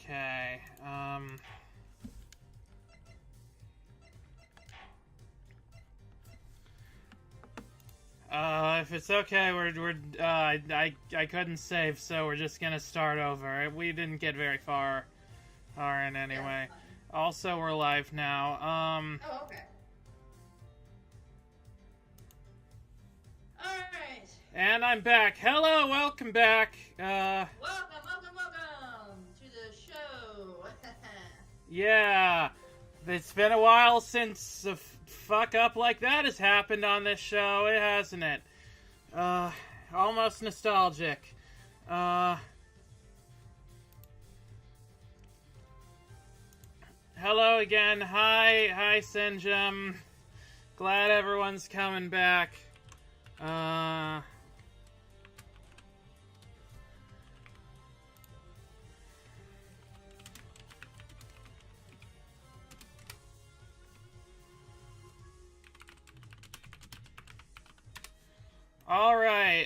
Okay, if it's okay, I couldn't save, so we're just gonna start over. We didn't get very far in anyway. Also, we're live now. Oh, okay. Alright. And I'm back. Hello, welcome back. Welcome to the show. Yeah. It's been a while since a fuck up like that has happened on this show, hasn't it? Almost nostalgic. Hello again. Hi, Sinjum. Glad everyone's coming back.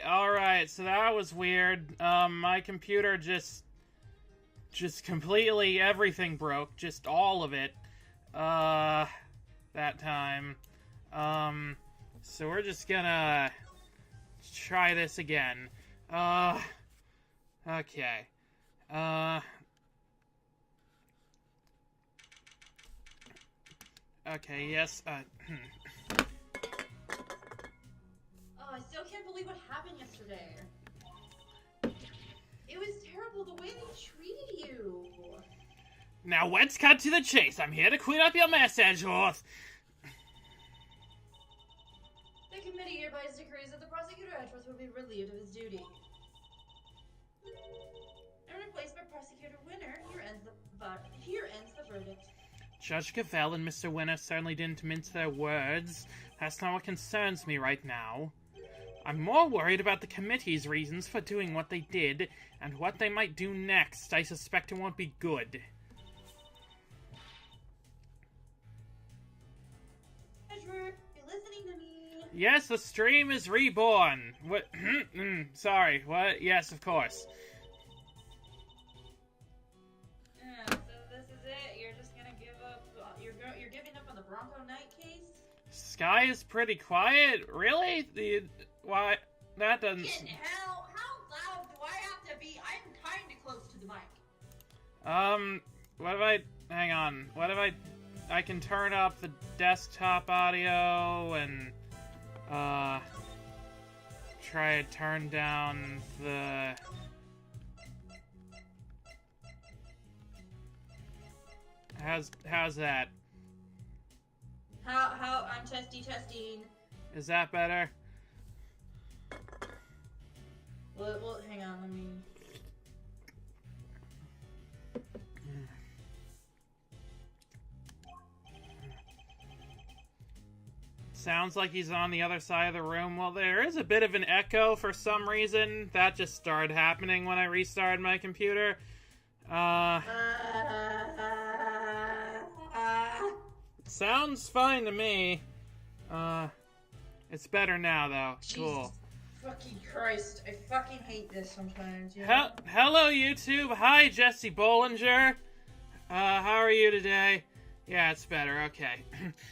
Alright, so that was weird. My computer just completely everything broke, just all of it, that time. So we're just gonna try this again. Okay. Okay, yes, I still can't believe what happened yesterday. It was terrible the way they treated you. Now let's cut to the chase. I'm here to clean up your mess, Edgeworth. The committee hereby decrees that the Prosecutor Edgeworth will be relieved of his duty. And replaced by Prosecutor Winner, here ends the verdict. Judge Cavell and Mr. Winner certainly didn't mince their words. That's not what concerns me right now. I'm more worried about the committee's reasons for doing what they did, and what they might do next. I suspect it won't be good. Edgeworth, you're listening to me. Yes, the stream is reborn. What? Sorry, what? Yes, of course. So this is it? You're just gonna give up? You're giving up on the Bronco Knight case? Sky is pretty quiet? Really? Why? That doesn't... Hell, how loud do I have to be? I'm kinda close to the mic. What if I... Hang on. What if I can turn up the desktop audio and, try to turn down the... How's that? How, I'm testing. Is that better? Well, hang on, let me... Sounds like he's on the other side of the room. Well, there is a bit of an echo for some reason. That just started happening when I restarted my computer. Sounds fine to me. It's better now, though. Jesus cool. Fucking Christ, I fucking hate this sometimes. You know? Hello, YouTube. Hi, Jesse Bollinger. How are you today? Yeah, it's better. Okay.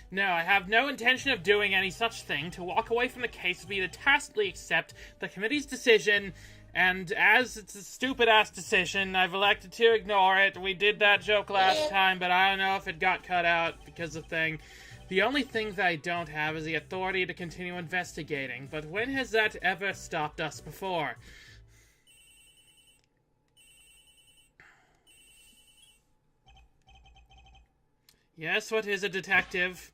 No, I have no intention of doing any such thing. To walk away from the case would be to tacitly accept the committee's decision, and as it's a stupid-ass decision, I've elected to ignore it. We did that joke last time, but I don't know if it got cut out because of thing. The only thing that I don't have is the authority to continue investigating, but when has that ever stopped us before? Yes, what is it, detective?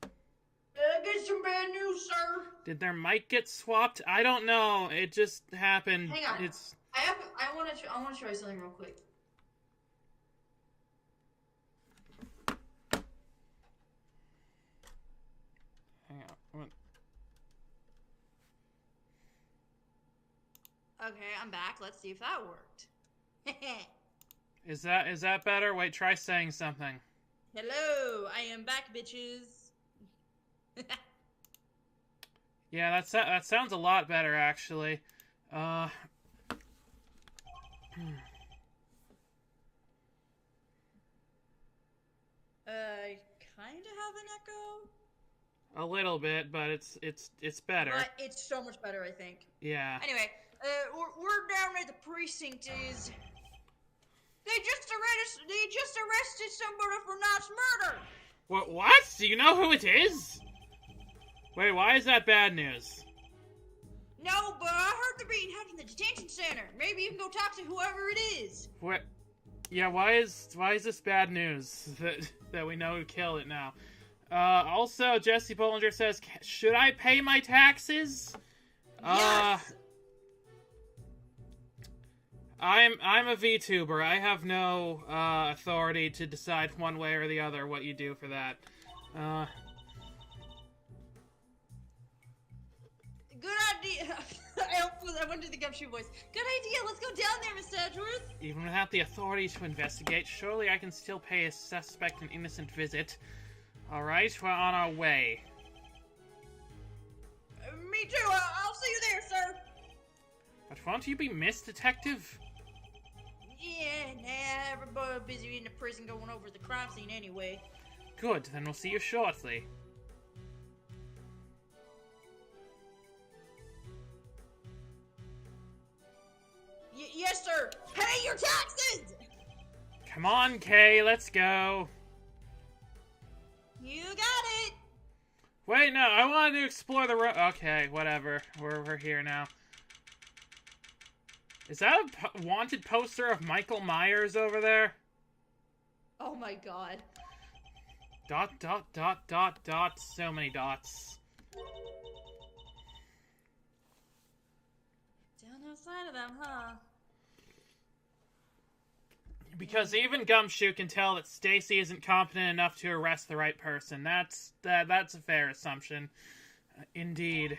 Get some bad news, sir. Did their mic get swapped? I don't know. It just happened. Hang on. It's... I want to show you something real quick. Hang on. What? Okay, I'm back. Let's see if that worked. Is that better? Wait, try saying something. Hello, I am back, bitches. Yeah, that sounds a lot better, actually. Kind of have an echo. A little bit, but it's better. But it's so much better, I think. Yeah. Anyway, we're down at the precinct. They just arrested somebody for mass murder. What? Do you know who it is? Wait, why is that bad news? No, but I heard they're being held in the detention center. Maybe you can go talk to whoever it is. What? Yeah, why is this bad news that we know who killed it now? Also, Jesse Bollinger says, should I pay my taxes? Yes. I'm a VTuber. I have no authority to decide one way or the other what you do for that. Good idea. I went to the gumshoe voice. Good idea. Let's go down there, Mr. Edgeworth. Even without the authority to investigate, surely I can still pay a suspect an innocent visit. Alright, we're on our way. Me too. I'll see you there, sir. But won't you be missed, Detective? Yeah, nah, everybody busy in the prison going over the crime scene anyway. Good, then we'll see you shortly. Yes, sir. Pay your taxes! Come on, Kay, let's go. You got it. Wait, no, I wanted to explore the road. Okay, whatever. We're here now. Is that a wanted poster of Michael Myers over there? Oh my god. Dot, dot, dot, dot, dot. So many dots. Still no sign of them, huh? Because even Gumshoe can tell that Stacy isn't competent enough to arrest the right person. That's a fair assumption. Indeed.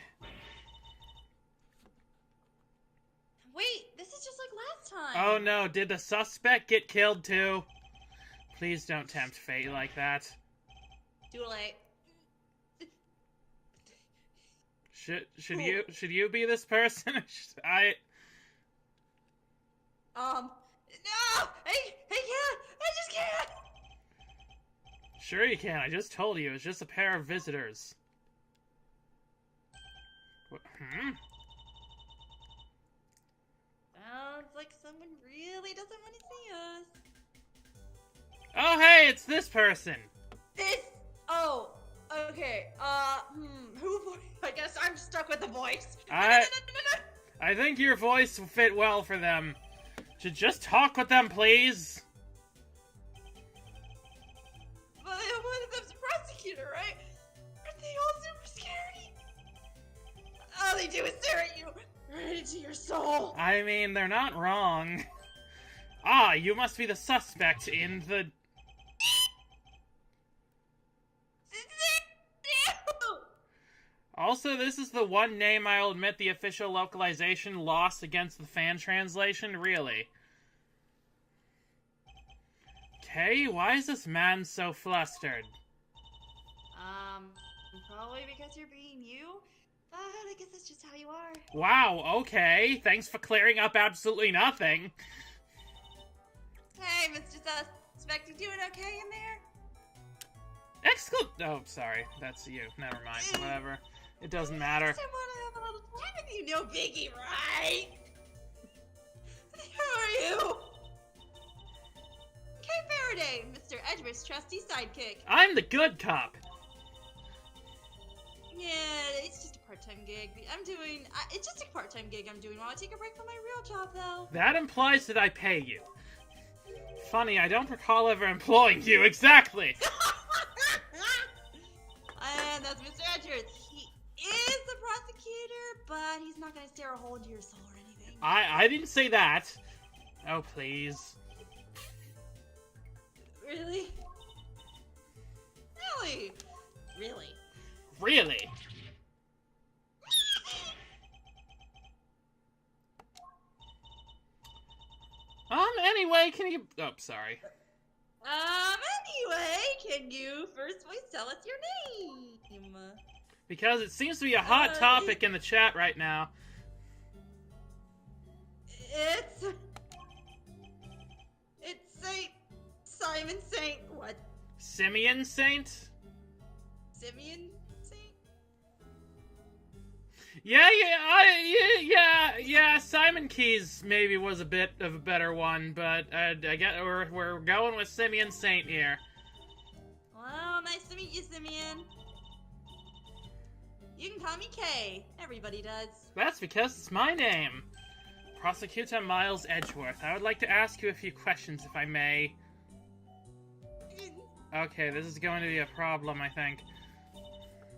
Wait, this is just like last time. Oh no, did the suspect get killed too? Please don't tempt fate like that. Too late. Should you be this person? No! I can't! I just can't! Sure you can, I just told you, it's just a pair of visitors. Hmm? Sounds like someone really doesn't want to see us. Oh hey, it's this person! Oh, okay, who, I guess I'm stuck with the voice. I think your voice will fit well for them. Should just talk with them, please. But one of them's a prosecutor, right? Aren't they all super scary? All they do is stare at you, right into your soul. I mean, they're not wrong. Ah, you must be the suspect in the... Also, this is the one name I'll admit the official localization lost against the fan translation, really. Okay, why is this man so flustered? Probably because you're being you. I guess that's just how you are. Wow, okay. Thanks for clearing up absolutely nothing. Hey, Mr. Suspect, you doing okay in there? Oh, sorry. That's you. Never mind. Whatever. It doesn't matter. I just want to have a little time with you, no biggie, right? Who are you? Kay Faraday, Mr. Edgeworth's trusty sidekick. I'm the good cop. Yeah, it's just a part-time gig. It's just a part-time gig I'm doing while I take a break from my real job, though. That implies that I pay you. Funny, I don't recall ever employing you. Exactly. And that's Mr. Edgeworth. He is the prosecutor, but he's not gonna stare a hole into your soul or anything. I didn't say that. Oh, please. Really? Really? Really? Really? Anyway, can you... Oh, sorry. Anyway, can you first voice tell us your name? Because it seems to be a hot topic in the chat right now. It's Simon Saint what? Simeon Saint? Simeon Saint? Yeah, Simon Keys maybe was a bit of a better one, but I get we're going with Simeon Saint here. Well, nice to meet you, Simeon. You can call me Kay. Everybody does. That's because it's my name. Prosecutor Miles Edgeworth. I would like to ask you a few questions, if I may. Okay, this is going to be a problem, I think.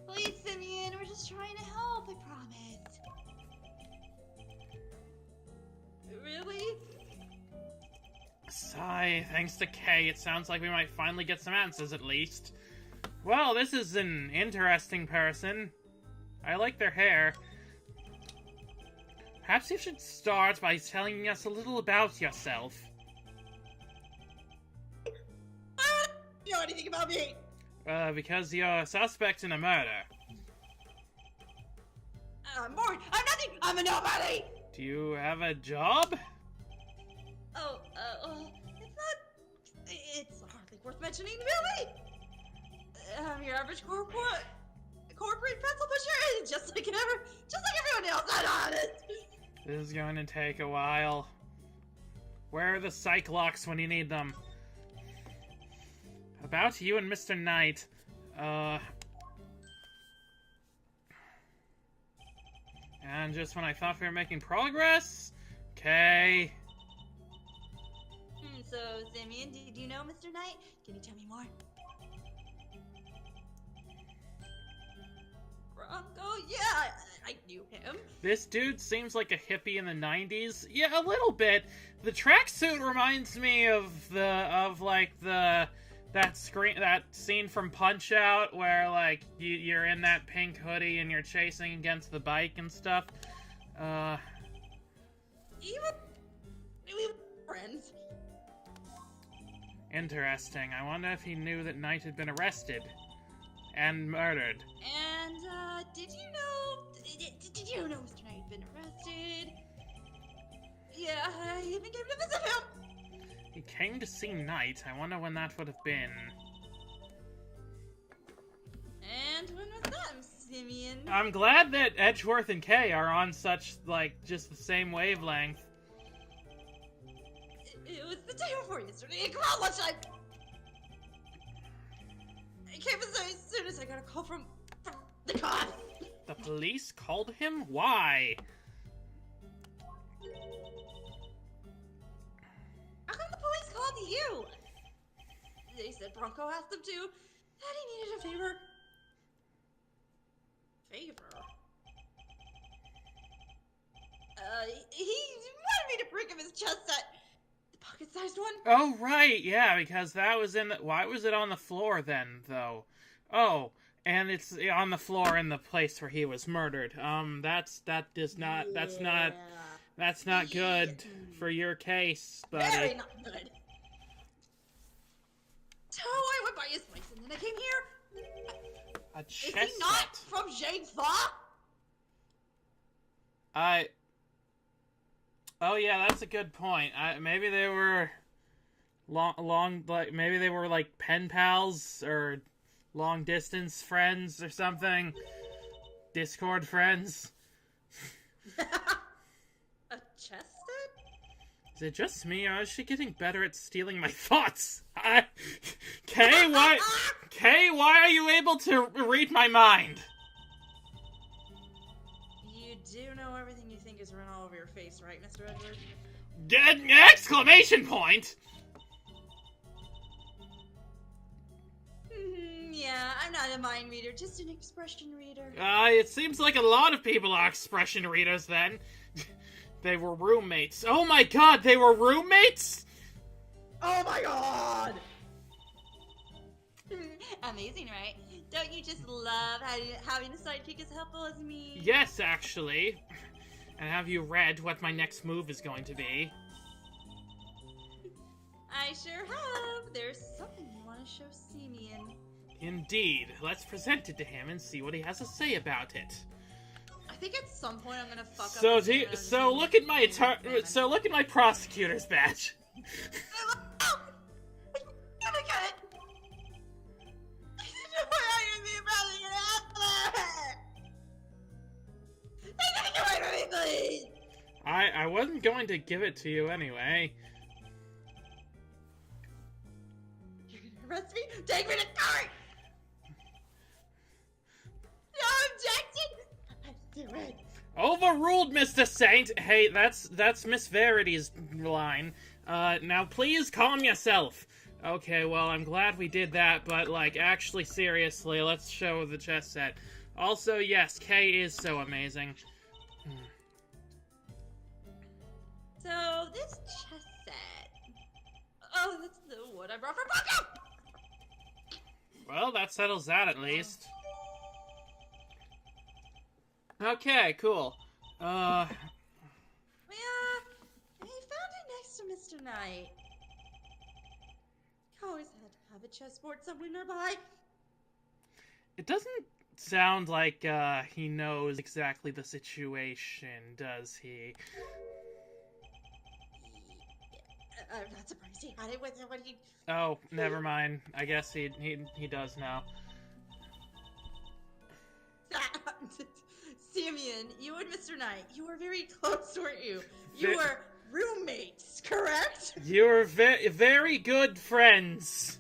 Please, Simeon, we're just trying to help, I promise. Really? Sigh, thanks to Kay, it sounds like we might finally get some answers, at least. Well, this is an interesting person. I like their hair. Perhaps you should start by telling us a little about yourself. You know anything about me? Because you're a suspect in a murder. I'm bored. I'm nothing. I'm a nobody. Do you have a job? It's hardly worth mentioning, really. I'm your average corporate pencil pusher, just like everyone else. I'm honest. This is going to take a while. Where are the psych locks when you need them? About you and Mr. Knight. And just when I thought we were making progress? Okay. So, Simeon, did you know Mr. Knight? Can you tell me more? Bronco? Yeah, I knew him. This dude seems like a hippie in the 90s. Yeah, a little bit. The tracksuit reminds me of that scene from Punch-Out where, like, you're in that pink hoodie and you're chasing against the bike and stuff. We were friends. Interesting. I wonder if he knew that Knight had been arrested and murdered. And, did you know Mr. Knight had been arrested? Yeah, I even came to visit him. He came to see Knight. I wonder when that would have been. And when was that, Simeon? I'm glad that Edgeworth and Kay are on such, like, just the same wavelength. It was the day before yesterday. Come on, lunchtime. I came as soon as I got a call from the cops. The police called him? Why? How come the police called you? They said Bronco asked them to. That he needed a favor. Favor? He wanted me to bring him his chess set. The pocket-sized one. Oh, right, yeah, because that was in the... Why was it on the floor then, though? Oh, and it's on the floor in the place where he was murdered. That's not good for your case, buddy. Very not good. So I went by his place and then I came here. A chess Is he not from Jane Fa? Oh yeah, that's a good point. Maybe they were maybe they were like pen pals or long distance friends or something. Discord friends. A chess set? Is it just me, or is she getting better at stealing my thoughts? Kay, why are you able to read my mind? You do know everything you think is written all over your face, right, Mr. Edward? Exclamation point! Yeah, I'm not a mind reader, just an expression reader. It seems like a lot of people are expression readers then. They were roommates. Oh my god, they were roommates?! Oh my god! Amazing, right? Don't you just love having a sidekick as helpful as me? Yes, actually. And have you read what my next move is going to be? I sure have. There's something you want to show Simeon. Indeed. Let's present it to him and see what he has to say about it. I think at some point I'm gonna fuck So up. so look at my prosecutor's badge. I'm gonna get it. I wasn't going to give it to you anyway. You're gonna arrest me? Take me to court! No objection! I do it. Overruled, Mr. Saint! Hey, that's Miss Verity's line. Now please calm yourself. Okay, well, I'm glad we did that, but, like, actually, seriously, let's show the chess set. Also, yes, Kay is so amazing. So, this chess set... Oh, that's the one I brought from Poco! Well, that settles that, at least. Okay, cool. Yeah, I found it next to Mr. Knight. Always had to have a chessboard somewhere nearby. It doesn't sound like, he knows exactly the situation, does he? I'm not surprised he had it with him when he... Oh, never mind. I guess he does now. Simeon, you and Mr. Knight, you were very close, weren't you? You were roommates, correct? You're very good friends.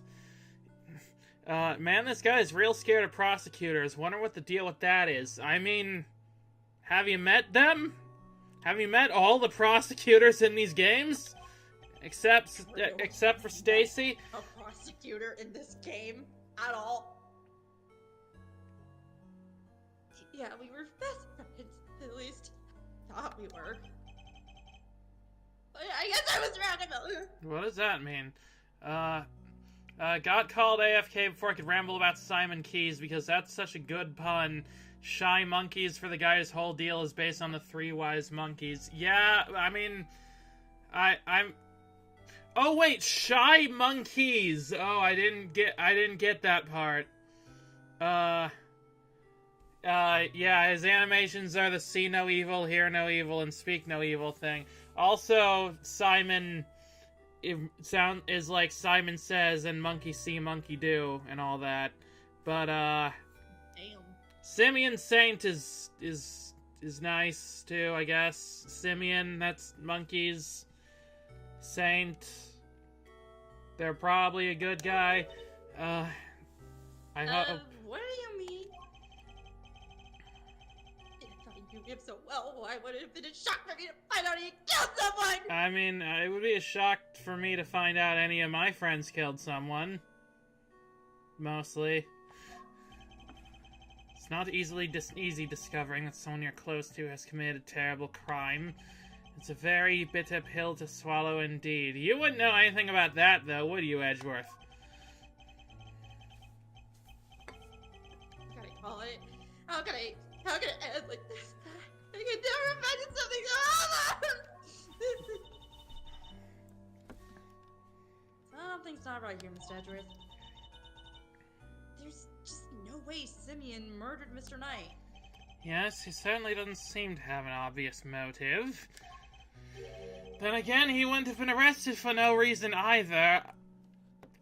Man, this guy is real scared of prosecutors. Wonder what the deal with that is. I mean, have you met them? Have you met all the prosecutors in these games? Except for Stacy? A prosecutor in this game at all? Yeah, we were best friends. At least, thought we were. I guess I was wrong about it. What does that mean? Got called AFK before I could ramble about Simon Keys because that's such a good pun. Shy monkeys for the guy whose whole deal is based on the three wise monkeys. Yeah, I mean, I'm. Oh wait, shy monkeys. Oh, I didn't get that part. Yeah, his animations are the see no evil, hear no evil, and speak no evil thing. Also, Simon is like Simon Says and monkey see, monkey do, and all that. But, Damn. Simeon Saint is nice, too, I guess. Simeon, that's monkeys. Saint, they're probably a good guy. I hope... What do you mean? If I knew him so well, why would it have been a shock for me to find out he killed someone? I mean, it would be a shock for me to find out any of my friends killed someone. Mostly. It's not easy discovering that someone you're close to has committed a terrible crime. It's a very bitter pill to swallow indeed. You wouldn't know anything about that, though, would you, Edgeworth? How can I call it? How can I end like this? I can never imagine something so awful! Something's not right here, Mr. Edgeworth. There's just no way Simeon murdered Mr. Knight. Yes, he certainly doesn't seem to have an obvious motive. Then again, he wouldn't have been arrested for no reason either.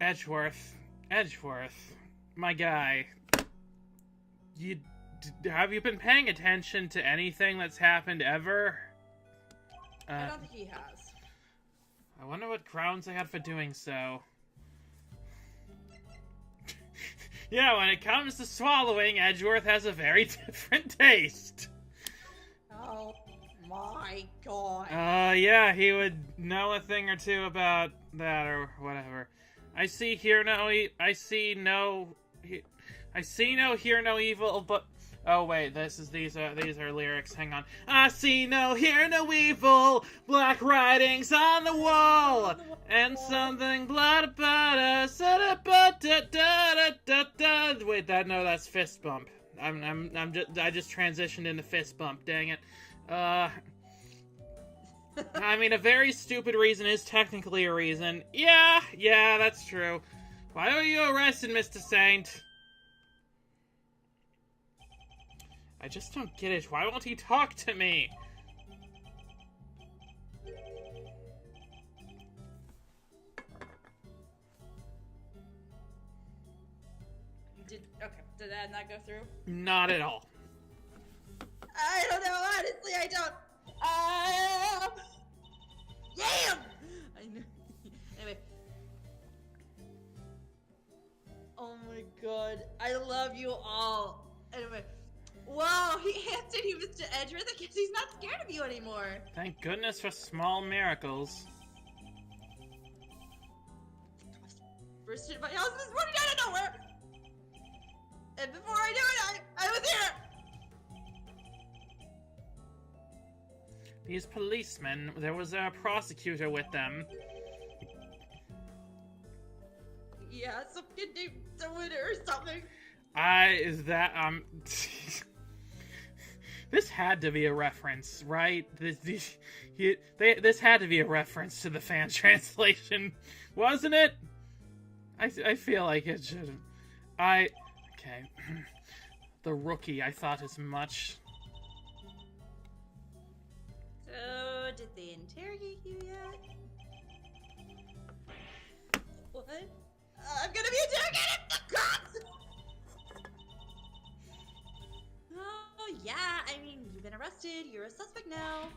Edgeworth, my guy. Have you been paying attention to anything that's happened ever? I don't think he has. I wonder what grounds I had for doing so. Yeah, when it comes to swallowing, Edgeworth has a very different taste. Oh my god. Yeah, he would know a thing or two about that or whatever. I see, hear no, hear no evil, but... Oh wait, these are lyrics, hang on. I see no, hear no evil, black writings on the wall, and something blood about us, Wait, that's fist bump. I just transitioned into fist bump, dang it. I mean, a very stupid reason is technically a reason. Yeah, that's true. Why were you arrested, Mr. Saint? I just don't get it. Why won't he talk to me? Did that not go through? Not at all. I don't know, honestly, I don't. I am. Damn! I know. Anyway. Oh my god. I love you all. Anyway. Whoa, he answered you, Mr. Edgeworth. I guess he's not scared of you anymore. Thank goodness for small miracles. Burst into my house this morning out of nowhere. And before I knew it, I was here. These policemen, there was a prosecutor with them. Yeah, some kid named someone or something. This had to be a reference, right? This had to be a reference to the fan translation, wasn't it? I feel like it should. Okay. The rookie, I thought as much. So, did they interrogate you yet? What? I'm gonna be interrogated! The cops! Oh, yeah, I mean, you've been arrested. You're a suspect now.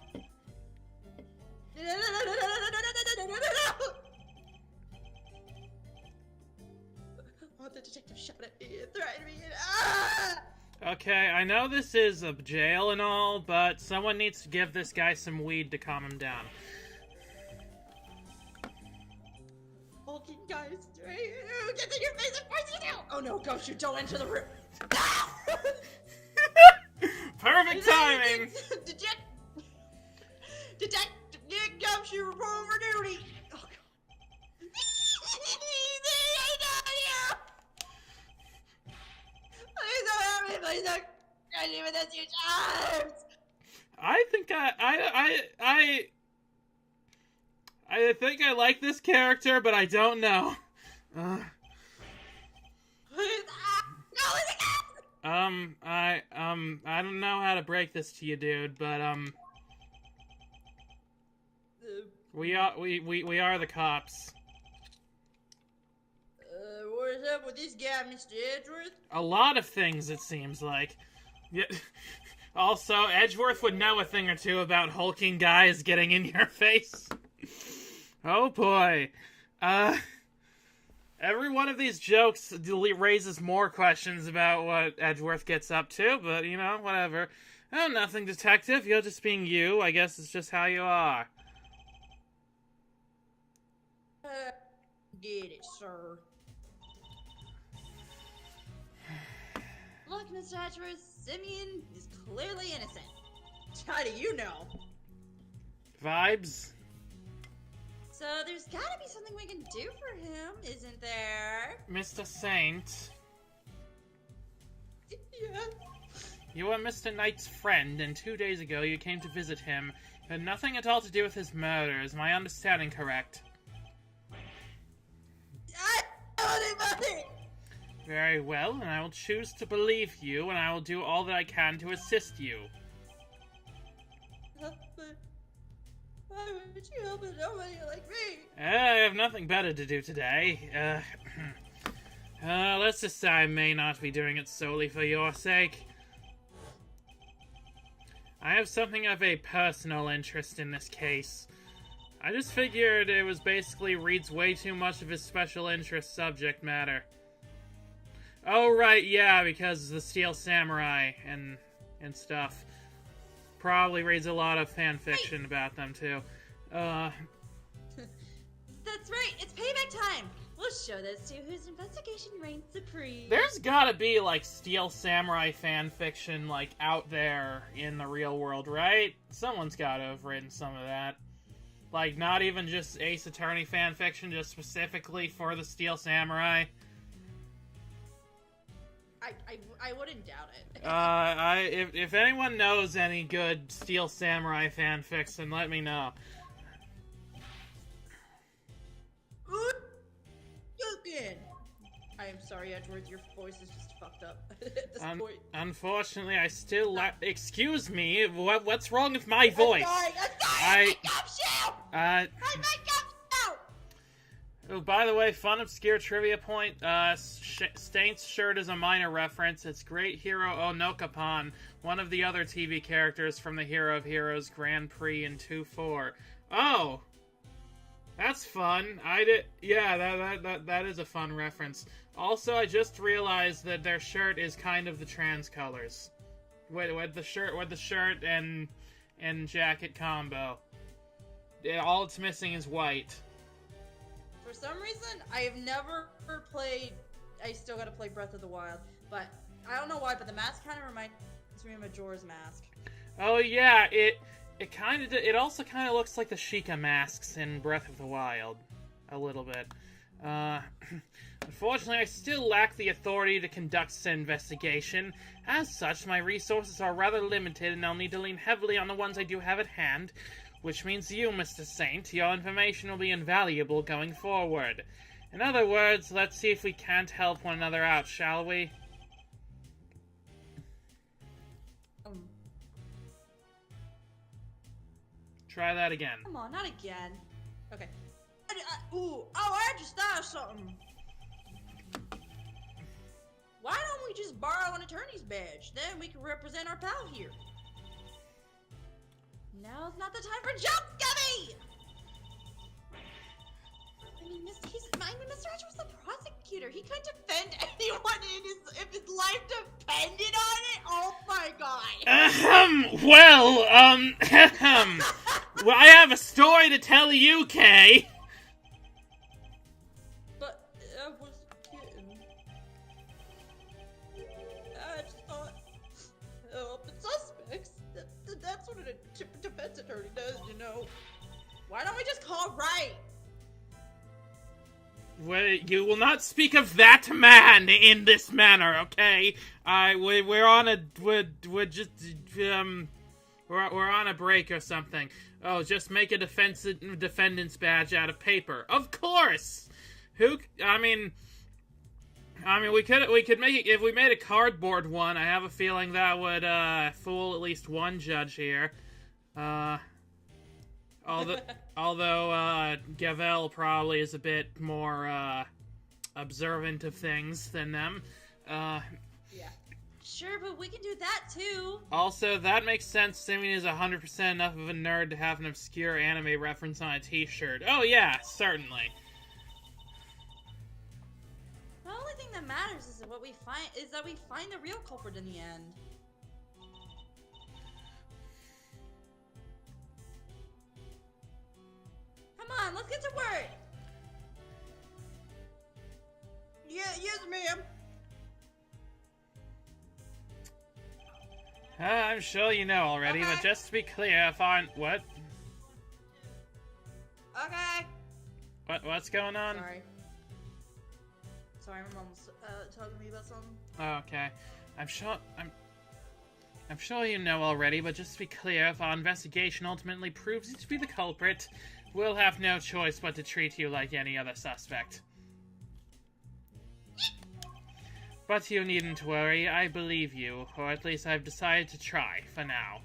Oh, the detective shot at me and threatened me and Okay, I know this is a jail and all, but someone needs to give this guy some weed to calm him down. Hulking guys, right? Get in your face and force you down! Oh no, Gumshoe, don't enter the room! Perfect timing! Detective Gumshoe, report for duty! Oh god. Please don't have me, please don't crush me with this huge arms! I think I like this character, but I don't know. Please, no, it's a cop! I don't know how to break this to you, dude, but, we are the cops. What is up with this guy, Mr. Edgeworth? A lot of things, it seems like. Yeah. Also, Edgeworth would know a thing or two about hulking guys getting in your face. Oh boy. Every one of these jokes raises more questions about what Edgeworth gets up to, but, you know, whatever. Oh, nothing, detective. You're just being you. I guess it's just how you are. Get it, sir. Look, Mr. Edgeworth, Simeon is clearly innocent. How do you know? Vibes? So there's gotta be something we can do for him, isn't there? Mr. Saint, Yeah. you are Mr. Knight's friend, and 2 days ago you came to visit him. It had nothing at all to do with his murder. Is my understanding correct? I don't know money! Very well, and I will choose to believe you, and I will do all that I can to assist you. But why would you help nobody like me? I have nothing better to do today. Let's just say I may not be doing it solely for your sake. I have something of a personal interest in this case. I just figured it was basically reads way too much of his special interest subject matter. Oh, right, yeah, because the Steel Samurai and stuff. Probably reads a lot of fan fiction about them, too. That's right, it's payback time! We'll show this to whose investigation reigns supreme. There's gotta be, like, Steel Samurai fan fiction, like, out there in the real world, right? Someone's gotta have written some of that. Like, not even just Ace Attorney fan fiction, just specifically for the Steel Samurai. I wouldn't doubt it. If anyone knows any good Steel Samurai fanfics, then let me know. I am sorry, Edgeworth, your voice is just fucked up at this point. Unfortunately, I still excuse me, what's wrong with my voice? I'm sorry, I'm Oh, by the way, fun obscure trivia point, Staint's shirt is a minor reference. It's Great Hero Onokapan, one of the other TV characters from the Hero of Heroes Grand Prix in 2-4. Oh! That's fun. Yeah, that is a fun reference. Also, I just realized that their shirt is kind of the trans colors. With the shirt and jacket combo. Yeah, all it's missing is white. For some reason, I have never played... I still gotta play Breath of the Wild, but I don't know why, but the mask kind of reminds me of Majora's Mask. Oh yeah, it also kind of looks like the Sheikah masks in Breath of the Wild. A little bit. Unfortunately, I still lack the authority to conduct said investigation. As such, my resources are rather limited, and I'll need to lean heavily on the ones I do have at hand, which means you, Mr. Saint, your information will be invaluable going forward. In other words, let's see if we can't help one another out, shall we? Try that again. Come on, not again. Okay. I just thought of something. Why don't we just borrow an attorney's badge? Then we can represent our pal here. Now's not the time for jokes, Gummy! I mean, Mr. Edge was the prosecutor. He couldn't defend anyone if his life depended on it. Oh my god. Well, I have a story to tell you, Kay. But I was kidding. I just thought, help suspects. That's what a defense attorney does, you know. Why don't we just call right? Well, you will not speak of that man in this manner, okay? We're on a break or something. Oh, just make a defendant's badge out of paper. Of course. I mean, we could make it if we made a cardboard one. I have a feeling that would fool at least one judge here. Although Gavel probably is a bit more observant of things than them. Yeah. Sure, but we can do that too. Also, that makes sense. Simeon is 100% enough of a nerd to have an obscure anime reference on a t-shirt. Oh yeah, certainly. The only thing that matters is that we find the real culprit in the end. Come on, let's get to work. Yeah, yes, ma'am. I'm sure you know already, Okay. but just to be clear, what? Okay. What's going on? Sorry, my mom's talking to me about something. Oh, okay. I'm sure you know already, but just to be clear, if our investigation ultimately proves you to be the culprit, we'll have no choice but to treat you like any other suspect. But you needn't worry, I believe you, or at least I've decided to try, for now.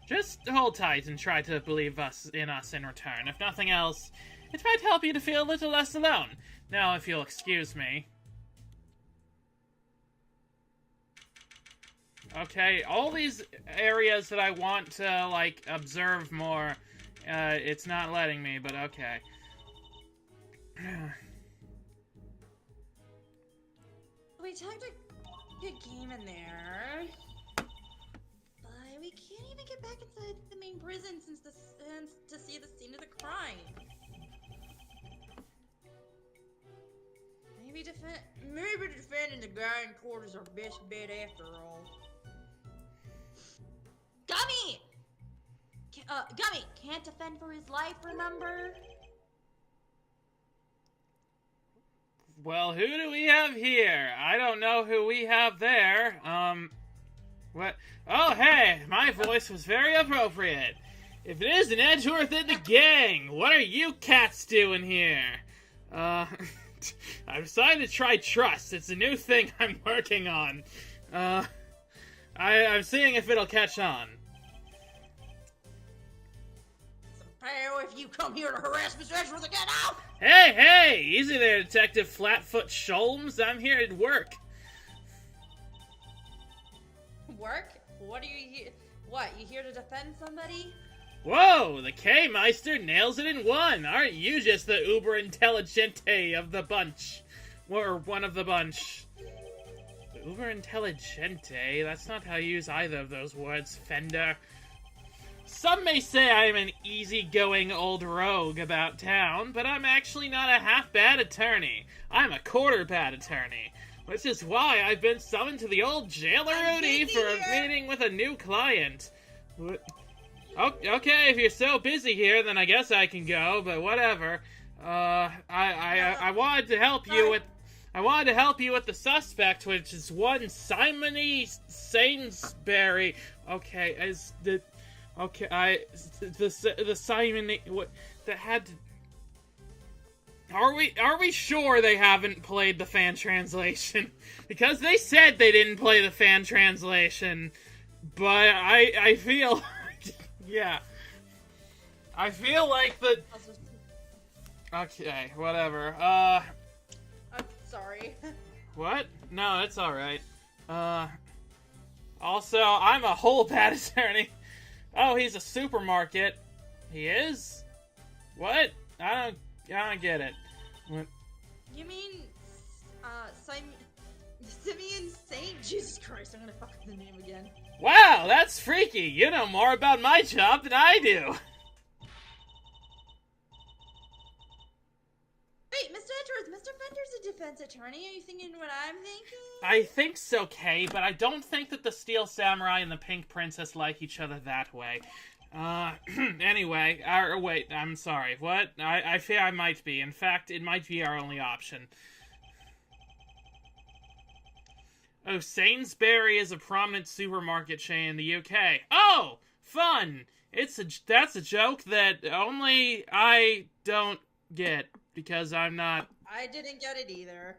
Just hold tight and try to believe in us in return. If nothing else, it might help you to feel a little less alone. Now, if you'll excuse me. Okay, all these areas that I want to, like, observe more, it's not letting me, but okay. We tucked a good game in there, but we can't even get back inside the main prison to see the scene of the crime. Maybe defending the guy in court is our best bet after all. Gummy! Gummy can't defend for his life, remember? Well, who do we have here? I don't know who we have there. What? Oh, hey, my voice was very appropriate. If it isn't Edgeworth and the gang, what are you cats doing here? I've decided to try trust. It's a new thing I'm working on. I'm seeing if it'll catch on. Hey, if you come here to harass Mr. Edgeworth again, out! Hey, easy there, Detective Flatfoot Sholmes. I'm here at work. Work? What are you here? What, you here to defend somebody? Whoa, the K-Meister nails it in one. Aren't you just the uber intelligente of the bunch? Or one of the bunch. The uber intelligente? That's not how you use either of those words, Fender. Some may say I'm an easygoing old rogue about town, but I'm actually not a half-bad attorney. I'm a quarter-bad attorney, which is why I've been summoned to the old jailer Rudy for a meeting with a new client. Oh, okay, if you're so busy here, then I guess I can go, but whatever. I wanted to help you with... I wanted to help you with the suspect, which is one Simony Sainsbury. Okay, as the... Okay, the Simon, what, that had to... Are we sure they haven't played the fan translation? Because they said they didn't play the fan translation, but I feel, yeah. I feel like the... Okay, whatever, I'm sorry. What? No, it's alright. Also, I'm a whole bad attorney. Oh, he's a supermarket. He is? What? I don't get it. What? You mean, Simeon Saint? Jesus Christ, I'm gonna fuck up the name again. Wow, that's freaky. You know more about my job than I do. Wait, Mr. Edgeworth, Mr. Fender's a defense attorney. Are you thinking what I'm thinking? I think so, Kay, but I don't think that the Steel Samurai and the Pink Princess like each other that way. Anyway, wait, I'm sorry. What? I fear I might be. In fact, it might be our only option. Oh, Sainsbury is a prominent supermarket chain in the UK. Oh, fun! That's a joke that only I don't get, because I'm not... I didn't get it either.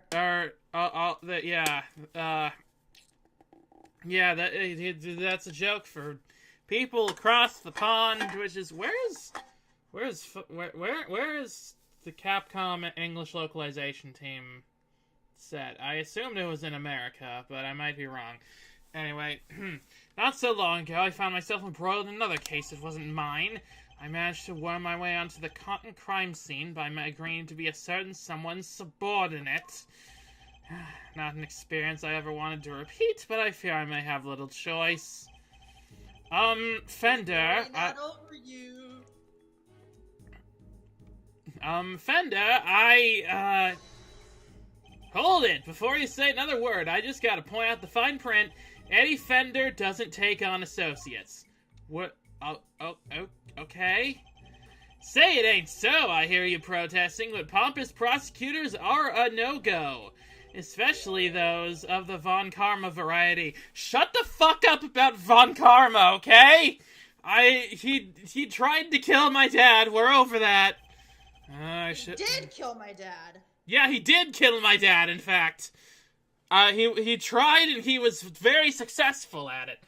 That's a joke for people across the pond, which is, where is the Capcom English localization team set? I assumed it was in America, but I might be wrong. Anyway, not so long ago, I found myself embroiled in another case that wasn't mine. I managed to worm my way onto the cotton crime scene by agreeing to be a certain someone's subordinate. Not an experience I ever wanted to repeat, but I fear I may have little choice. Fender, Fender, hold it! Before you say another word, I just gotta point out the fine print. Eddie Fender doesn't take on associates. What? Okay. Say it ain't so, I hear you protesting, but pompous prosecutors are a no-go. Especially those of the Von Karma variety. Shut the fuck up about Von Karma, okay? He tried to kill my dad, we're over that. He did kill my dad. Yeah, he did kill my dad, in fact. He tried and he was very successful at it.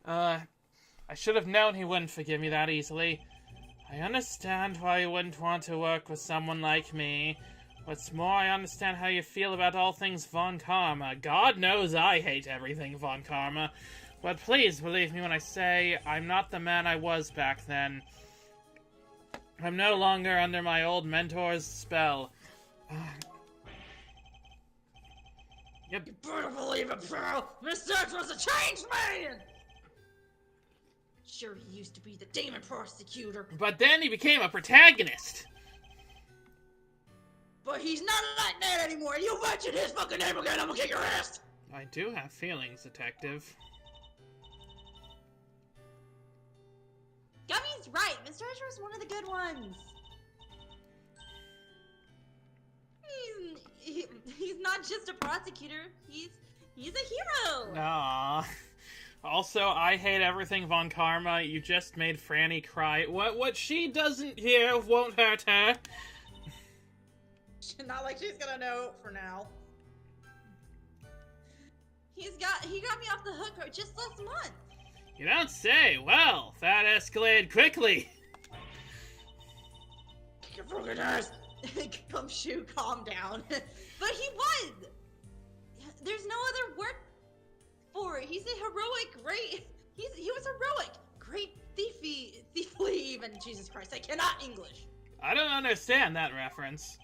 I should have known he wouldn't forgive me that easily. I understand why you wouldn't want to work with someone like me. What's more, I understand how you feel about all things Von Karma. God knows I hate everything Von Karma. But please believe me when I say I'm not the man I was back then. I'm no longer under my old mentor's spell. You better believe it, pal! Mr. Edgeworth's a changed man! Sure, he used to be the demon prosecutor. But then he became a protagonist. But he's not like that anymore. You mention his fucking name again, I'm gonna kick your ass. I do have feelings, Detective. Gummy's right. Mr. Edgeworth's one of the good ones. He's not just a prosecutor. He's a hero. Aww. Also, I hate everything Von Karma. You just made Franny cry. What she doesn't hear won't hurt her. Not like she's gonna know for now. He got me off the hook just last month. You don't say. Well, that escalated quickly. your forgetters! Gumshoe, calm down. But he was! There's no other word for it. He's a heroic, great... He was heroic. Great thiefly even. Jesus Christ, I cannot English. I don't understand that reference.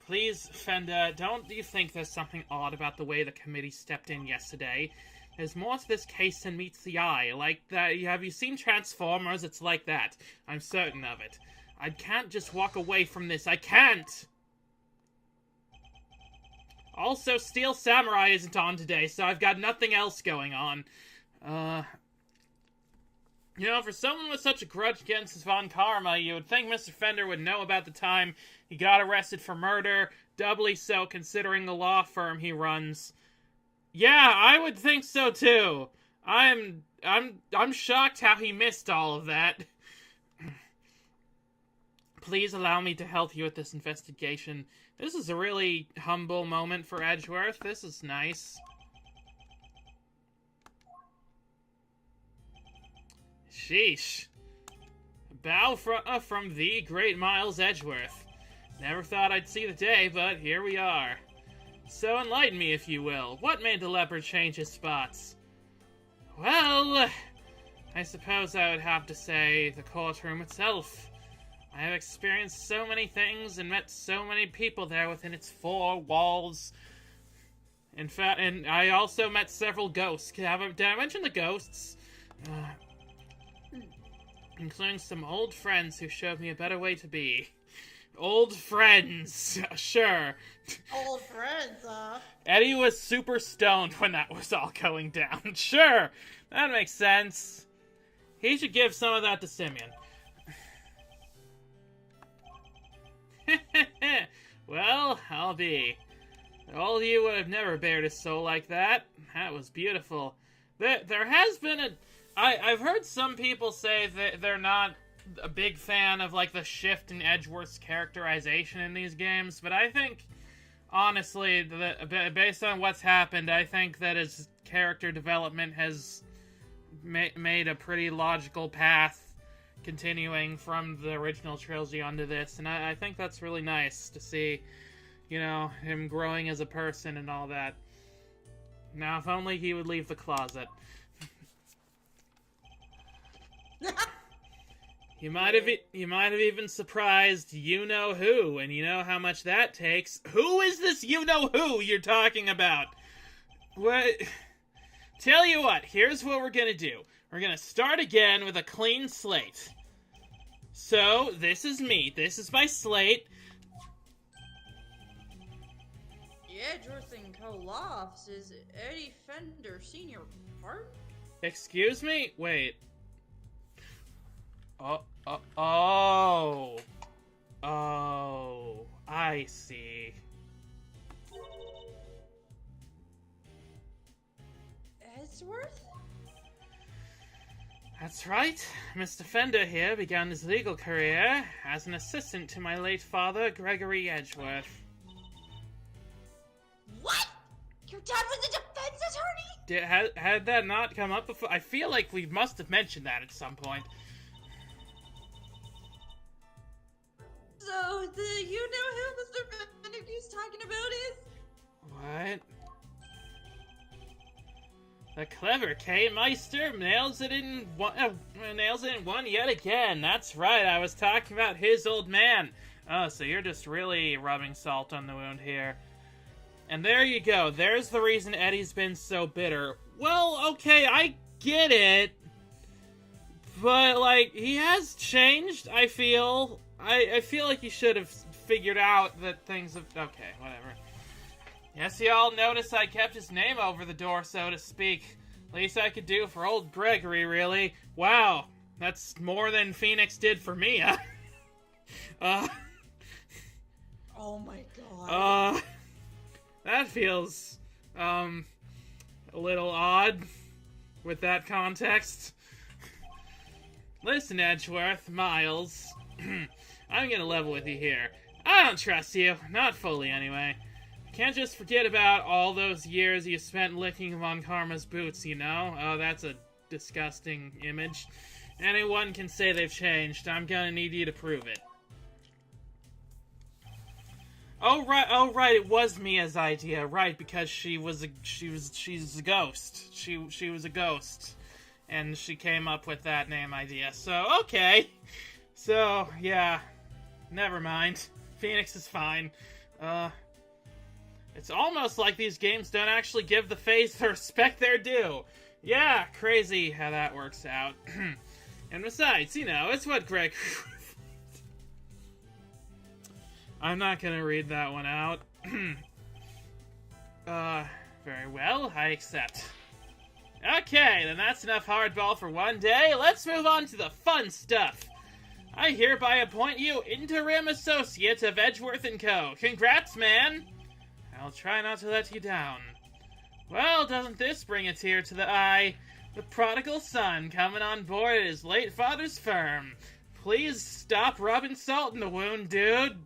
Please, Fender, don't you think there's something odd about the way the committee stepped in yesterday? There's more to this case than meets the eye. Like that, have you seen Transformers? It's like that. I'm certain of it. I can't just walk away from this. I can't! Also, Steel Samurai isn't on today, so I've got nothing else going on. You know, for someone with such a grudge against Von Karma, you would think Mr. Fender would know about the time he got arrested for murder, doubly so considering the law firm he runs. Yeah, I would think so too. I'm shocked how he missed all of that. Please allow me to help you with this investigation. This is a really humble moment for Edgeworth. This is nice. Sheesh. Bow from the great Miles Edgeworth. Never thought I'd see the day, but here we are. So enlighten me, if you will. What made the leopard change his spots? Well, I suppose I would have to say the courtroom itself. I have experienced so many things and met so many people there within its four walls. In fact, and I also met several ghosts. Did I mention the ghosts? Including some old friends who showed me a better way to be. Old friends, sure. Old friends, Eddie was super stoned when that was all going down. Sure, that makes sense. He should give some of that to Simeon. Well, I'll be. All of you would have never bared a soul like that. That was beautiful. There has been a... I've heard some people say that they're not a big fan of, like, the shift in Edgeworth's characterization in these games, but I think, honestly, based on what's happened, I think that his character development has made a pretty logical path continuing from the original trilogy onto this, and I think that's really nice to see, you know, him growing as a person and all that. Now, if only he would leave the closet. You might have even surprised you-know-who, and you know how much that takes. Who is this you-know-who you're talking about? What? Tell you what, here's what we're gonna do. We're gonna start again with a clean slate. So, this is me. This is my slate. Edgeworth and Co-Lofts is Eddie Fender Sr. Pardon? Excuse me? Wait. Oh, I see. Edgeworth? That's right. Mr. Fender here began his legal career as an assistant to my late father, Gregory Edgeworth. What? Your dad was a defense attorney? Had that not come up before? I feel like we must have mentioned that at some point. So, you know who Mr. Fender keeps talking about is? What? The clever K-Meister nails it in one yet again. That's right, I was talking about his old man. Oh, so you're just really rubbing salt on the wound here. And there you go. There's the reason Eddie's been so bitter. Well, okay, I get it. But, like, he has changed, I feel. I feel like he should have figured out that things have... Okay, whatever. Yes, y'all noticed I kept his name over the door, so to speak. Least I could do for old Gregory, really. Wow, that's more than Phoenix did for me, huh? Oh my god. That feels, a little odd with that context. Listen, Edgeworth, Miles, I'm gonna level with you here. I don't trust you. Not fully, anyway. Can't just forget about all those years you spent licking Von Karma's boots, you know? Oh, that's a disgusting image. Anyone can say they've changed. I'm gonna need you to prove it. Oh right, it was Mia's idea, right, because she's a ghost. She was a ghost. And she came up with that name idea. So, okay. So, yeah. Never mind. Phoenix is fine. It's almost like these games don't actually give the Fays the respect they're due. Yeah, crazy how that works out. And besides, you know, it's what Greg... I'm not gonna read that one out. Very well, I accept. Okay, then that's enough hardball for one day. Let's move on to the fun stuff. I hereby appoint you Interim Associate of Edgeworth & Co. Congrats, man! I'll try not to let you down. Well, doesn't this bring a tear to the eye? The prodigal son coming on board at his late father's firm. Please stop rubbing salt in the wound, dude.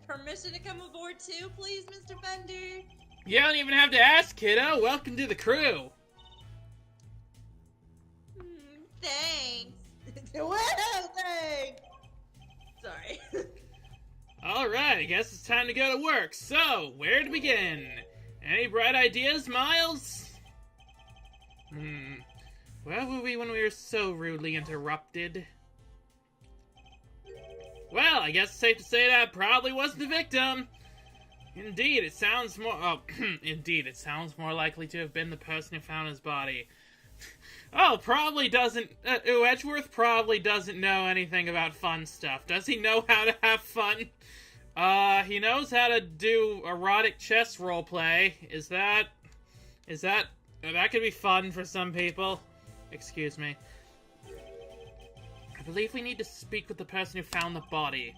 Permission to come aboard too, please, Mr. Fender? You don't even have to ask, kiddo. Welcome to the crew. Thanks. Well, thanks. Sorry. Alright, I guess it's time to go to work. So, where to begin? Any bright ideas, Miles? Where were we when we were so rudely interrupted? Well, I guess it's safe to say that probably wasn't the victim. Indeed, it sounds more... Indeed, it sounds more likely to have been the person who found his body. Probably doesn't... Edgeworth probably doesn't know anything about fun stuff. Does he know how to have fun? He knows how to do erotic chess roleplay. That could be fun for some people. Excuse me. I believe we need to speak with the person who found the body.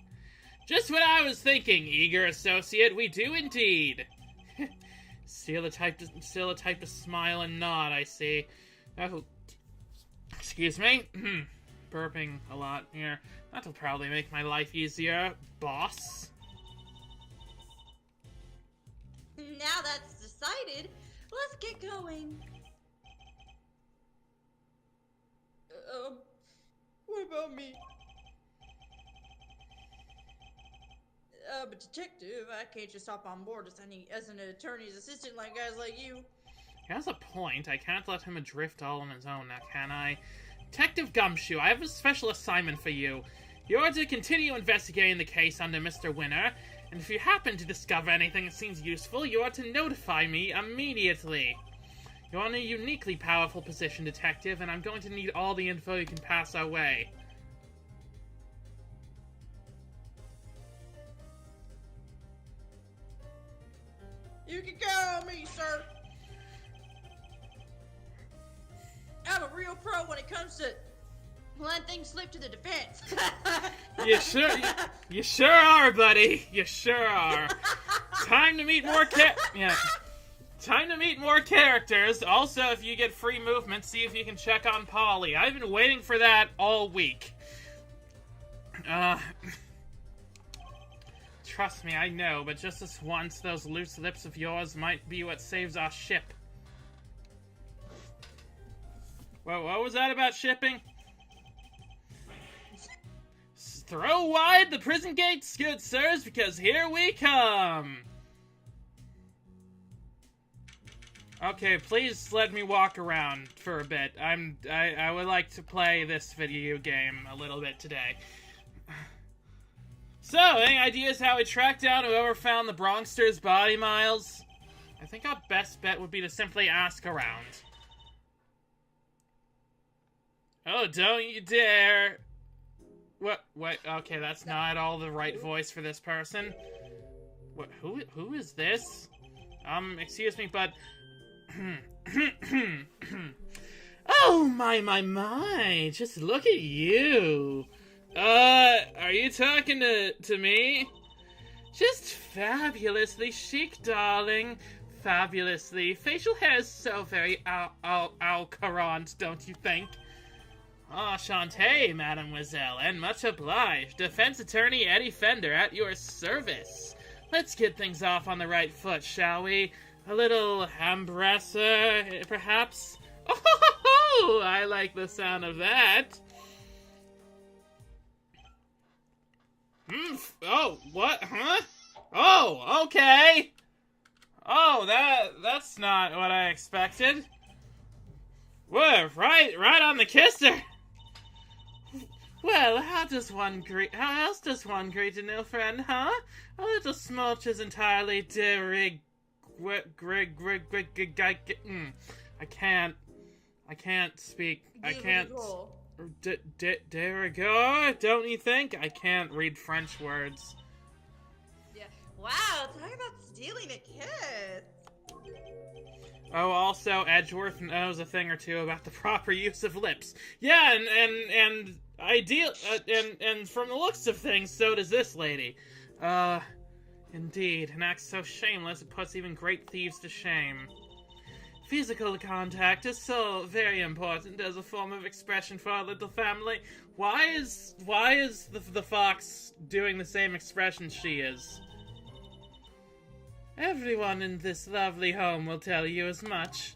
Just what I was thinking, eager associate. We do indeed. Still a type to smile and nod, I see. Oh, excuse me. Burping a lot here. That'll probably make my life easier, boss. Now that's decided, let's get going. What about me? But detective, I can't just hop on board as an attorney's assistant like guys like you. He has a point. I can't let him adrift all on his own now, can I? Detective Gumshoe, I have a special assignment for you. You are to continue investigating the case under Mr. Winner, and if you happen to discover anything that seems useful, you are to notify me immediately. You're in a uniquely powerful position, Detective, and I'm going to need all the info you can pass our way. You can count on me, sir. I'm a real pro when it comes to letting things slip to the defense. You sure are, buddy. You sure are. Time to meet more Time to meet more characters. Also, if you get free movement, see if you can check on Polly. I've been waiting for that all week. Trust me, I know, but just this once, those loose lips of yours might be what saves our ship. Well, what was that about shipping? Throw wide the prison gates, good sirs, because here we come! Okay, please let me walk around for a bit. I would like to play this video game a little bit today. So, any ideas how we track down whoever found the Bronxter's body, Miles? I think our best bet would be to simply ask around. Oh, don't you dare! What? Okay, that's not at all the right voice for this person. What? Who is this? Excuse me, but... Oh, my, just look at you. Are you talking to me? Just fabulously chic, darling. Fabulously. Facial hair is so very au courant, don't you think? Enchanté, mademoiselle, and much obliged. Defense attorney Eddie Fender at your service. Let's get things off on the right foot, shall we? A little embrasser, perhaps? Oh, I like the sound of that. Oh, what? Huh? Oh, okay. Oh, that's not what I expected. Whoa, right on the kisser. Well, how else does one greet a new friend, huh? A little smooch is entirely I can't speak. I can't. De rigueur, don't you think? I can't read French words. Yeah. Wow, talk about stealing a kiss. Oh, also, Edgeworth knows a thing or two about the proper use of lips. Yeah, and ideal, and from the looks of things, so does this lady. Indeed, an act so shameless it puts even great thieves to shame. Physical contact is so very important as a form of expression for our little family. Why is the fox doing the same expression she is? Everyone in this lovely home will tell you as much.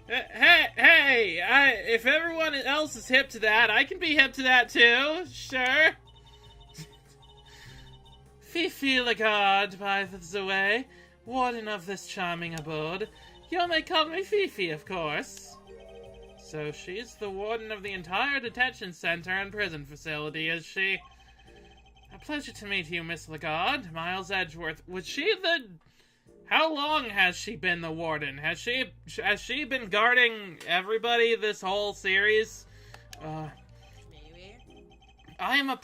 Hey! If everyone else is hip to that, I can be hip to that too. Sure. Fifi Lagarde, by the way, warden of this charming abode. You may call me Fifi, of course. So she's the warden of the entire detention center and prison facility, is she? A pleasure to meet you, Miss Lagarde. Miles Edgeworth. How long has she been the warden? Has she been guarding everybody this whole series? Maybe. I am a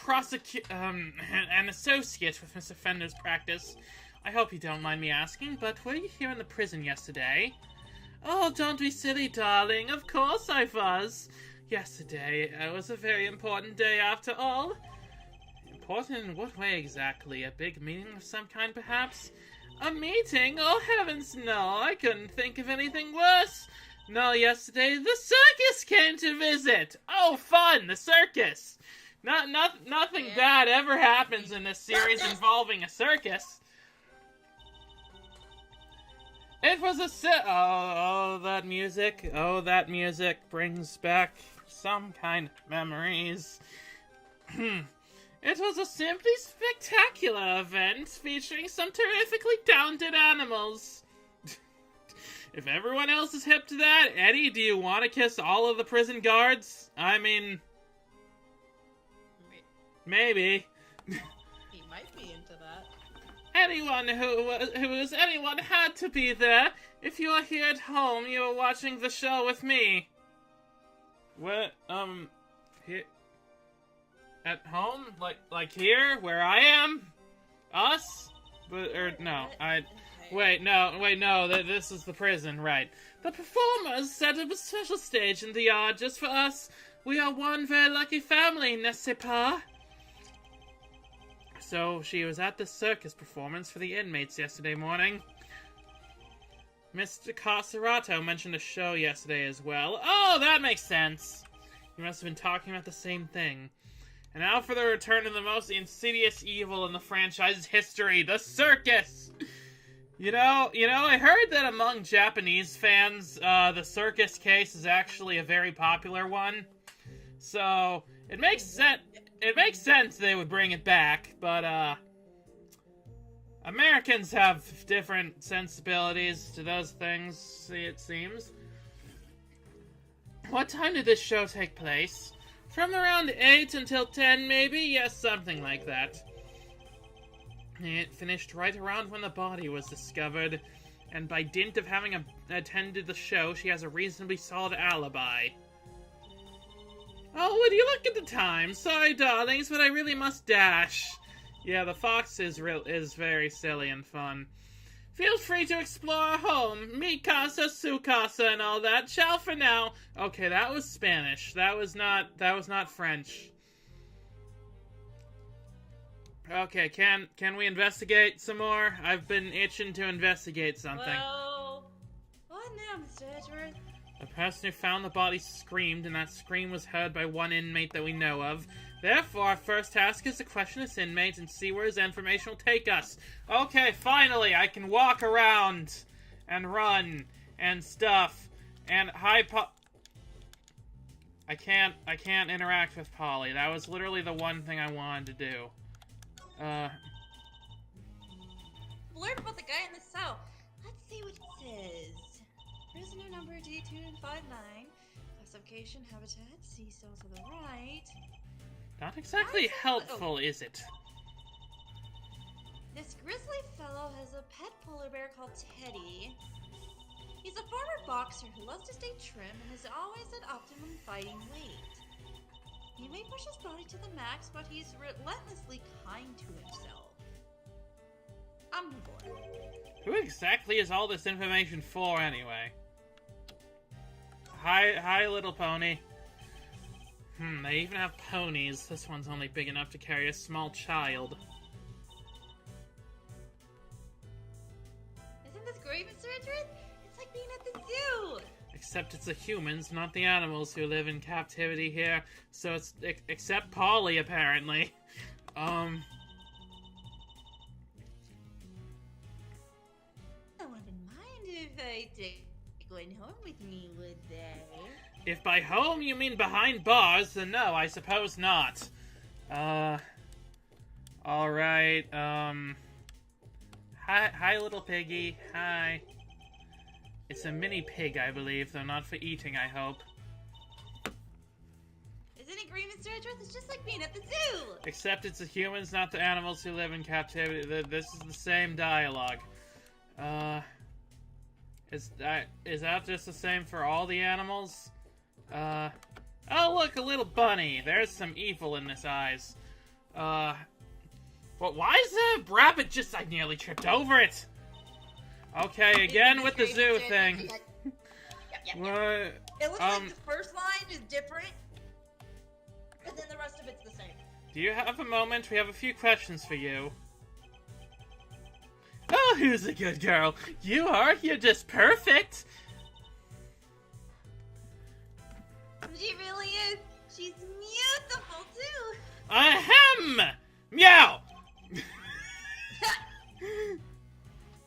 an associate with Mr. Fender's practice. I hope you don't mind me asking, but were you here in the prison yesterday? Oh, don't be silly, darling. Of course I was. Yesterday, it was a very important day after all. Important in what way exactly? A big meeting of some kind, perhaps? A meeting? Oh, heavens, no. I couldn't think of anything worse. No, yesterday, the circus came to visit. Oh, fun, the circus. Nothing bad ever happens in this series involving a circus. It was oh, that music. Oh, that music brings back some kind of memories. It was a simply spectacular event featuring some terrifically talented animals. If everyone else is hip to that, Eddie, do you want to kiss all of the prison guards? I mean... maybe. He might be into that. Anyone anyone had to be there. If you are here at home, you are watching the show with me. What? Here? At home? Like here? Where I am? Us? No, Wait, no, this is the prison, right. The performers set up a special stage in the yard just for us. We are one very lucky family, n'est-ce pas? So, she was at the circus performance for the inmates yesterday morning. Mr. Carcerato mentioned a show yesterday as well. Oh, that makes sense. You must have been talking about the same thing. And now for the return of the most insidious evil in the franchise's history, the circus! You know, I heard that among Japanese fans, the circus case is actually a very popular one. So, it makes sense they would bring it back, but, Americans have different sensibilities to those things, it seems. What time did this show take place? From around 8 until 10, maybe? Yes, something like that. It finished right around when the body was discovered, and by dint of having attended the show, she has a reasonably solid alibi. Oh, would you look at the time? Sorry, darlings, but I really must dash. Yeah, the fox is very silly and fun. Feel free to explore our home. Mi casa, su casa, and all that. Ciao for now. Okay, that was Spanish. That was not French. Okay, can we investigate some more? I've been itching to investigate something. Well, what now, Mr. Edgeworth? The person who found the body screamed, and that scream was heard by one inmate that we know of. Therefore, our first task is to question this inmate and see where his information will take us. Okay, finally, I can walk around and run and stuff. And hi, I can't interact with Polly. That was literally the one thing I wanted to do. Blurb about the guy in the cell. Let's see what it says. Prisoner number D259. Classification, habitat, see cell to the right. Not exactly helpful, is it? This grizzly fellow has a pet polar bear called Teddy. He's a former boxer who loves to stay trim and is always at optimum fighting weight. He may push his body to the max, but he's relentlessly kind to himself. Omnivore. Who exactly is all this information for, anyway? Hi, little pony. They even have ponies. This one's only big enough to carry a small child. Isn't this great, Mr. Edred? It's like being at the zoo! Except it's the humans, not the animals, who live in captivity here. So it's... except Polly, apparently. I wouldn't mind if I take one home with me, would they? If by home you mean behind bars, then no, I suppose not. Alright, Hi, little piggy. Hi. It's a mini pig, I believe, though not for eating, I hope. Isn't it great, Mr. Edgeworth? It's just like being at the zoo! Except it's the humans, not the animals who live in captivity. This is the same dialogue. Is that just the same for all the animals? Oh look, a little bunny. There's some evil in his eyes. Well, why is the rabbit just... I nearly tripped over it! Okay, again with the zoo thing. Yep. It looks like the first line is different, but then the rest of it's the same. Do you have a moment? We have a few questions for you. Oh, who's a good girl? You are. You're just perfect. She really is. She's beautiful, too. Ahem! Meow!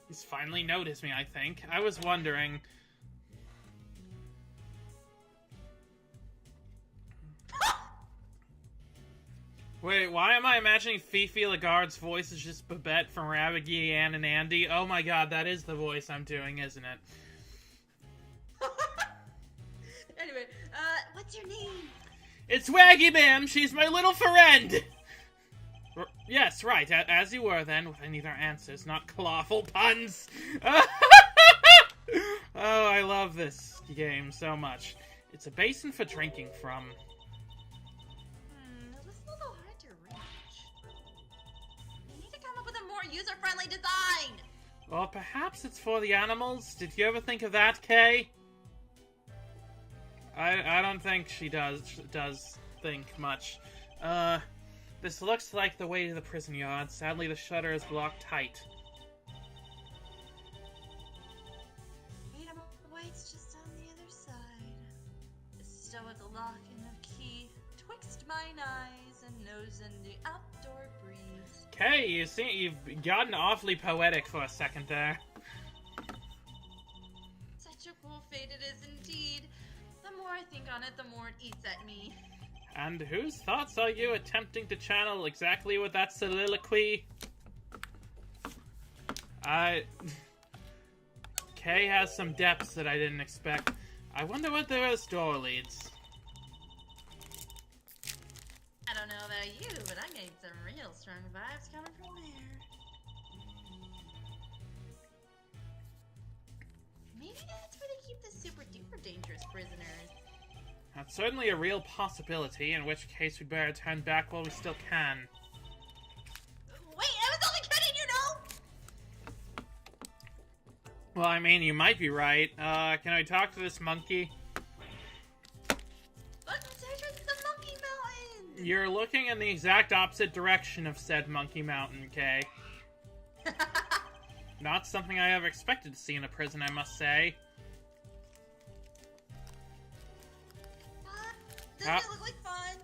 He's finally noticed me, I think. I was wondering... Wait, why am I imagining Fifi Lagarde's voice is just Babette from Rabbit, Ann, and Andy? Oh my god, that is the voice I'm doing, isn't it? Anyway, what's your name? It's Waggy Bam! She's my little friend! Yes, right, as you were then, with any other answers, not clawful puns! Oh, I love this game so much. It's a basin for drinking from. This is a little hard to reach. You need to come up with a more user-friendly design! Well, perhaps it's for the animals? Did you ever think of that, Kay? I don't think she does think much. This looks like the way to the prison yard. Sadly, the shutter is locked tight. Wait, White's just on the other side. A stoic lock and a key twixt mine eyes and nose in the outdoor breeze. Kay, you've gotten awfully poetic for a second there. Such a cool fate it is indeed. The more I think on it, the more it eats at me. And whose thoughts are you attempting to channel exactly with that soliloquy? Kay has some depths that I didn't expect. I wonder what this door leads. I don't know about you, but I'm getting some real strong vibes coming from there. Maybe that's where they keep the super duper dangerous prisoners. That's certainly a real possibility, in which case we'd better turn back while we still can. Wait, I was only kidding, you know! Well, I mean, you might be right. Can I talk to this monkey? Look, there's the Monkey Mountain! You're looking in the exact opposite direction of said Monkey Mountain, Kay. Not something I ever expected to see in a prison, I must say. Doesn't it look like fun?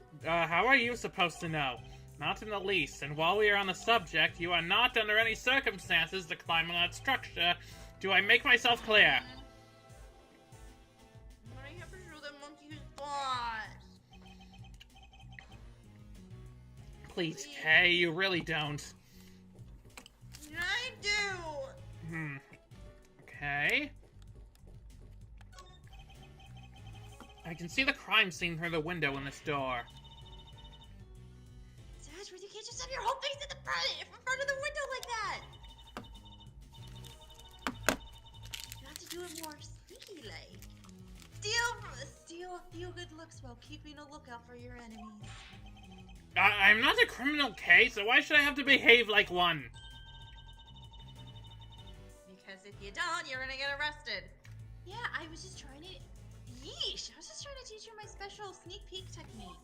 How are you supposed to know? Not in the least, and while we are on the subject, you are not under any circumstances to climb on that structure. Do I make myself clear? But I have to show that monkey who's boss. Please, Kay, you really don't. I do. Okay. I can see the crime scene through the window in this door. Sedgeworth, you can't just have your whole face in front of the window like that. You have to do it more sneaky-like. Steal a few good looks while keeping a lookout for your enemies. I'm not a criminal, Kay, so why should I have to behave like one? Because if you don't, you're gonna get arrested. Yeah, I was just trying to... Yeesh! I was just trying to teach you my special sneak peek technique.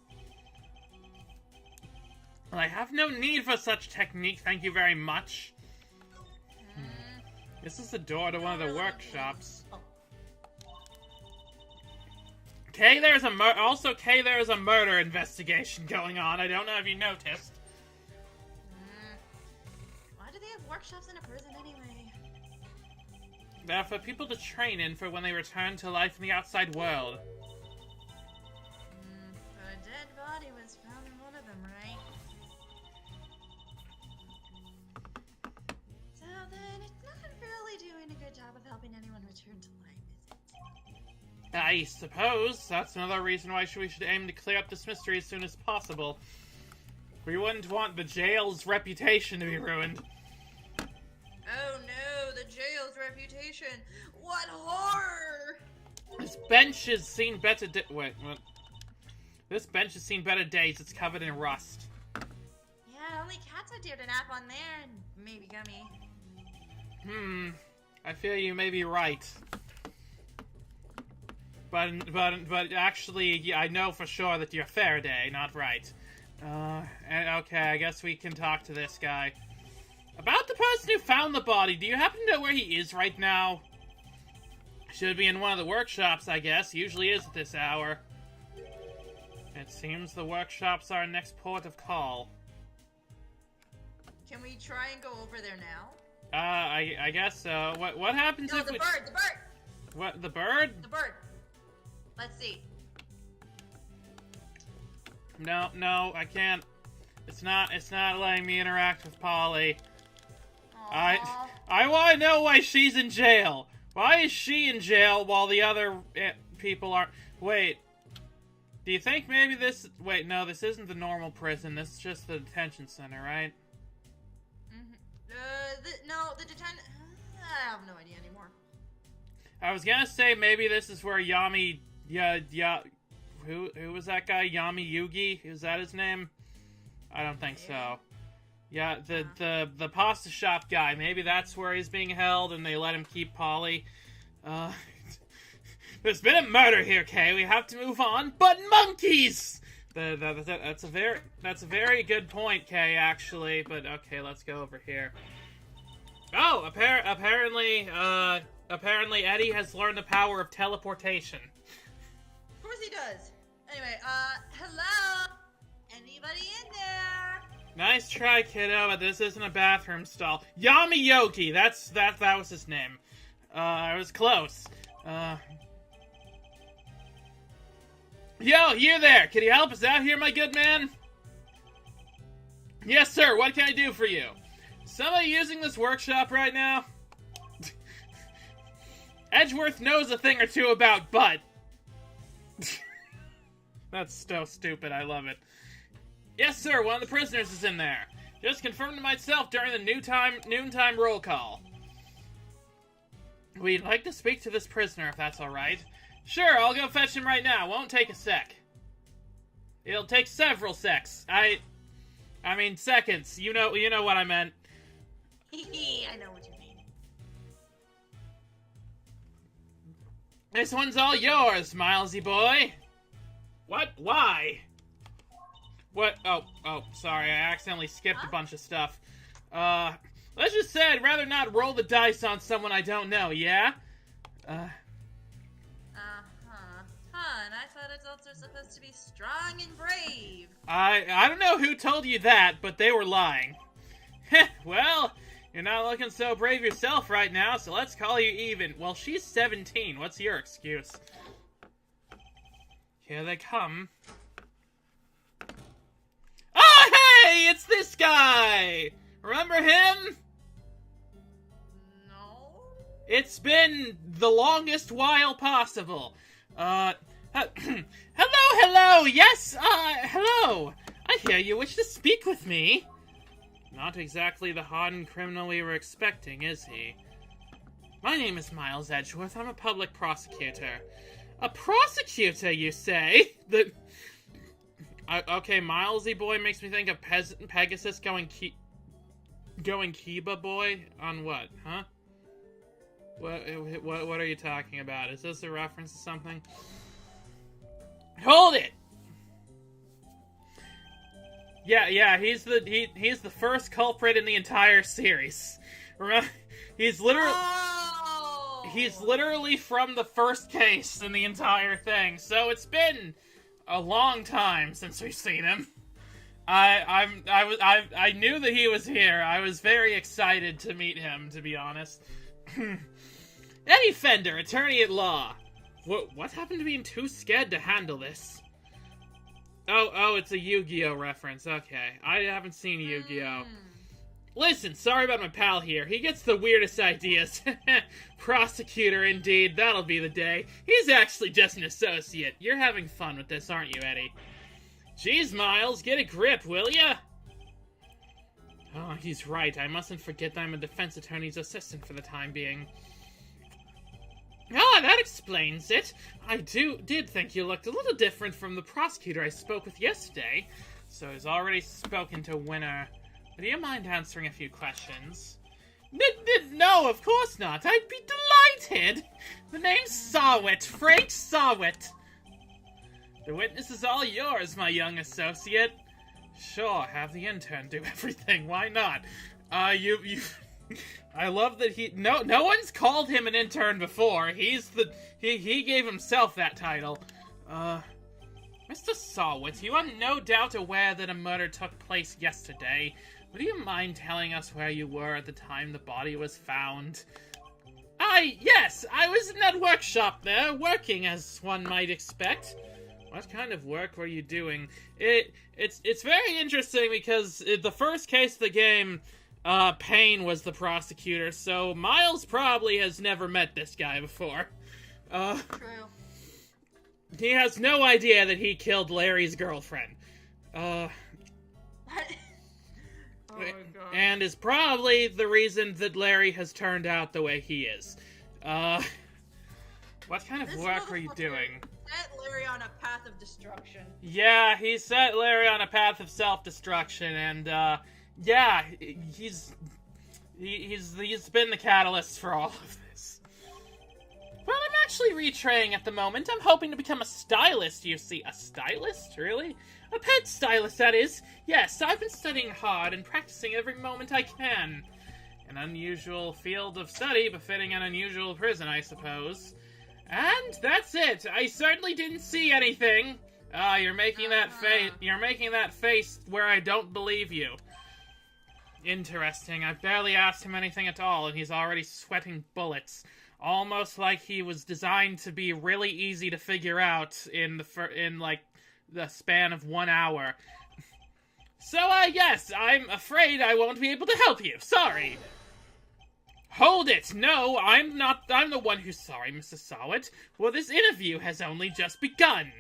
Well, I have no need for such technique, thank you very much. This is the door to one of the workshops. Oh. Kay, there's a murder investigation going on. I don't know if you noticed. Why do they have workshops in a prison anyway? They're for people to train in for when they return to life in the outside world. A dead body was found in one of them, right? So then it's not really doing a good job of helping anyone return to life, is it? I suppose that's another reason why we should aim to clear up this mystery as soon as possible. We wouldn't want the jail's reputation to be ruined. Oh no, the jail's reputation! What horror! This bench has seen better wait, what? This bench has seen better days. It's covered in rust. Yeah, only cats would dare to nap on there, and maybe Gummy. I feel you may be right. But actually, yeah, I know for sure that you're Faraday, not right. Okay, I guess we can talk to this guy. About the person who found the body, do you happen to know where he is right now? Should be in one of the workshops, I guess. Usually is at this hour. It seems the workshops are our next port of call. Can we try and go over there now? I guess so. What happens No, if the we... bird! What, the bird? The bird! Let's see. No, I can't. It's not letting me interact with Polly. Aww. I want to know why she's in jail. Why is she in jail while the other people aren't? Wait. Do you think maybe this... Wait, no, this isn't the normal prison. This is just the detention center, right? No, the detention... I have no idea anymore. I was gonna say maybe this is where Yami... Who was that guy? Yami Yugi? Is that his name? I don't think so. Yeah, the pasta shop guy. Maybe that's where he's being held, and they let him keep Polly. There's been a murder here, Kay. We have to move on. But monkeys! That's a very good point, Kay. Actually, but okay, let's go over here. Oh, apparently Eddie has learned the power of teleportation. Of course he does. Anyway, hello? Anybody in there? Nice try, kiddo, but this isn't a bathroom stall. Yami Yogi, that was his name. I was close. Yo, you there! Can you help us out here, my good man? Yes, sir, what can I do for you? Somebody using this workshop right now? Edgeworth knows a thing or two about butt. That's so stupid, I love it. Yes, sir, one of the prisoners is in there. Just confirmed to myself during the noontime roll call. We'd like to speak to this prisoner, if that's alright. Sure, I'll go fetch him right now. Won't take a sec. It'll take several secs. I mean seconds. You know what I meant. I know what you mean. This one's all yours, Milesy boy. What? Why? What? Oh, sorry, I accidentally skipped a bunch of stuff. Let's just say I'd rather not roll the dice on someone I don't know, yeah? And I thought adults are supposed to be strong and brave. I don't know who told you that, but they were lying. Well, you're not looking so brave yourself right now, so let's call you even. Well, she's 17. What's your excuse? Here they come. Oh, Hey, it's this guy! Remember him? No. It's been the longest while possible. Hello, yes, hello. I hear you wish to speak with me. Not exactly the hardened criminal we were expecting, is he? My name is Miles Edgeworth. I'm a public prosecutor. A prosecutor, you say? Okay, Milesy boy makes me think of Pegasus going Kiba boy on what, huh? What are you talking about? Is this a reference to something? Hold it! Yeah, he's the first culprit in the entire series. Remember, he's literally from the first case in the entire thing. So it's been a long time since we've seen him. I knew that he was here. I was very excited to meet him, to be honest. Eddie Fender, attorney at law. What happened to being too scared to handle this? Oh, it's a Yu-Gi-Oh reference. Okay, I haven't seen Yu-Gi-Oh. Listen, sorry about my pal here. He gets the weirdest ideas. Prosecutor, indeed. That'll be the day. He's actually just an associate. You're having fun with this, aren't you, Eddie? Jeez, Miles, get a grip, will ya? Oh, he's right. I mustn't forget that I'm a defense attorney's assistant for the time being. Ah, that explains it. I did think you looked a little different from the prosecutor I spoke with yesterday. So he's already spoken to Winner. Do you mind answering a few questions? No, of course not. I'd be delighted. The name's Sawit, Frank Sawit. The witness is all yours, my young associate. Sure, have the intern do everything. Why not? I love that no one's called him an intern before. He gave himself that title. Mr. Sawit, you are no doubt aware that a murder took place yesterday. Would you mind telling us where you were at the time the body was found? Yes, I was in that workshop there, working as one might expect. What kind of work were you doing? It's very interesting because the first case of the game, Payne was the prosecutor, so Miles probably has never met this guy before. True. He has no idea that he killed Larry's girlfriend. Oh my god. And is probably the reason that Larry has turned out the way he is. What kind of work were you doing? Set Larry on a path of destruction. Yeah, he set Larry on a path of self-destruction, and, yeah, he's been the catalyst for all of this. Well, I'm actually retraining at the moment. I'm hoping to become a stylist, you see. A stylist? Really? A pet stylist, that is. Yes, I've been studying hard and practicing every moment I can. An unusual field of study befitting an unusual prison, I suppose. And that's it. I certainly didn't see anything. You're making that face. You're making that face where I don't believe you. Interesting. I've barely asked him anything at all, and he's already sweating bullets. Almost like he was designed to be really easy to figure out in the span of 1 hour. So, yes, I'm afraid I won't be able to help you. Sorry. Hold it! No, I'm the one who's sorry, Mr. Sawit. Well, this interview has only just begun.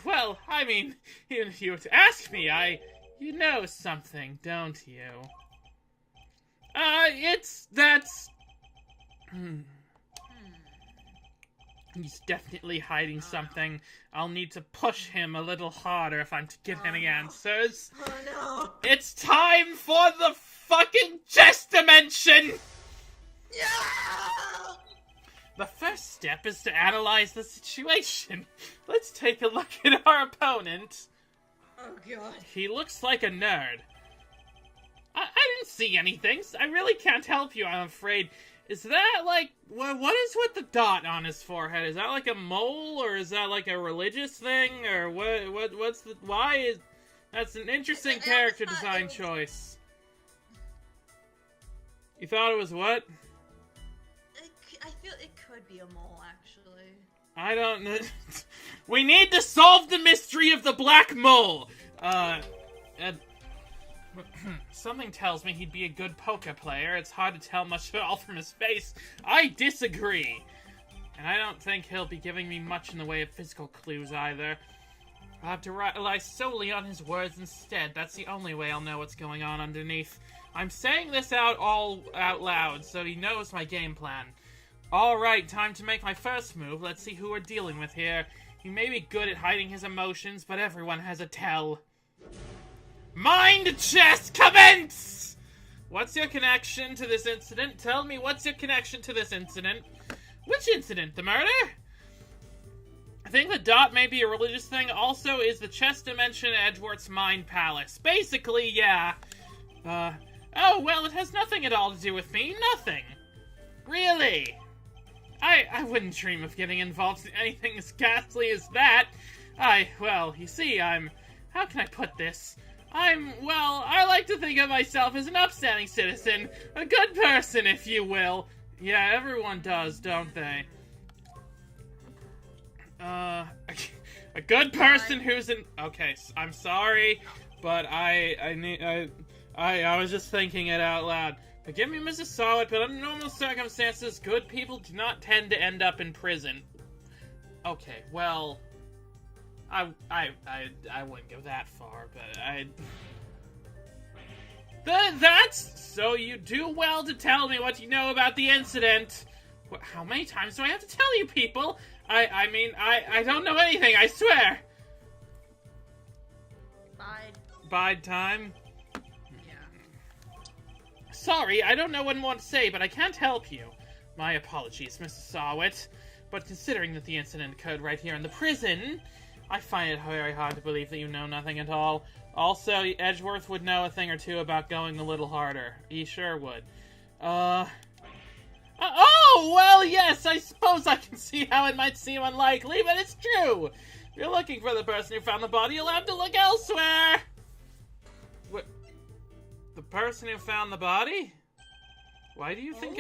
Well, I mean, if you were to ask me, you know something, don't you? He's definitely hiding something. I'll need to push him a little harder if I'm to get any answers. Oh no! It's time for the fucking chess dimension! Yeah! The first step is to analyze the situation. Let's take a look at our opponent. Oh god. He looks like a nerd. I didn't see anything. I really can't help you, I'm afraid. Is that like... What is with the dot on his forehead? Is that like a mole, or is that like a religious thing? Or what's the... Why is... That's an interesting character design choice. You thought it was what? I feel it could be a mole, actually. I don't know. We need to solve the mystery of the black mole! Something tells me he'd be a good poker player. It's hard to tell much at all from his face. I disagree. And I don't think he'll be giving me much in the way of physical clues either. I'll have to rely solely on his words instead. That's the only way I'll know what's going on underneath. I'm saying this out loud, so he knows my game plan. Alright, time to make my first move. Let's see who we're dealing with here. He may be good at hiding his emotions, but everyone has a tell. Mind chess commence! What's your connection to this incident? Tell me, what's your connection to this incident? Which incident? The murder? I think the dot may be a religious thing. Also, is the chess dimension Edgeworth's mind palace? Basically, yeah. Oh, well, it has nothing at all to do with me. Nothing. Really? I wouldn't dream of getting involved in anything as ghastly as that. Well, you see, how can I put this? I like to think of myself as an upstanding citizen. A good person, if you will. Yeah, everyone does, don't they? A good person who's an... Okay, I'm sorry, but I was just thinking it out loud. Forgive me, Mrs. Sawit, but under normal circumstances, good people do not tend to end up in prison. Okay, well... I wouldn't go that far, but That's... So you do well to tell me what you know about the incident. How many times do I have to tell you people? I mean, I don't know anything, I swear. Bide time? Yeah. Sorry, I don't know what more to say, but I can't help you. My apologies, Mrs. Sawit. But considering that the incident occurred right here in the prison, I find it very hard to believe that you know nothing at all. Also, Edgeworth would know a thing or two about going a little harder. He sure would. Oh, well, yes, I suppose I can see how it might seem unlikely, but it's true. If you're looking for the person who found the body, you'll have to look elsewhere. What? The person who found the body? Why do you think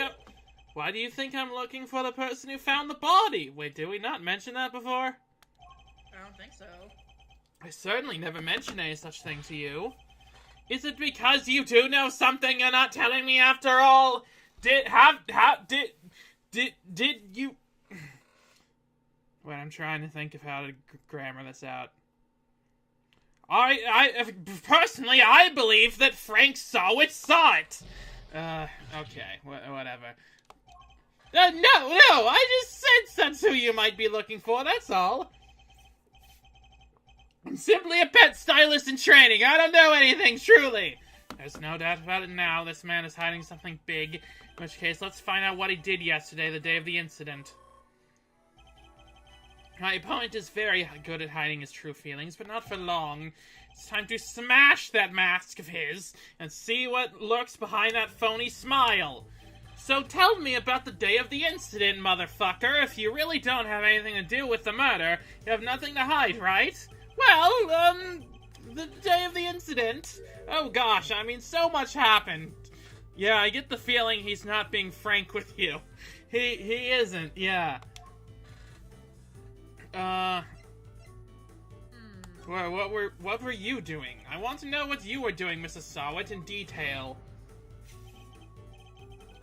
I'm looking for the person who found the body? Wait, did we not mention that before? I don't think so. I certainly never mentioned any such thing to you. Is it because you do know something you're not telling me after all? Did you... Wait, I'm trying to think of how to grammar this out. Personally, I believe that Frank Sawit saw it. Okay, whatever. No, I just said that's who you might be looking for, that's all. I'm simply a pet stylist in training. I don't know anything, truly. There's no doubt about it now. This man is hiding something big. In which case, let's find out what he did yesterday, the day of the incident. My opponent is very good at hiding his true feelings, but not for long. It's time to smash that mask of his and see what lurks behind that phony smile. So tell me about the day of the incident, motherfucker. If you really don't have anything to do with the murder, you have nothing to hide, right? Well, the day of the incident. Oh gosh, I mean, so much happened. Yeah, I get the feeling he's not being frank with you. He isn't, yeah. What were you doing? I want to know what you were doing, Mrs. Sawit, in detail.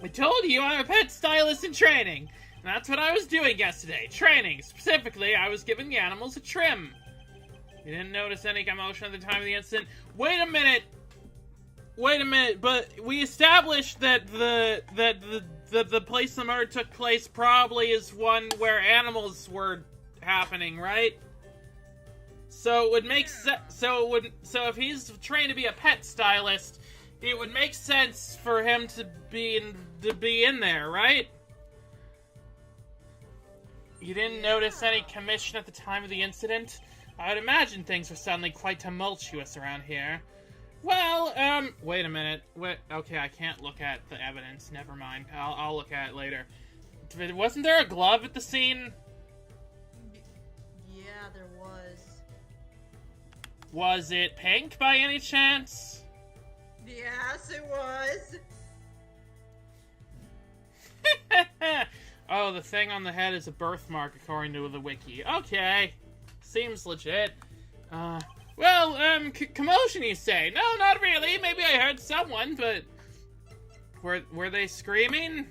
I told you I'm a pet stylist in training. And that's what I was doing yesterday. Training. Specifically, I was giving the animals a trim. You didn't notice any commotion at the time of the incident? Wait a minute, but we established that the place the murder took place probably is one where animals were happening, right? So it would make sense. So if he's trained to be a pet stylist, it would make sense for him to be in there, right? You didn't notice any commotion at the time of the incident? I would imagine things were suddenly quite tumultuous around here. Well, wait a minute. Okay, I can't look at the evidence. Never mind. I'll look at it later. Wasn't there a glove at the scene? Yeah, there was. Was it pink by any chance? Yes, it was. Oh, the thing on the head is a birthmark according to the wiki. Okay. Seems legit. Well, commotion, you say? No, not really. Maybe I heard someone, but... Were they screaming?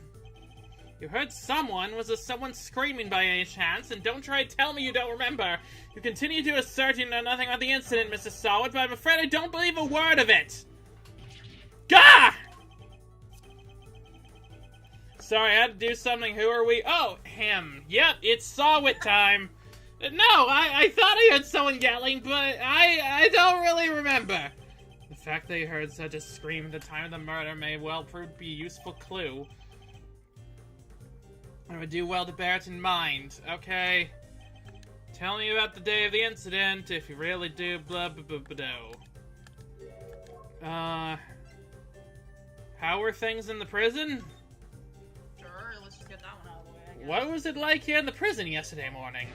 You heard someone. Was there someone screaming by any chance? And don't try to tell me you don't remember. You continue to assert you know nothing about the incident, Mr. Sawit, but I'm afraid I don't believe a word of it. Gah! Sorry, I had to do something. Who are we? Oh, him. Yep, it's Sawit time. No, I thought I heard someone yelling, but I don't really remember. The fact that you heard such a scream at the time of the murder may well prove to be a useful clue. I would do well to bear it in mind. Okay. Tell me about the day of the incident, if you really do, blah, blah, blah, blah, blah. How were things in the prison? Sure, let's just get that one out of the way, I guess. What was it like here in the prison yesterday morning?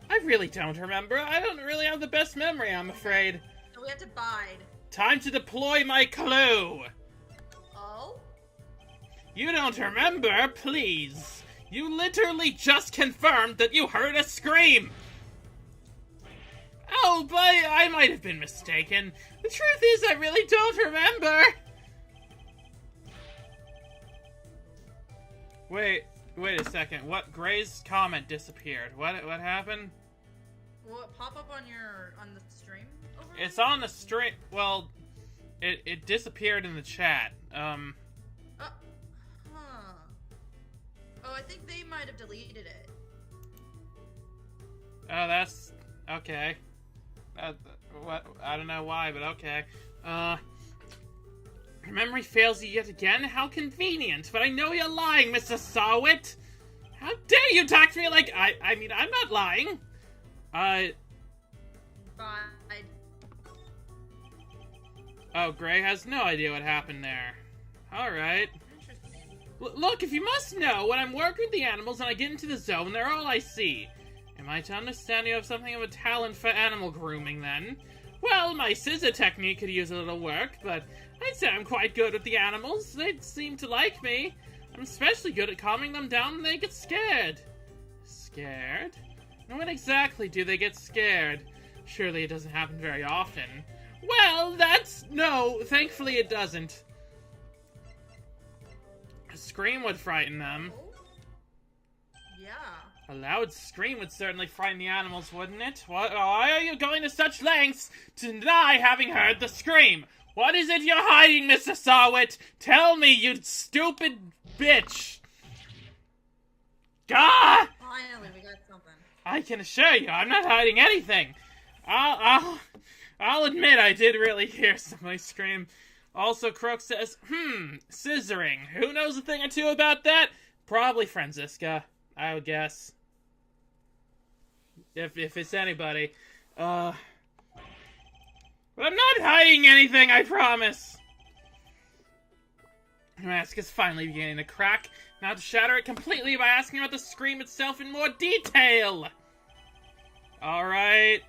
I really don't remember. I don't really have the best memory, I'm afraid. So we have to bide. Time to deploy my clue! Oh? You don't remember? Please. You literally just confirmed that you heard a scream! Oh, but I might have been mistaken. The truth is, I really don't remember! Wait a second. What? Gray's comment disappeared. What happened? Will it pop up on the stream over It's on the stream. Well, it disappeared in the chat. Oh, I think they might have deleted it. Oh, that's okay. What? I don't know why, but okay. Your memory fails you yet again? How convenient. But I know you're lying, Mr. Sawit. How dare you talk to me like I mean, I'm not lying. Bye. Oh, Gray has no idea what happened there. Alright. Interesting. Look, if you must know, when I'm working with the animals and I get into the zone, they're all I see. Am I to understand you have something of a talent for animal grooming, then? Well, my scissor technique could use a little work, but I'd say I'm quite good with the animals. They seem to like me. I'm especially good at calming them down when they get scared. Scared? And when exactly do they get scared? Surely it doesn't happen very often. Well, no, thankfully it doesn't. A scream would frighten them. Yeah. A loud scream would certainly frighten the animals, wouldn't it? Why are you going to such lengths to deny having heard the scream? What is it you're hiding, Mr. Sawit? Tell me, you stupid bitch! Gah! Finally, we got something. I can assure you, I'm not hiding anything. I'll admit I did really hear somebody scream. Also, Croak says, scissoring. Who knows a thing or two about that? Probably Franziska, I would guess. If it's anybody. But I'm not hiding anything, I promise. The mask is finally beginning to crack. Now to shatter it completely by asking about the scream itself in more detail. Alright.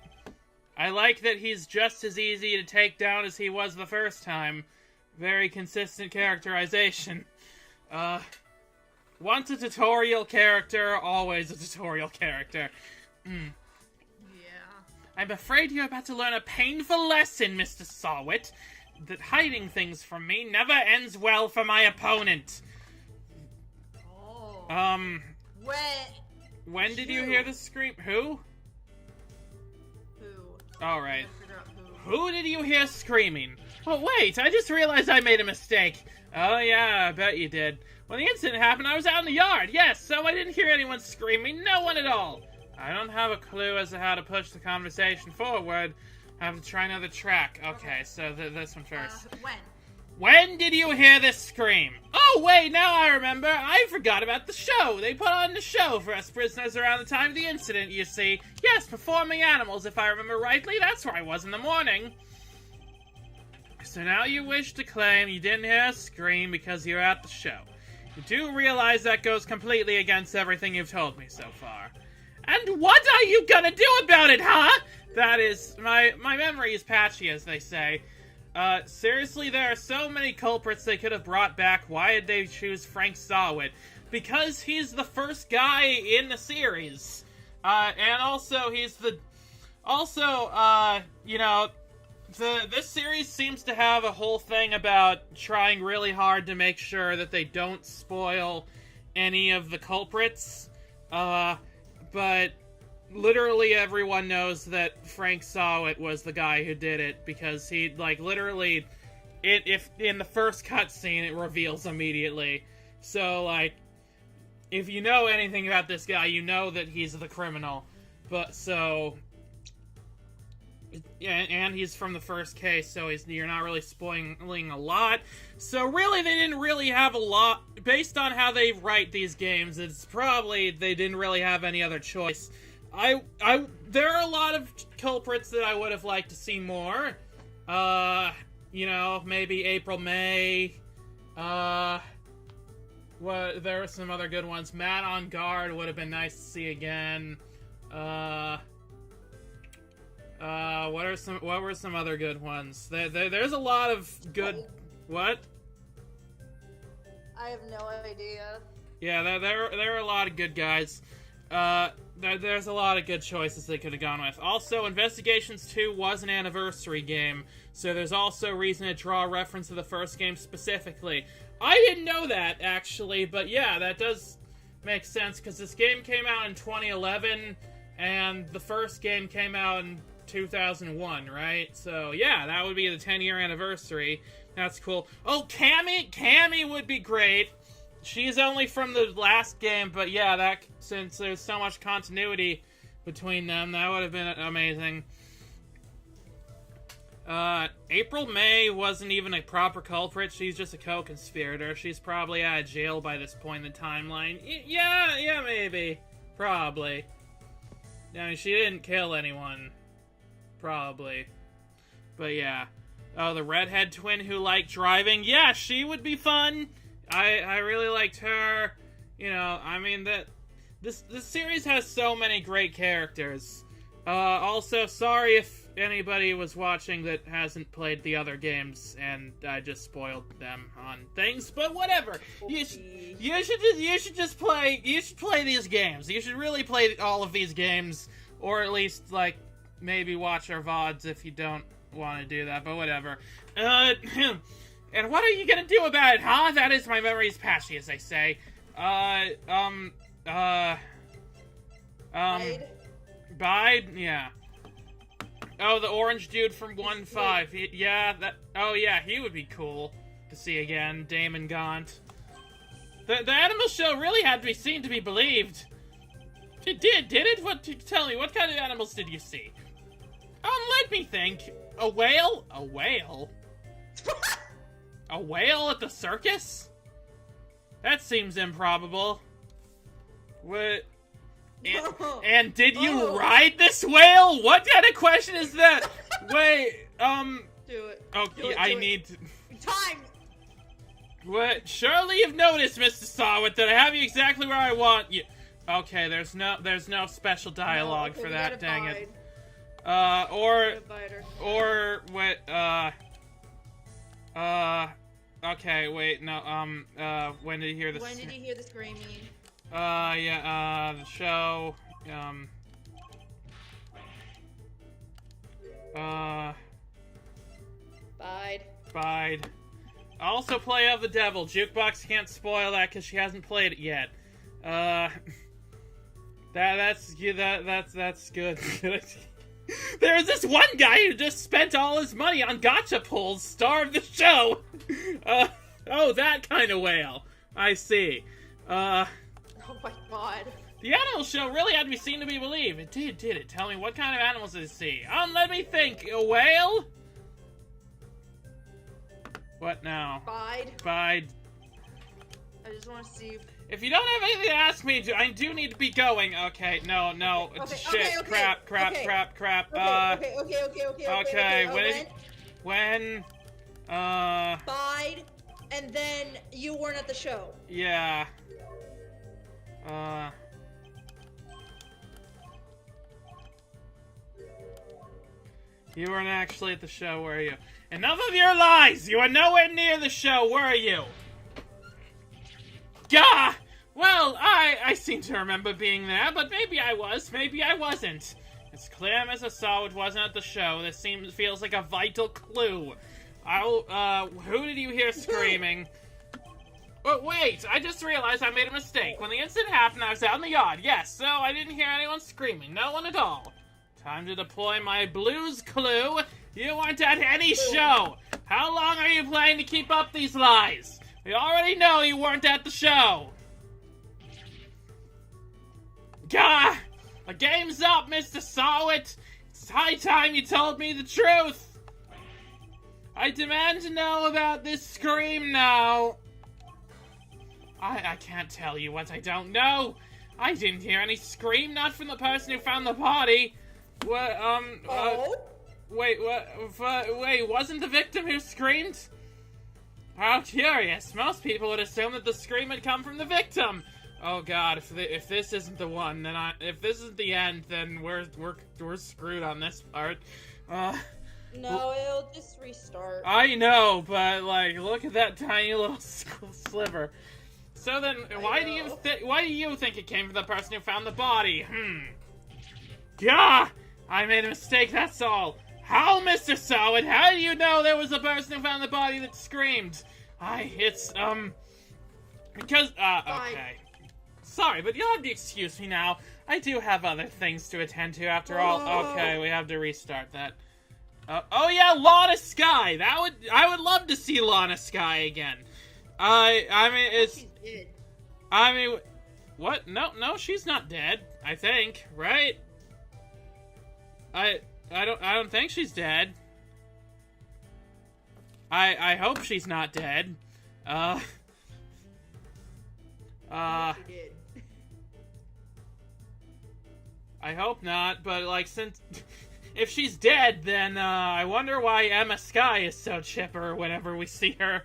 I like that he's just as easy to take down as he was the first time. Very consistent characterization. Once a tutorial character, always a tutorial character. Yeah. I'm afraid you're about to learn a painful lesson, Mr. Sawit. That hiding things from me never ends well for my opponent. Oh. When did you hear the scream? Who? Who? Alright. Who? Who did you hear screaming? Oh, wait, I just realized I made a mistake. Oh, yeah, I bet you did. When the incident happened, I was out in the yard, yes, so I didn't hear anyone screaming, no one at all. I don't have a clue as to how to push the conversation forward. I have to try another track. Okay, so this one first. When? When did you hear this scream? Oh, wait, now I remember. I forgot about the show. They put on the show for us prisoners around the time of the incident, you see. Yes, performing animals, if I remember rightly. That's where I was in the morning. So now you wish to claim you didn't hear a scream because you were at the show. You do realize that goes completely against everything you've told me so far. And what are you gonna do about it, huh? That is, my memory is patchy, as they say. Seriously, there are so many culprits they could have brought back. Why did they choose Frank Sawit? Because he's the first guy in the series. And also, he's the Also, you know, this series seems to have a whole thing about trying really hard to make sure that they don't spoil any of the culprits. But literally everyone knows that Frank Sawit was the guy who did it, because he, like, literally, if in the first cutscene, it reveals immediately. So, like, if you know anything about this guy, you know that he's the criminal. But, so... Yeah, and he's from the first case, so you're not really spoiling a lot. So really, they didn't really have a lot. Based on how they write these games, it's probably they didn't really have any other choice. There are a lot of culprits that I would have liked to see more. You know, maybe April, May. There are some other good ones. Matt on Guard would have been nice to see again. What were some other good ones? There's a lot of good... What? I have no idea. Yeah, there are a lot of good guys. There's a lot of good choices they could have gone with. Also, Investigations 2 was an anniversary game, so there's also reason to draw a reference to the first game specifically. I didn't know that, actually, but yeah, that does make sense, because this game came out in 2011, and the first game came out in 2001, right? So, yeah, that would be the 10-year anniversary. That's cool. Oh, Cammy would be great. She's only from the last game, but yeah, since there's so much continuity between them, that would have been amazing. April May wasn't even a proper culprit. She's just a co-conspirator. She's probably out of jail by this point in the timeline. Yeah, maybe. Probably. I mean, she didn't kill anyone. Probably. But yeah. Oh, the redhead twin who liked driving? Yeah, she would be fun. I really liked her. You know, I mean, this series has so many great characters. Also, sorry if anybody was watching that hasn't played the other games, and I just spoiled them on things, but whatever. You should just play these games. You should really play all of these games, or at least, like, maybe watch our VODs if you don't want to do that, but whatever. And what are you gonna do about it, huh? That is my memory's patchy, as they say. Bide? Yeah. Oh, the orange dude from 1-5. Yeah, oh yeah, he would be cool to see again. Damon Gaunt. The animal show really had to be seen to be believed. It did it? Tell me, what kind of animals did you see? Let me think. A whale? A whale? A whale at the circus? That seemes improbable. What? And did you ride this whale? What kind of question is that? Wait, Do it. Okay, I need to... Time! What? Surely you've noticed, Mr. Sawit, that I have you exactly where I want you. Okay, there's no special dialogue for that, dang it. Okay, wait, no, when did you hear this? When did you hear the screaming? Yeah, the show, Bide. Also play of the Devil. JukeBox can't spoil that because she hasn't played it yet. That's good. There's this one guy who just spent all his money on gacha pulls, star of the show! Oh, that kind of whale. I see. Oh my god. The animal show really had to be seen to be believed. It did it? Tell me, what kind of animals did it see? Let me think. A whale? What now? Bide. I just want to see if you don't have anything to ask me, I do need to be going. Okay, no. Okay, shit. okay. Crap. Okay. When? Bide, and then you weren't at the show. Yeah. You weren't actually at the show, were you? Enough of your lies! You were nowhere near the show, were you? Gah! Well, I seem to remember being there, but maybe I was, maybe I wasn't. It's clear Mrs. Sawit wasn't at the show. This feels like a vital clue. Who did you hear screaming? Oh, wait, I just realized I made a mistake. When the incident happened, I was out in the yard. Yes, so I didn't hear anyone screaming. No one at all. Time to deploy my blues clue. You weren't at any show. How long are you planning to keep up these lies? We already know you weren't at the show. Gah! The game's up, Mr. Sawit. It's high time you told me the truth. I demand to know about this scream now. I can't tell you what I don't know. I didn't hear any scream, not from the person who found the body. What, wait, wasn't the victim who screamed? How curious. Most people would assume that the scream had come from the victim. Oh god, if this isn't the one, then if this is the end, then we're screwed on this part. No, it'll just restart. I know, but like, look at that tiny little sliver. So then, why do you think it came from the person who found the body? Gah! I made a mistake, that's all. How, Mr. Sawit? How do you know there was a person who found the body that screamed? Because, okay. Sorry, but you'll have to excuse me now. I do have other things to attend to after all. Okay, we have to restart that. Oh yeah, Lana Skye! I would love to see Lana Skye again. I mean, it's... I mean, what? No, she's not dead, I think, right? I don't think she's dead. I hope she's not dead. She did. I hope not, but like, since... if she's dead, then, I wonder why Emma Skye is so chipper whenever we see her.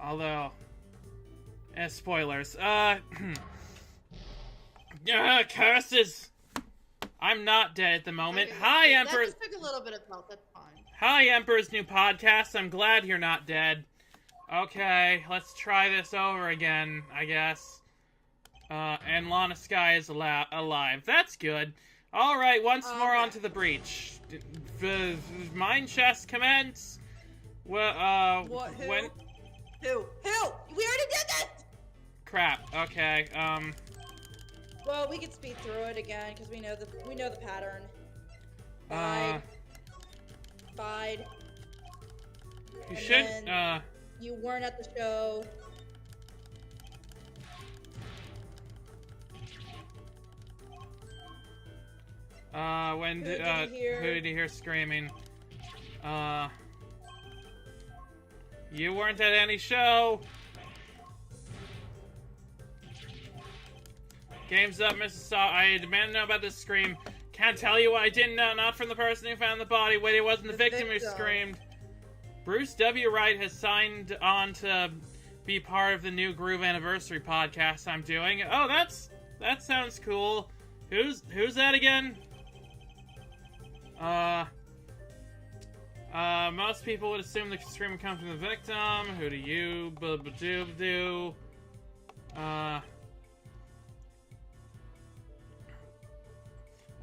Although... spoilers. Curses! I'm not dead at the moment. Okay, Hi, Emperor. That just took a little bit of help. That's fine. Hi, Emperor's new podcast. I'm glad you're not dead. Okay, let's try this over again, I guess. And Lana Skye is alive. That's good. Alright, once more onto the breach. Mine chest commence. Well, what? Who? when... Who? We already did this! Crap, okay, Well, we could speed through it again, because we know the pattern. Bide. You should, You weren't at the show. Who did you hear screaming? You weren't at any show! Game's up, Mrs. Saw. I demand to know about this scream. Can't tell you what I didn't know, not from the person who found the body. Wait, it wasn't the victim who screamed. Bruce W. Wright has signed on to be part of the new Groove Anniversary podcast I'm doing. Oh, that sounds cool. Who's that again? Most people would assume the scream would come from the victim. Who do you? Boo-ba-doo-ba-doo.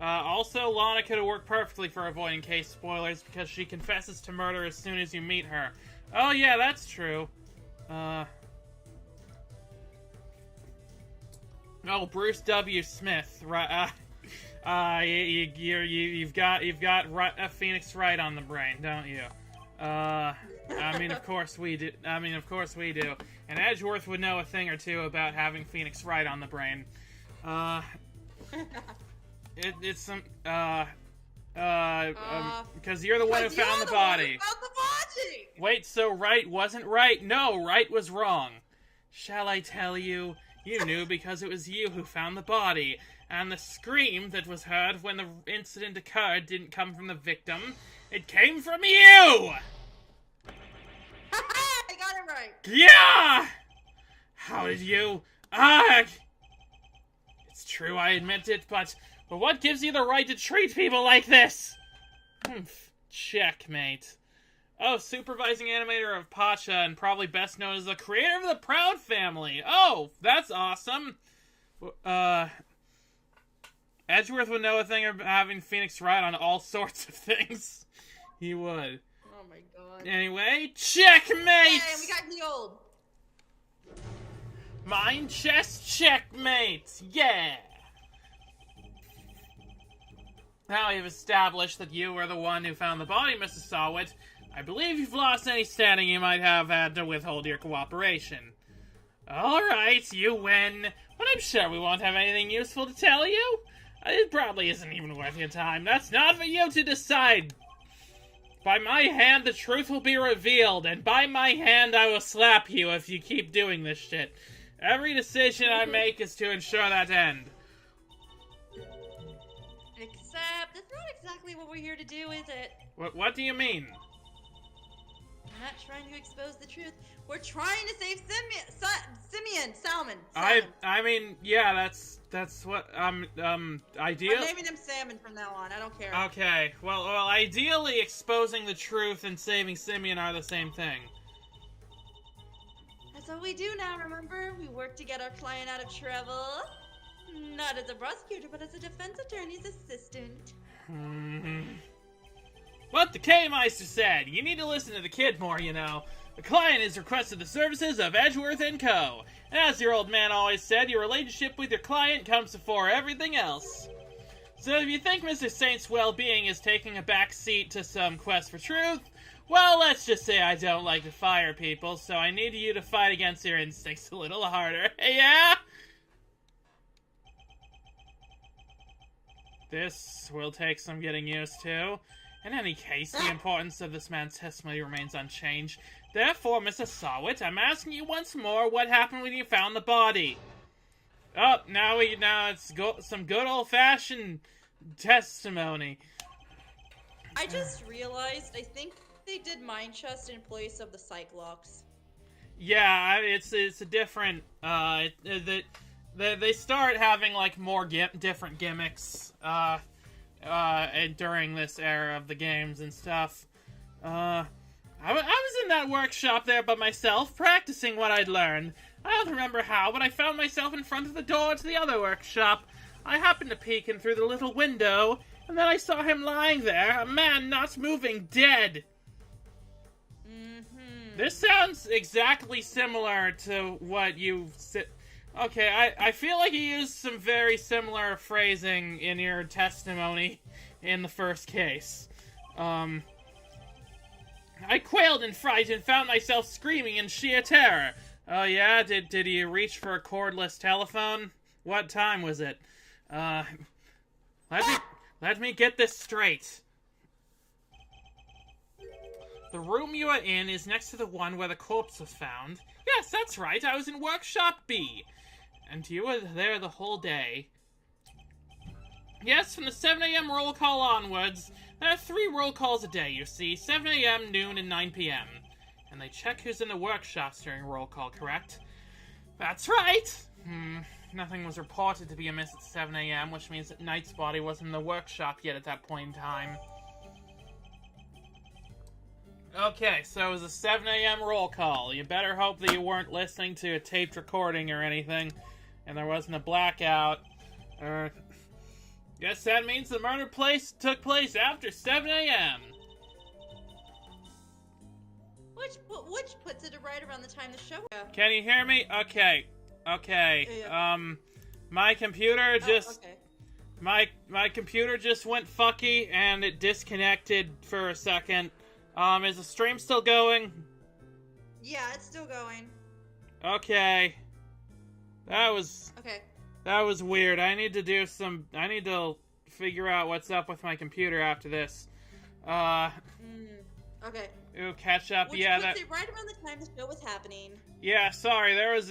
Also, Lana could have worked perfectly for avoiding case spoilers because she confesses to murder as soon as you meet her. Oh yeah, that's true. Oh, Bruce W. Smith, right? You've got Phoenix Wright on the brain, don't you? I mean, of course we do. And Edgeworth would know a thing or two about having Phoenix Wright on the brain. It's some, because you're the one who found the body. Wait, so Wright wasn't right? No, Wright was wrong. Shall I tell you? You knew because it was you who found the body. And the scream that was heard when the incident occurred didn't come from the victim. It came from you! I got it right. Yeah! How did you... It's true, I admit it, but what gives you the right to treat people like this? Checkmate. Oh, supervising animator of Pacha, and probably best known as the creator of the Proud Family. Oh, that's awesome. Edgeworth would know a thing about having Phoenix ride on all sorts of things. He would. Oh my god. Anyway, checkmate! Hey, we got healed! Mind chess checkmate! Yeah! Now we've established that you were the one who found the body, Mrs. Sawit. I believe you've lost any standing you might have had to withhold your cooperation. Alright, you win, but I'm sure we won't have anything useful to tell you. It probably isn't even worth your time. That's not for you to decide. By my hand, the truth will be revealed, and by my hand, I will slap you if you keep doing this shit. Every decision I make is to ensure that end. Except, that's not exactly what we're here to do, is it? What do you mean? We're not trying to expose the truth. We're trying to save Salmon. I mean, yeah, that's what, ideal. I'm naming him Salmon from now on, I don't care. Okay, well, ideally, exposing the truth and saving Simeon are the same thing. That's what we do now, remember? We work to get our client out of trouble. Not as a prosecutor, but as a defense attorney's assistant. What the K-Meister said, you need to listen to the kid more, you know. The client has requested the services of Edgeworth & Co. And as your old man always said, your relationship with your client comes before everything else. So if you think Mr. Saint's well-being is taking a back seat to some quest for truth, well, let's just say I don't like to fire people, so I need you to fight against your instincts a little harder. Yeah? This will take some getting used to. In any case, the importance of this man's testimony remains unchanged. Therefore, Mrs. Sawit, I'm asking you once more what happened when you found the body. Oh, now it's some good old-fashioned testimony. I just realized, I think they did Mind Chest in place of the Cyclops. Yeah, it's a different, they start having, like, more different gimmicks, during this era of the games and stuff. I was in that workshop there by myself, practicing what I'd learned. I don't remember how, but I found myself in front of the door to the other workshop. I happened to peek in through the little window, and then I saw him lying there, a man not moving, dead. This sounds exactly similar to what you said. Okay, I feel like you used some very similar phrasing in your testimony in the first case. I quailed in fright and found myself screaming in sheer terror. Oh yeah? Did you reach for a cordless telephone? What time was it? Let me get this straight. The room you are in is next to the one where the corpse was found. Yes, that's right, I was in Workshop B. And you were there the whole day. Yes, from the 7 a.m. roll call onwards. There are 3 roll calls a day, you see. 7 a.m., noon, and 9 p.m. And they check who's in the workshops during roll call, correct? That's right! Nothing was reported to be amiss at 7 a.m., which means that Knight's body wasn't in the workshop yet at that point in time. Okay, so it was a 7 a.m. roll call. You better hope that you weren't listening to a taped recording or anything, and there wasn't a blackout. Guess that means the murder took place after 7 a.m. Which puts it right around the time the show. Can you hear me? Okay. Yeah. My computer just... Okay. My computer just went fucky, and it disconnected for a second. Is the stream still going? Yeah, it's still going. Okay. That was weird. I need to figure out what's up with my computer after this. Okay. Ooh, catch up. Which yeah, puts it right around the time the show was happening. Yeah, sorry. There was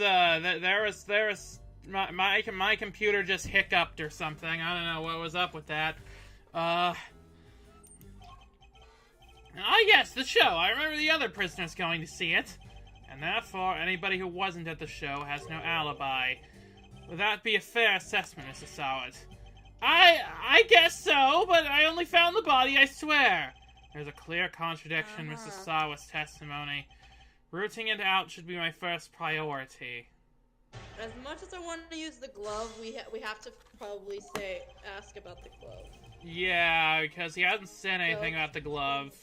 my computer just hiccuped or something. I don't know what was up with that. Yes, the show. I remember the other prisoners going to see it. And therefore, anybody who wasn't at the show has no alibi. Would that be a fair assessment, Mr. Sawit? I guess so, but I only found the body, I swear. There's a clear contradiction in Mr. Sawit's testimony. Rooting it out should be my first priority. As much as I want to use the glove, we have to probably ask about the glove. Yeah, because he hasn't said anything about the glove.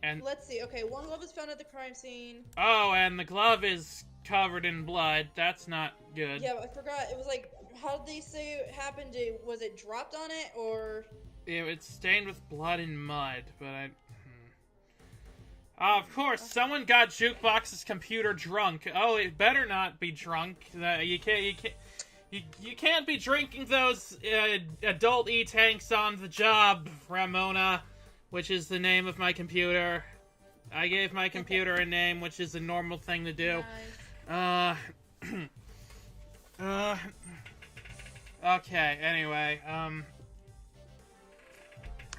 And let's see. Okay, one glove is found at the crime scene. Oh, and the glove is covered in blood. That's not good. Yeah, I forgot. It was like, how did they say it happened? Was it dropped on it, or? It's stained with blood and mud, but of course, someone got JukeBox's computer drunk. Oh, it better not be drunk. You can't be drinking those adult e-tanks on the job, Ramona, which is the name of my computer. I gave my computer a name, which is a normal thing to do. Nice. Okay, anyway,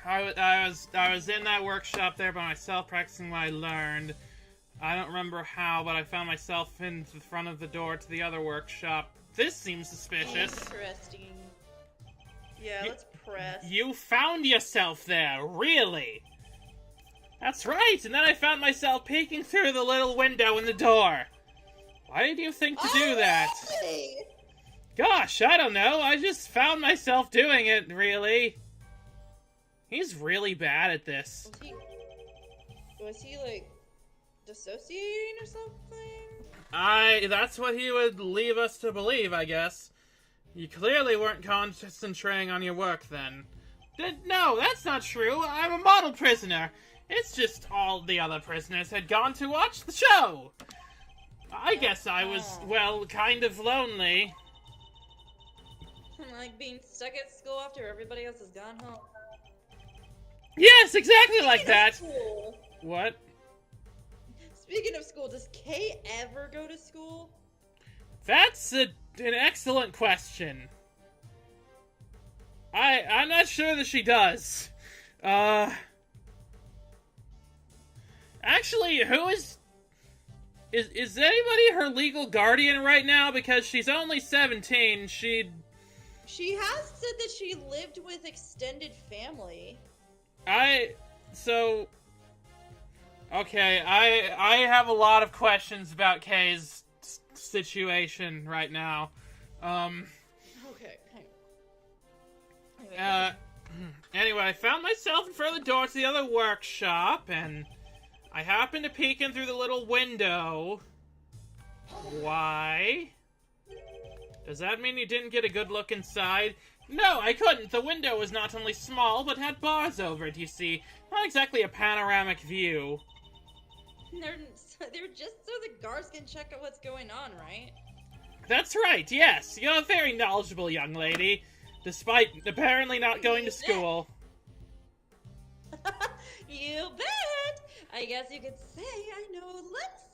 I was in that workshop there by myself practicing what I learned. I don't remember how, but I found myself in the front of the door to the other workshop. This seems suspicious. Interesting. Yeah, let's press. You found yourself there, really? That's right, and then I found myself peeking through the little window in the door. Why did you think to do that? Really? Gosh, I don't know. I just found myself doing it, really. He's really bad at this. Was he like, dissociating or something? That's what he would leave us to believe, I guess. You clearly weren't concentrating on your work, then. No, that's not true. I'm a model prisoner. It's just all the other prisoners had gone to watch the show. I guess I was, well, kind of lonely. Like being stuck at school after everybody else has gone home. Yes, exactly like that. School. What? Speaking of school, does Kay ever go to school? That's an excellent question. I'm not sure that she does. Actually, who is anybody her legal guardian right now? Because she's only 17, She has said that she lived with extended family. Okay, I have a lot of questions about Kay's situation right now. Okay. Anyway, I found myself in front of the door to the other workshop, and I happened to peek in through the little window. Why? Does that mean you didn't get a good look inside? No, I couldn't. The window was not only small, but had bars over it, you see. Not exactly a panoramic view. They're just so the guards can check out what's going on, right? That's right, yes. You're a very knowledgeable young lady, despite apparently not going to school. You bet! I guess you could say I know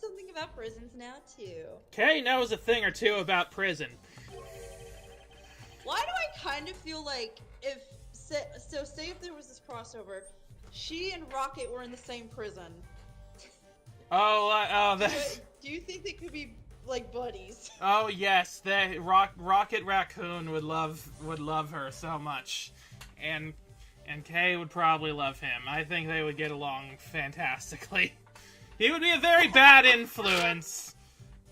something about prisons now, too. Kay knows a thing or two about prison. Why do I kind of feel like say if there was this crossover, she and Rocket were in the same prison. Do you think they could be like buddies? Oh yes, Rocket Raccoon would love her so much, and Kay would probably love him. I think they would get along fantastically. He would be a very bad influence,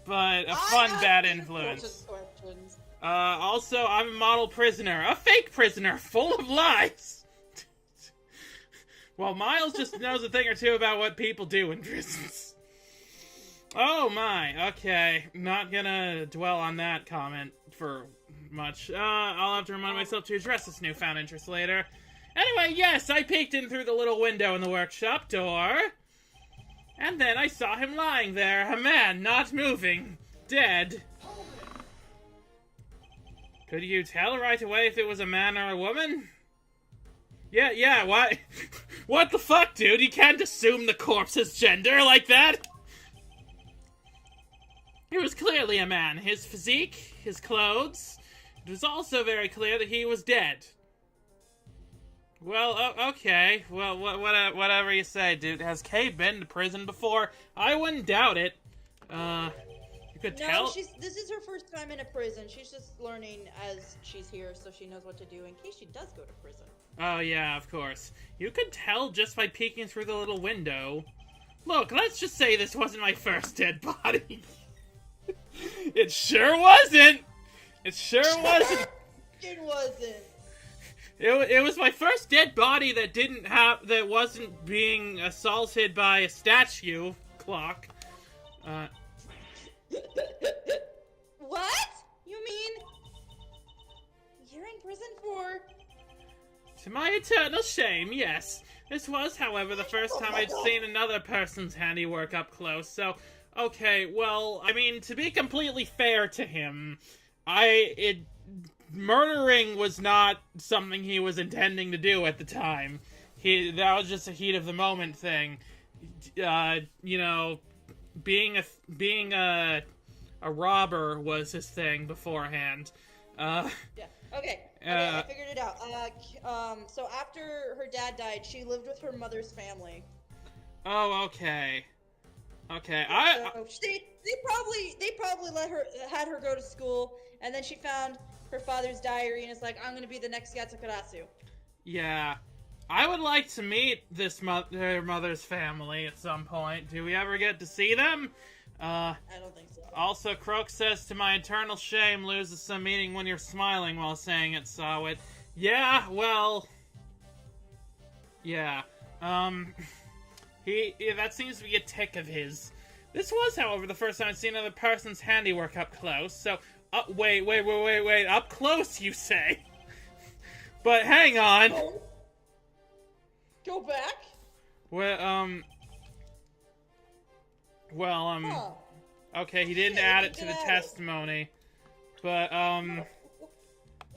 but a fun bad influence. Also, I'm a model prisoner. A fake prisoner, full of lies! Well, Miles just knows a thing or two about what people do in prisons. Oh my, okay. Not gonna dwell on that comment for much. I'll have to remind myself to address this newfound interest later. Anyway, yes, I peeked in through the little window in the workshop door. And then I saw him lying there, a man, not moving, dead. Could you tell right away if it was a man or a woman? Yeah, why? What the fuck, dude? You can't assume the corpse's gender like that! He was clearly a man. His physique, his clothes. It was also very clear that he was dead. Well, okay. Well, whatever you say, dude. Has Kay been to prison before? I wouldn't doubt it. You could tell. No, this is her first time in a prison. She's just learning as she's here, so she knows what to do in case she does go to prison. Oh, yeah, of course. You could tell just by peeking through the little window. Look, let's just say this wasn't my first dead body. It sure wasn't! It sure wasn't! It wasn't. It was my first dead body that wasn't being assaulted by a statue clock. What? You mean you're in prison for? To my eternal shame, yes. This was, however, the first time I'd seen another person's handiwork up close, so... Okay, well, I mean, to be completely fair to him, murdering was not something he was intending to do at the time. That was just a heat of the moment thing. You know, being a robber was his thing beforehand. Yeah. Okay. I figured it out. So after her dad died, she lived with her mother's family. Oh, okay. Okay. So they probably had her go to school, and then she found her father's diary and is like, I'm gonna be the next Yatsukarasu. Yeah. I would like to meet her mother's family at some point. Do we ever get to see them? I don't think so. Also, Croak says, to my eternal shame, loses some meaning when you're smiling while saying it, saw it. Yeah, well... Yeah. That seems to be a tick of his. This was, however, the first time I'd seen another person's handiwork up close, so... wait, up close, you say? But hang on! Oh. Go back? Okay, he didn't add it to the testimony. But,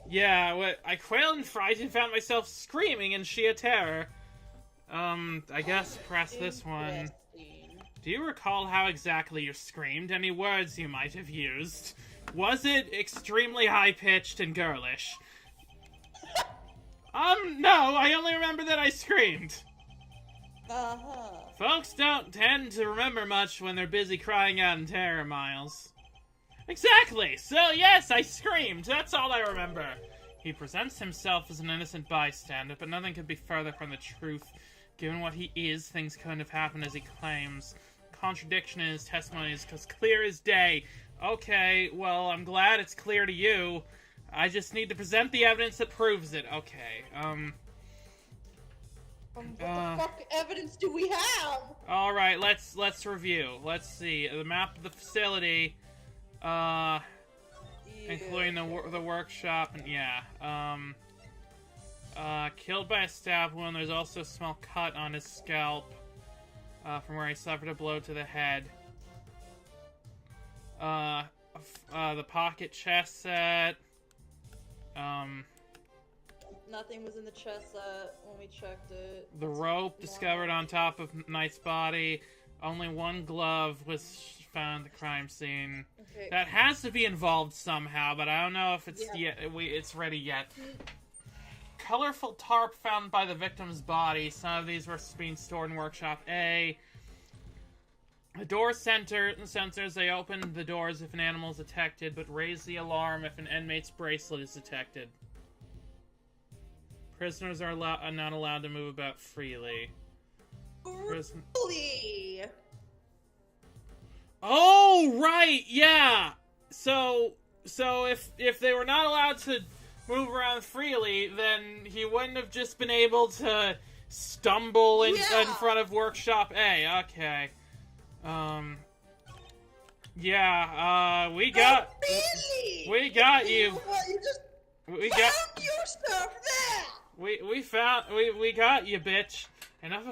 yeah, I quailed in fright and found myself screaming in sheer terror. I guess press this one. Do you recall how exactly you screamed? Any words you might have used? Was it extremely high-pitched and girlish? No, I only remember that I screamed. Uh-huh. Folks don't tend to remember much when they're busy crying out in terror, Miles. Exactly! So, yes, I screamed. That's all I remember. He presents himself as an innocent bystander, but nothing could be further from the truth. Given what he is, things couldn't have happened as he claims. Contradiction in his testimony is clear as day. Okay, well, I'm glad it's clear to you. I just need to present the evidence that proves it. Okay, what the fuck evidence do we have? Alright, let's review. Let's see. The map of the facility, including the workshop, and killed by a stab wound. There's also a small cut on his scalp, from where he suffered a blow to the head. The pocket chest set. Nothing was in the chest set when we checked it. The rope discovered on top of Knight's body. Only one glove was found at the crime scene. Okay. That has to be involved somehow, but I don't know if it's it's ready yet. Colorful tarp found by the victim's body. Some of these were being stored in Workshop A. The door sensors, they open the doors if an animal is detected, but raise the alarm if an inmate's bracelet is detected. Prisoners are not allowed to move about freely. Really? Oh, right, yeah! So if they were not allowed to move around freely, then he wouldn't have just been able to stumble in front of Workshop A. Okay. We got you. What, you just we found got your stuff there. We got you, bitch. Enough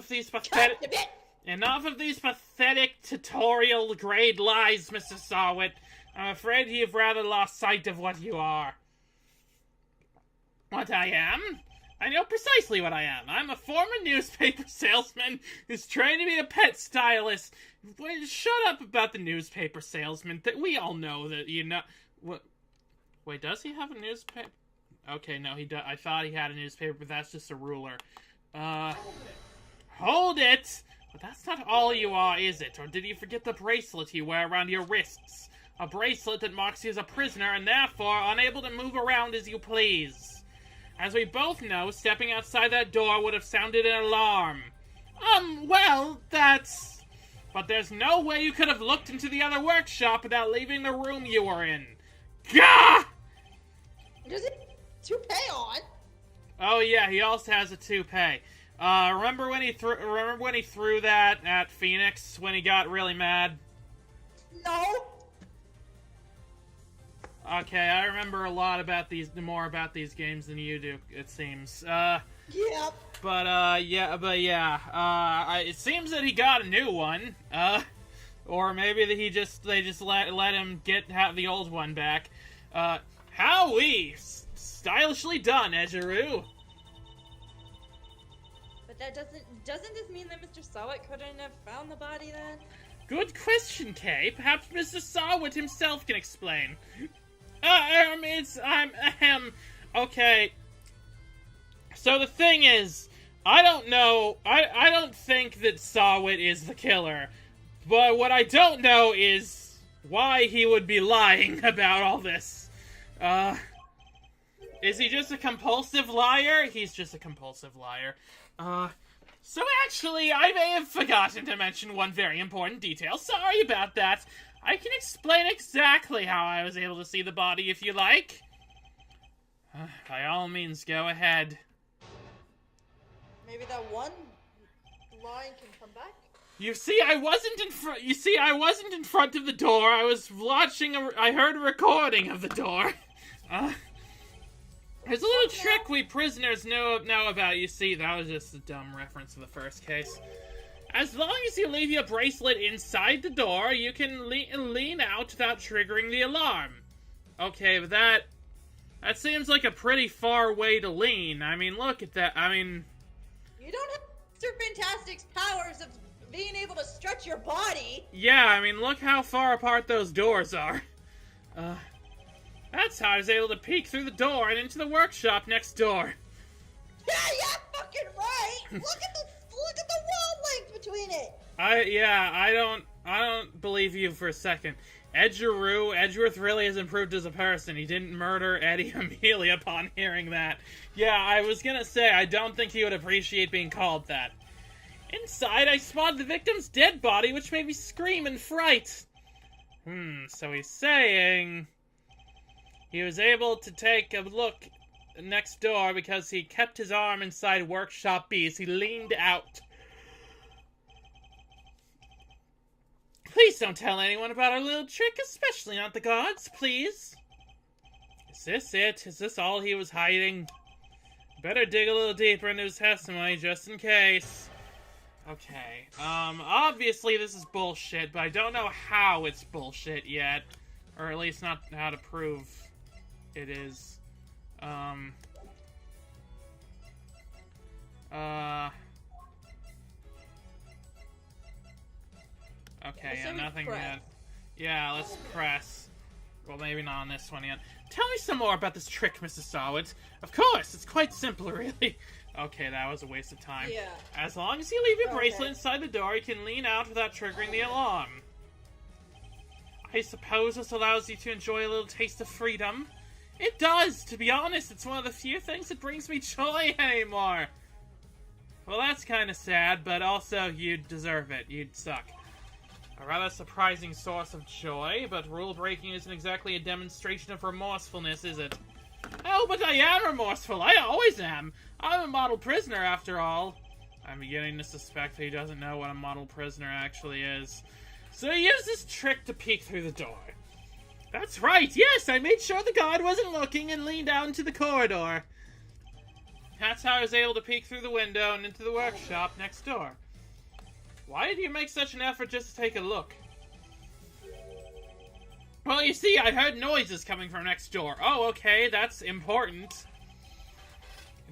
of these pathetic tutorial grade lies, Mr. Sawit. I'm afraid you've rather lost sight of what you are. What I am? I know precisely what I am. I'm a former newspaper salesman who's trained to be a pet stylist. Shut up about the newspaper salesman. We all know that, you know... What? Wait, does he have a newspaper? Okay, no, he does. I thought he had a newspaper, but that's just a ruler. Hold it! But that's not all you are, is it? Or did you forget the bracelet you wear around your wrists? A bracelet that marks you as a prisoner and therefore unable to move around as you please. As we both know, stepping outside that door would have sounded an alarm. Well, that's But there's no way you could have looked into the other workshop without leaving the room you were in. Gah! Does it toupee on? Oh yeah, he also has a toupee. Remember when he threw that at Phoenix when he got really mad? No. Okay, I remember a lot about more about these games than you do, it seems. Yep. It seems that he got a new one. Or maybe that they just let him have the old one back. Howie! Stylishly done, Ejiru. But that doesn't this mean that Mr. Sawit couldn't have found the body then? Good question, Kay. Perhaps Mr. Sawit himself can explain. Okay. So the thing is, I don't know, I don't think that Sawit is the killer. But what I don't know is why he would be lying about all this. Is he just a compulsive liar? He's just a compulsive liar. So actually, I may have forgotten to mention one very important detail. Sorry about that. I can explain exactly how I was able to see the body if you like. By all means, go ahead. Maybe that one line can come back? You see, I wasn't in front of the door. I was watching I heard a recording of the door. There's a little trick we prisoners know about. You see, that was just a dumb reference to the first case. As long as you leave your bracelet inside the door, you can lean out without triggering the alarm. Okay, but that seems like a pretty far way to lean. I mean, look at that. I mean... You don't have Mr. Fantastic's powers of being able to stretch your body. Yeah, I mean, look how far apart those doors are. That's how I was able to peek through the door and into the workshop next door. Yeah, fucking right. Look at the wall length between it. I don't believe you for a second. Edgeworth really has improved as a person. He didn't murder Eddie immediately upon hearing that. Yeah, I was gonna say, I don't think he would appreciate being called that. Inside, I spotted the victim's dead body, which made me scream in fright. So he's saying... he was able to take a look next door because he kept his arm inside Workshop B as he leaned out. Please don't tell anyone about our little trick, especially not the guards, please. Is this it? Is this all he was hiding? Better dig a little deeper into his testimony, just in case. Okay, obviously this is bullshit, but I don't know how it's bullshit yet. Or at least not how to prove it is. Okay, yeah, nothing yet. Yeah, let's press. Well, maybe not on this one yet. Tell me some more about this trick, Mr. Sawit. Of course, it's quite simple, really. Okay, that was a waste of time. Yeah. As long as you leave your bracelet inside the door, you can lean out without triggering the alarm. I suppose this allows you to enjoy a little taste of freedom. It does! To be honest, it's one of the few things that brings me joy anymore. Well, that's kind of sad, but also, you'd deserve it. You'd suck. A rather surprising source of joy, but rule-breaking isn't exactly a demonstration of remorsefulness, is it? Oh, but I am remorseful. I always am. I'm a model prisoner, after all. I'm beginning to suspect that he doesn't know what a model prisoner actually is. So he used this trick to peek through the door. That's right, yes, I made sure the guard wasn't looking and leaned out into the corridor. That's how I was able to peek through the window and into the workshop next door. Why did you make such an effort just to take a look? Well, you see, I heard noises coming from next door. Oh, okay, that's important.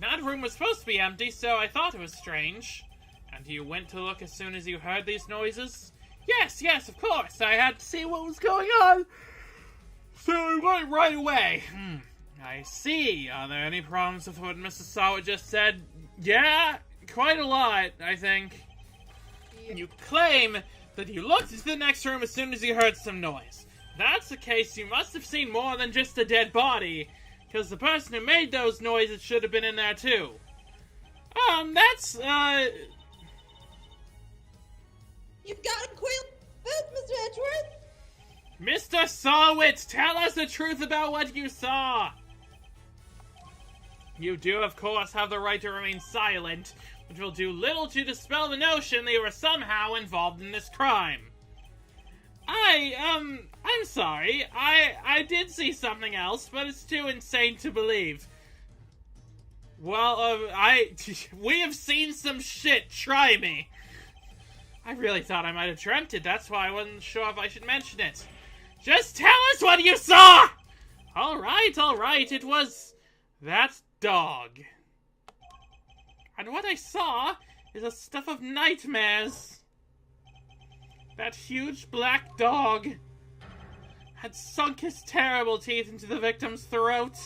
That room was supposed to be empty, so I thought it was strange. And you went to look as soon as you heard these noises? Yes, of course. I had to see what was going on. So I went right away. I see. Are there any problems with what Mr. Sawit just said? Yeah, quite a lot, I think. You claim that you looked into the next room as soon as you heard some noise. If that's the case, you must have seen more than just a dead body, because the person who made those noises should have been in there too. You've got a quill, Mr. Edgeworth. Mr. Sawwit, tell us the truth about what you saw! You do, of course, have the right to remain silent, which will do little to dispel the notion that you were somehow involved in this crime. I'm sorry. I did see something else, but it's too insane to believe. Well, we have seen some shit, try me. I really thought I might have dreamt it, that's why I wasn't sure if I should mention it. Just tell us what you saw! Alright, it was that dog. And what I saw is a stuff of nightmares. That huge black dog had sunk his terrible teeth into the victim's throat.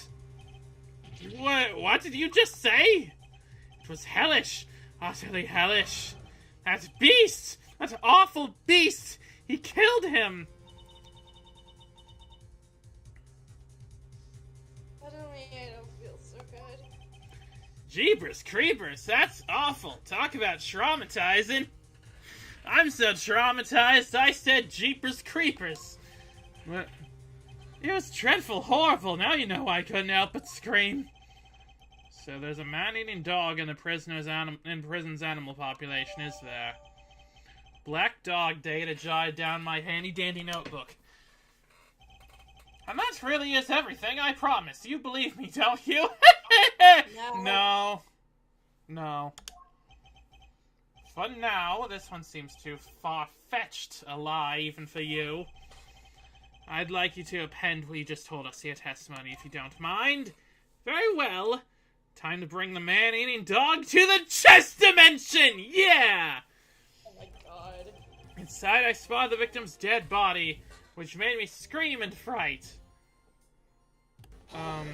What did you just say? It was hellish, utterly hellish. That beast! That awful beast! He killed him! I don't feel so good. Jeepers creepers, that's awful. Talk about traumatizing. I'm so traumatized, I said jeepers creepers. But it was dreadful, horrible. Now you know why I couldn't help but scream. So there's a man-eating dog in the prison's animal population, is there? Black dog data jotted down my handy-dandy notebook. And that really is everything, I promise. You believe me, don't you? No. For now, this one seems too far-fetched a lie, even for you. I'd like you to append what you just told us to your testimony, if you don't mind. Very well. Time to bring the man-eating dog to the chess dimension! Yeah! Oh my god. Inside, I spotted the victim's dead body, which made me scream in fright. How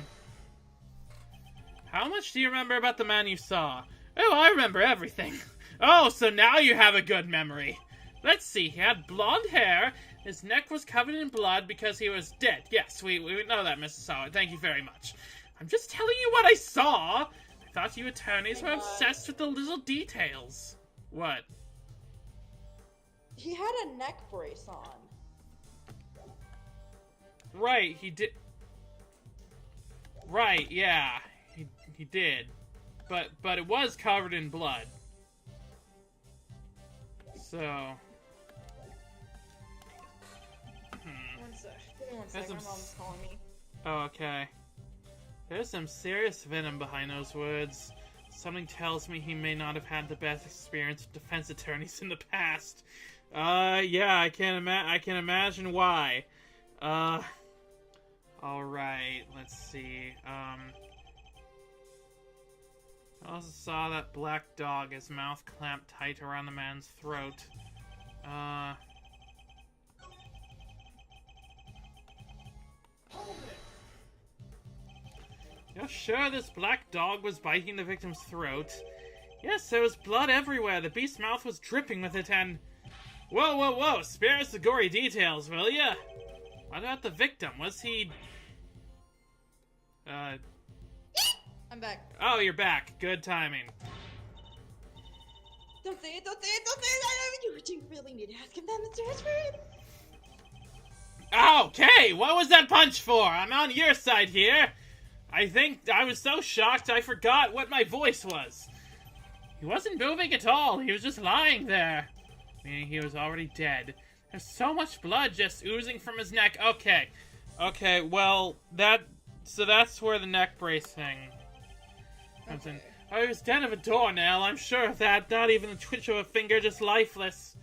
much do you remember about the man you saw? Oh, I remember everything. Oh, so now you have a good memory. Let's see, he had blonde hair, his neck was covered in blood because he was dead. Yes, we know that, Mrs. Sawyer. Thank you very much. I'm just telling you what I saw. I thought you attorneys were obsessed with the little details. What? He had a neck brace on. Right, he did. Right, yeah, he did. But it was covered in blood. So. One sec, my mom's calling me. Oh, okay. There's some serious venom behind those words. Something tells me he may not have had the best experience with defense attorneys in the past. Yeah, I can imagine why. Alright, let's see. I also saw that black dog, his mouth clamped tight around the man's throat. You're sure this black dog was biting the victim's throat? Yes, there was blood everywhere. The beast's mouth was dripping with it and... Whoa! Spare us the gory details, will ya? What about the victim? Was he... I'm back. Oh, you're back. Good timing. Don't say it! You really need to ask him that, Mr. Edgeworth. Okay, what was that punch for? I'm on your side here. I think I was so shocked I forgot what my voice was. He wasn't moving at all. He was just lying there. Meaning he was already dead. There's so much blood just oozing from his neck. Okay, well, so that's where the neck brace thing comes in. Oh, he was dead of a doornail, I'm sure of that. Not even a twitch of a finger, just lifeless.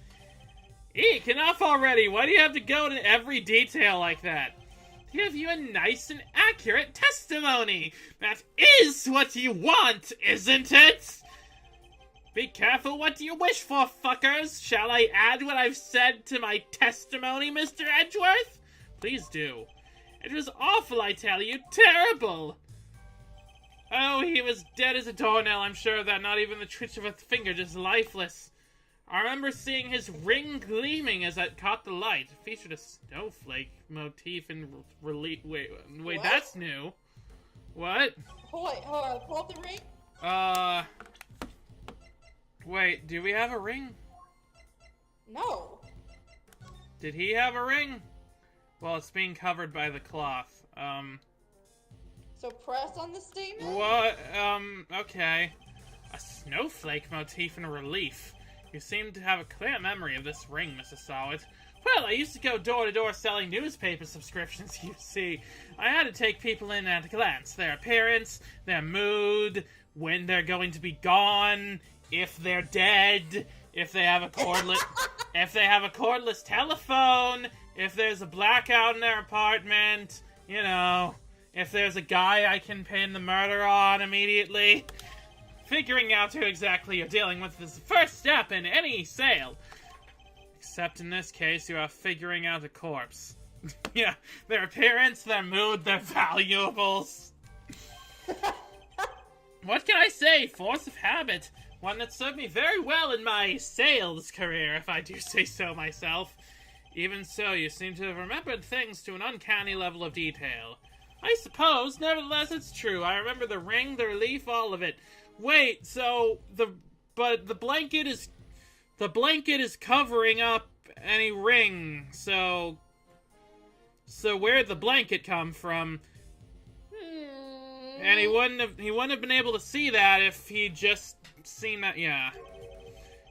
Eek, enough already. Why do you have to go into every detail like that? Give you a nice and accurate testimony. That is what you want, isn't it? Be careful what you wish for, fuckers. Shall I add what I've said to my testimony, Mr. Edgeworth? Please do. It was awful, I tell you. Terrible. Oh, he was dead as a doornail, I'm sure of that. Not even the twitch of a finger, just lifeless. I remember seeing his ring gleaming as it caught the light. It featured a snowflake motif and wait, What? That's new. What? Hold on, pull up the ring. Wait, do we have a ring? No. Did he have a ring? Well, it's being covered by the cloth. So press on the statement? What? Okay. A snowflake motif and a relief. You seem to have a clear memory of this ring, Mrs. Sawit. Well, I used to go door to door selling newspaper subscriptions, you see. I had to take people in at a glance. Their appearance, their mood, when they're going to be gone, if they're dead, if they have a cordless telephone, if there's a blackout in their apartment, you know, if there's a guy I can pin the murder on immediately. Figuring out who exactly you're dealing with is the first step in any sale. Except in this case, you are figuring out a corpse. Yeah, their appearance, their mood, their valuables. What can I say? Force of habit. One that served me very well in my sales career, if I do say so myself. Even so, you seem to have remembered things to an uncanny level of detail. I suppose, nevertheless, it's true. I remember the ring, the relief, all of it. Wait, so the blanket is covering up any ring. So where'd the blanket come from? And he wouldn't have been able to see that if he'd just seen that. Yeah.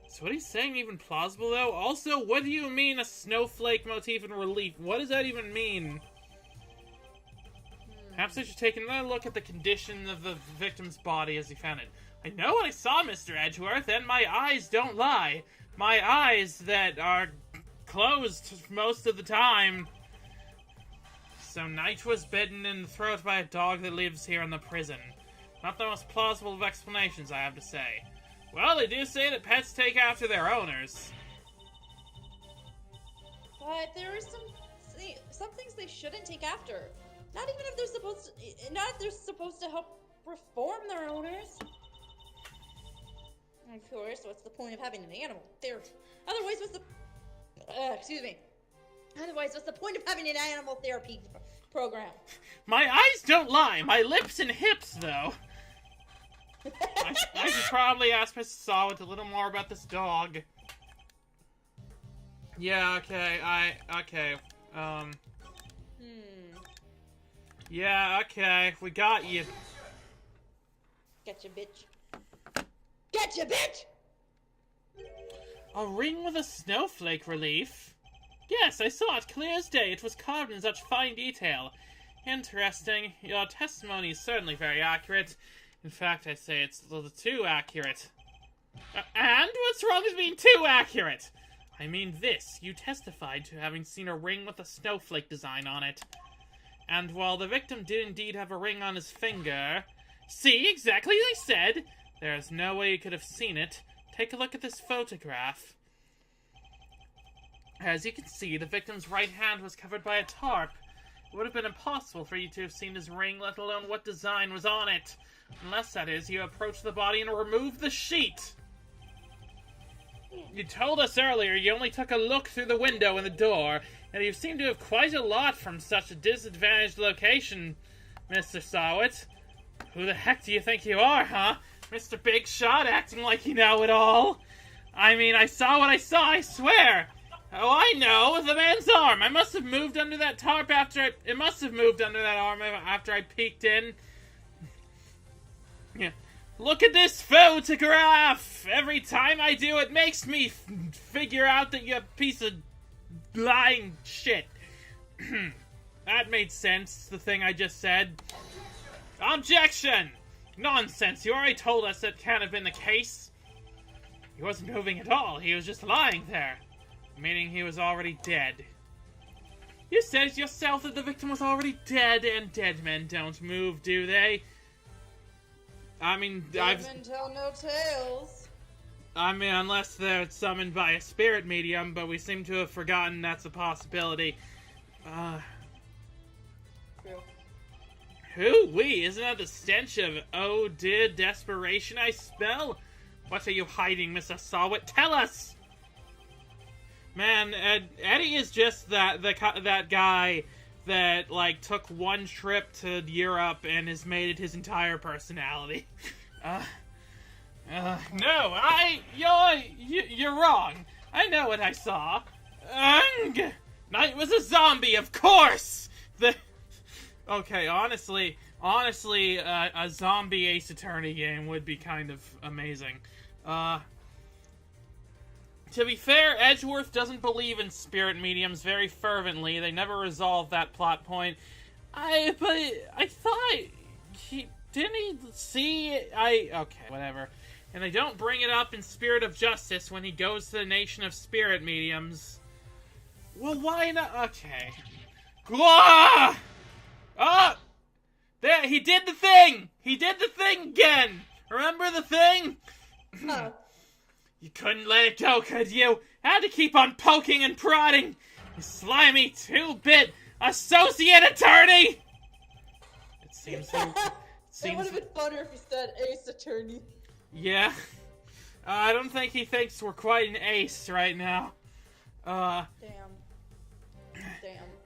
So what he's saying even plausible though? Also, what do you mean a snowflake motif and relief? What does that even mean? Perhaps I should take another look at the condition of the victim's body as he found it. I know what I saw, Mr. Edgeworth, and my eyes don't lie. My eyes that are closed most of the time. So Knight was bitten in the throat by a dog that lives here in the prison. Not the most plausible of explanations, I have to say. Well, they do say that pets take after their owners. But there are some things they shouldn't take after. Not even if they're supposed to help reform their owners. Of course, what's the point of having an animal there? Otherwise, what's the point of having an animal therapy program? My eyes don't lie. My lips and hips, though. I should probably ask Mrs. Sawit a little more about this dog. Yeah, okay, Yeah, okay, we got you. Getcha, bitch. Getcha, bitch! A ring with a snowflake relief? Yes, I saw it clear as day. It was carved in such fine detail. Interesting. Your testimony is certainly very accurate. In fact, I'd say it's a little too accurate. And what's wrong with being too accurate? I mean this. You testified to having seen a ring with a snowflake design on it. And while the victim did indeed have a ring on his finger... See, exactly as I said! There's no way you could have seen it. Take a look at this photograph. As you can see, the victim's right hand was covered by a tarp. It would have been impossible for you to have seen his ring, let alone what design was on it. Unless, that is, you approached the body and removed the sheet. You told us earlier you only took a look through the window and the door, and you seem to have quite a lot from such a disadvantaged location, Mr. Sawit. Who the heck do you think you are, huh? Mr. Big Shot acting like you know it all? I mean, I saw what I saw, I swear! Oh, I know! The man's arm! I must have moved under that tarp after It must have moved under that arm after I peeked in. Yeah. Look at this photograph! Every time I do, it makes me figure out that you're a piece of lying shit. That made sense, the thing I just said. Objection! Nonsense, you already told us that can't have been the case. He wasn't moving at all, he was just lying there. Meaning he was already dead. You said yourself that the victim was already dead, and dead men don't move, do they? I mean, Dead men tell no tales. I mean, unless they're summoned by a spirit medium, but we seem to have forgotten that's a possibility. True. Hoo-wee, isn't that the stench of, oh dear, desperation I smell? What are you hiding, Mr. Sawit? Tell us! Man, Eddie is just that guy that, like, took one trip to Europe and has made it his entire personality. No, you're wrong. I know what I saw. It was a zombie, of course! Okay, honestly, a zombie Ace Attorney game would be kind of amazing. To be fair, Edgeworth doesn't believe in spirit mediums very fervently. They never resolved that plot point. But I thought didn't he see? Okay, whatever. And they don't bring it up in Spirit of Justice when he goes to the Nation of Spirit Mediums. Well, why not? Okay. There, he did the thing! He did the thing again! Remember the thing? Oh. You couldn't let it go, could you? Had to keep on poking and prodding! You slimy two-bit associate attorney! It seems It would have been funner if he said Ace Attorney. Yeah. I don't think he thinks we're quite an ace right now. Damn.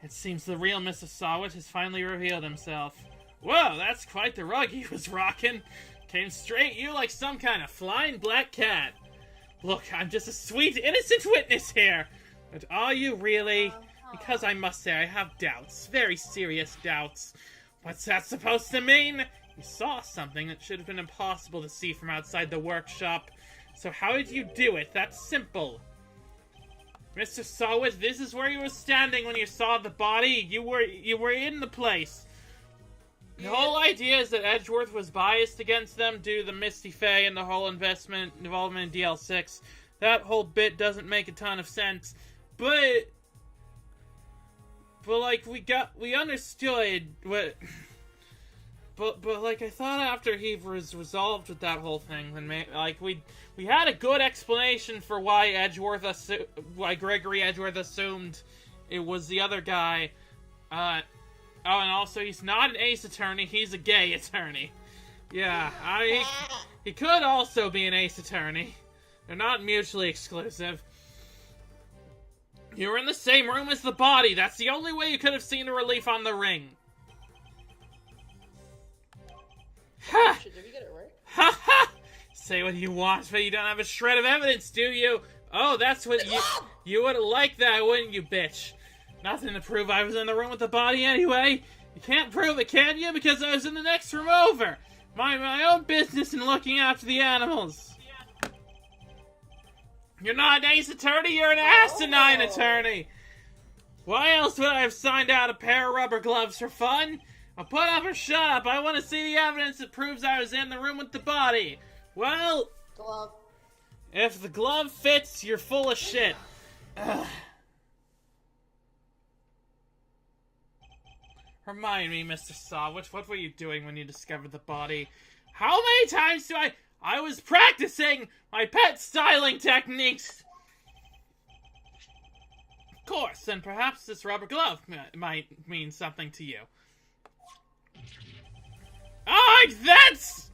It seems the real Mr. Sawit has finally revealed himself. Whoa, that's quite the rug he was rocking. Came straight at you like some kind of flying black cat. Look, I'm just a sweet, innocent witness here. But are you really? Because I must say I have doubts. Very serious doubts. What's that supposed to mean? You saw something that should have been impossible to see from outside the workshop. So how did you do it? That's simple. Mr. Sawit, this is where you were standing when you saw the body. You were in the place. The whole idea is that Edgeworth was biased against them due to the Misty Fae and the whole involvement in DL6. That whole bit doesn't make a ton of sense. But like, we understood what... But like, I thought after he was resolved with that whole thing, then we had a good explanation for why Gregory Edgeworth assumed it was the other guy. And also, he's not an ace attorney, he's a gay attorney. Yeah, he could also be an ace attorney. They're not mutually exclusive. You were in the same room as the body, that's the only way you could have seen the relief on the ring. Ha! Did we get it right? Ha ha! Say what you want, but you don't have a shred of evidence, do you? Oh, that's what you would have liked that, wouldn't you, bitch? Nothing to prove I was in the room with the body anyway. You can't prove it, can you? Because I was in the next room over. Mind my own business and looking after the animals. You're not an ace attorney, you're an asinine attorney. Why else would I have signed out a pair of rubber gloves for fun? I'll put up or shut up. I want to see the evidence that proves I was in the room with the body. Well, Glove. If the glove fits, you're full of shit. Ugh. Remind me, Mr. Sawit, what were you doing when you discovered the body? How many times do I was practicing my pet styling techniques! Of course, and perhaps this rubber glove might mean something to you. That's...